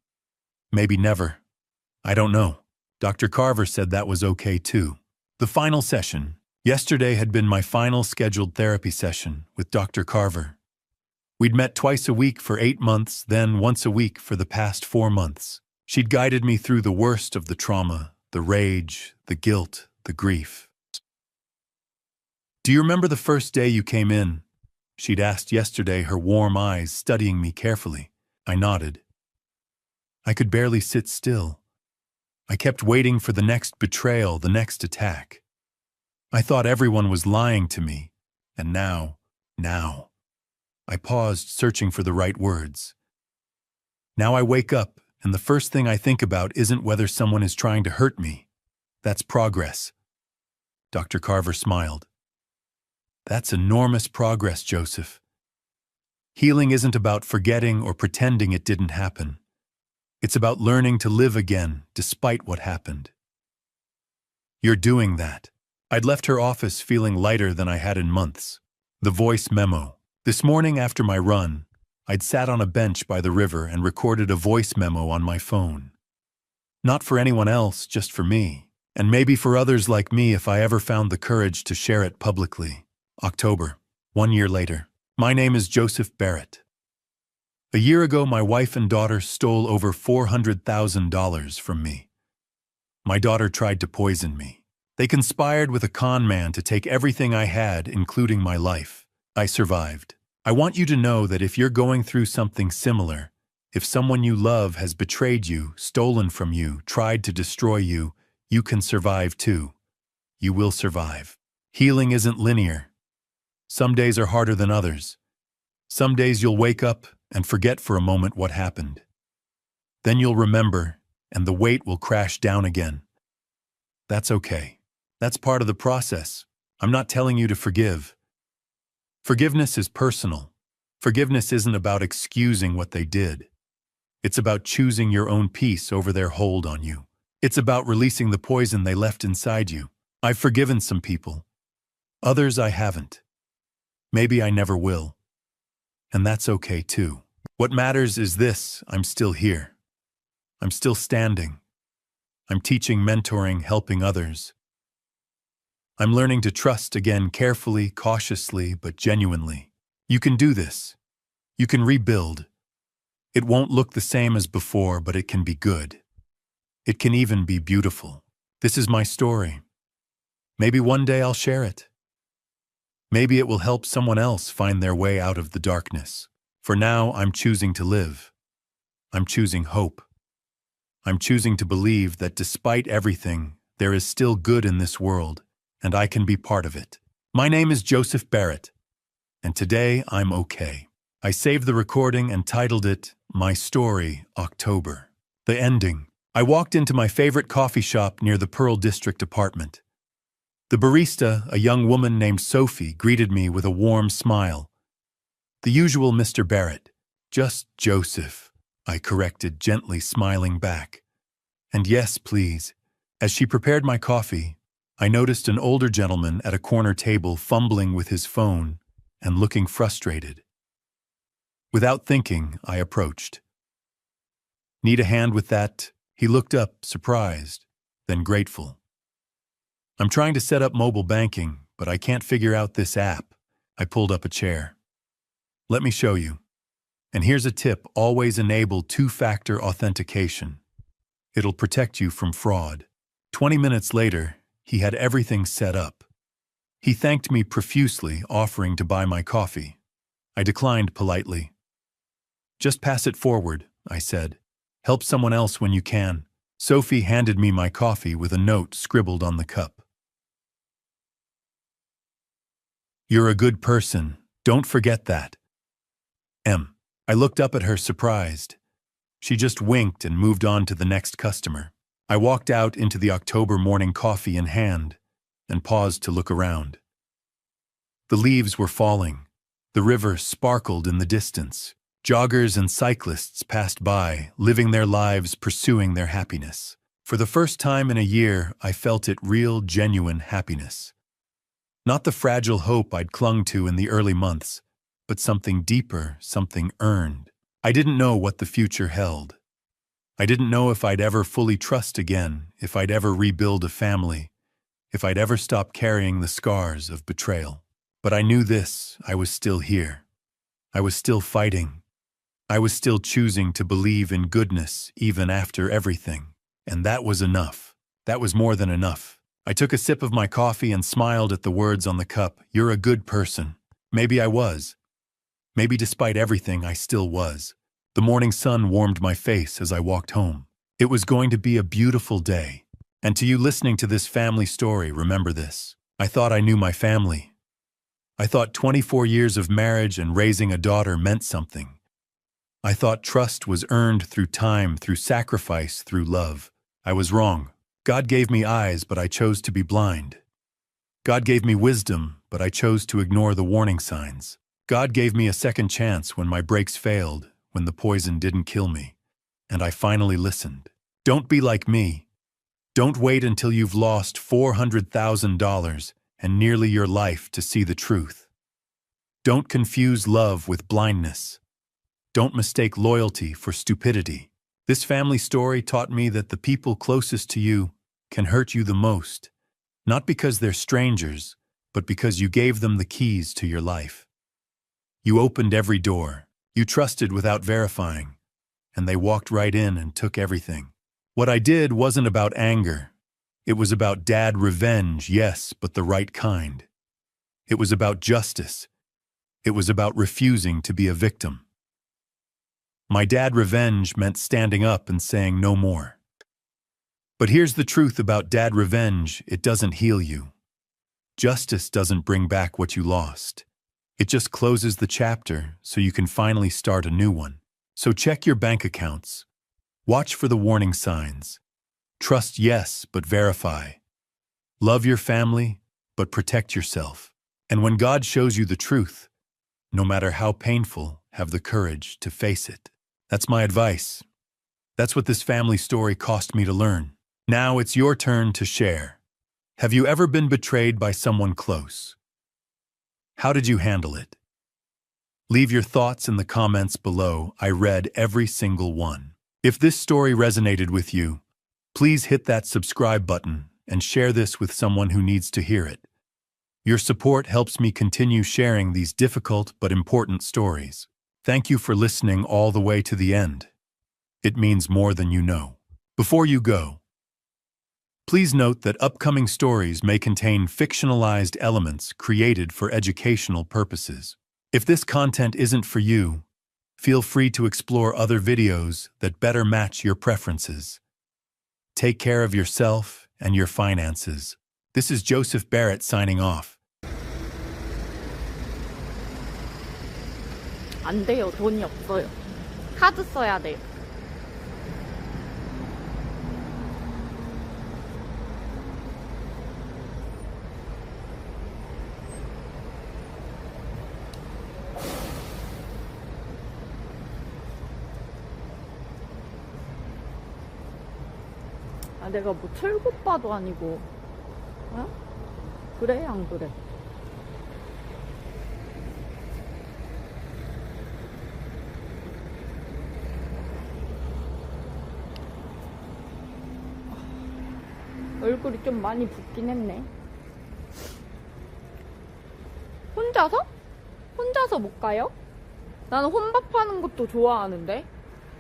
Maybe never. I don't know. Dr. Carver said that was okay too. The final session. Yesterday had been my final scheduled therapy session with Dr. Carver. We'd met twice a week for 8 months, then once a week for the past 4 months. She'd guided me through the worst of the trauma, the rage, the guilt, the grief. "Do you remember the first day you came in?" she'd asked yesterday, her warm eyes studying me carefully. I nodded. I could barely sit still. I kept waiting for the next betrayal, the next attack. I thought everyone was lying to me, and now. I paused, searching for the right words. Now I wake up, and the first thing I think about isn't whether someone is trying to hurt me. That's progress. Dr. Carver smiled. That's enormous progress, Joseph. Healing isn't about forgetting or pretending it didn't happen. It's about learning to live again, despite what happened. You're doing that. I'd left her office feeling lighter than I had in months. The voice memo. This morning after my run, I'd sat on a bench by the river and recorded a voice memo on my phone. Not for anyone else, just for me. And maybe for others like me if I ever found the courage to share it publicly. October, 1 year later. My name is Joseph Barrett. A year ago, my wife and daughter stole over $400,000 from me. My daughter tried to poison me. They conspired with a con man to take everything I had, including my life. I survived. I want you to know that if you're going through something similar, if someone you love has betrayed you, stolen from you, tried to destroy you, you can survive too. You will survive. Healing isn't linear. Some days are harder than others. Some days you'll wake up and forget for a moment what happened. Then you'll remember, and the weight will crash down again. That's okay. That's part of the process. I'm not telling you to forgive. Forgiveness is personal. Forgiveness isn't about excusing what they did. It's about choosing your own peace over their hold on you. It's about releasing the poison they left inside you. I've forgiven some people. Others I haven't. Maybe I never will. And that's okay too. What matters is this: I'm still here. I'm still standing. I'm teaching, mentoring, helping others. I'm learning to trust again, carefully, cautiously, but genuinely. You can do this. You can rebuild. It won't look the same as before, but it can be good. It can even be beautiful. This is my story. Maybe one day I'll share it. Maybe it will help someone else find their way out of the darkness. For now, I'm choosing to live. I'm choosing hope. I'm choosing to believe that despite everything, there is still good in this world, and I can be part of it. My name is Joseph Barrett, and today I'm okay. I saved the recording and titled it, My Story, October. The ending. I walked into my favorite coffee shop near the Pearl District apartment. The barista, a young woman named Sophie, greeted me with a warm smile. The usual Mr. Barrett. Just Joseph, I corrected, gently smiling back. And yes, please. As she prepared my coffee, I noticed an older gentleman at a corner table fumbling with his phone and looking frustrated. Without thinking, I approached. Need a hand with that? He looked up, surprised, then grateful. I'm trying to set up mobile banking, but I can't figure out this app. I pulled up a chair. Let me show you. And here's a tip: always enable two-factor authentication. It'll protect you from fraud. 20 minutes later, he had everything set up. He thanked me profusely, offering to buy my coffee. I declined politely. Just pass it forward, I said. Help someone else when you can. Sophie handed me my coffee with a note scribbled on the cup. You're a good person. Don't forget that. M. I looked up at her, surprised. She just winked and moved on to the next customer. I walked out into the October morning, coffee in hand, and paused to look around. The leaves were falling. The river sparkled in the distance. Joggers and cyclists passed by, living their lives, pursuing their happiness. For the first time in a year, I felt it: real, genuine happiness. Not the fragile hope I'd clung to in the early months, but something deeper, something earned. I didn't know what the future held. I didn't know if I'd ever fully trust again, if I'd ever rebuild a family, if I'd ever stop carrying the scars of betrayal. But I knew this: I was still here. I was still fighting. I was still choosing to believe in goodness even after everything. And that was enough. That was more than enough. I took a sip of my coffee and smiled at the words on the cup. You're a good person. Maybe I was. Maybe despite everything, I still was. The morning sun warmed my face as I walked home. It was going to be a beautiful day. And to you listening to this family story, remember this. I thought I knew my family. I thought 24 years of marriage and raising a daughter meant something. I thought trust was earned through time, through sacrifice, through love. I was wrong. God gave me eyes, but I chose to be blind. God gave me wisdom, but I chose to ignore the warning signs. God gave me a second chance when my brakes failed, when the poison didn't kill me, and I finally listened. Don't be like me. Don't wait until you've lost $400,000 and nearly your life to see the truth. Don't confuse love with blindness. Don't mistake loyalty for stupidity. This family story taught me that the people closest to you can hurt you the most, not because they're strangers, but because you gave them the keys to your life. You opened every door. You trusted without verifying, and they walked right in and took everything. What I did wasn't about anger. It was about dad revenge, yes, but the right kind. It was about justice. It was about refusing to be a victim. My dad revenge meant standing up and saying no more. But here's the truth about dad revenge: it doesn't heal you. Justice doesn't bring back what you lost. It just closes the chapter so you can finally start a new one. So check your bank accounts. Watch for the warning signs. Trust, yes, but verify. Love your family, but protect yourself. And when God shows you the truth, no matter how painful, have the courage to face it. That's my advice. That's what this family story cost me to learn. Now it's your turn to share. Have you ever been betrayed by someone close? How did you handle it? Leave your thoughts in the comments below. I read every single one. If this story resonated with you, please hit that subscribe button and share this with someone who needs to hear it. Your support helps me continue sharing these difficult but important stories. Thank you for listening all the way to the end. It means more than you know. Before you go, please note that upcoming stories may contain fictionalized elements created for educational purposes. If this content isn't for you, feel free to explore other videos that better match your preferences. Take care of yourself and your finances. This is Joseph Barrett signing off. 안 돼요. 돈이 없어요. 카드 써야 돼요. 아, 내가 뭐 철국바도 아니고, 어? 그래, 안 그래? 얼굴이 좀 많이 붓긴 했네. 혼자서? 혼자서 못 가요? 나는 혼밥하는 것도 좋아하는데.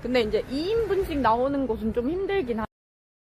근데 이제 2인분씩 나오는 것은 좀 힘들긴 하네.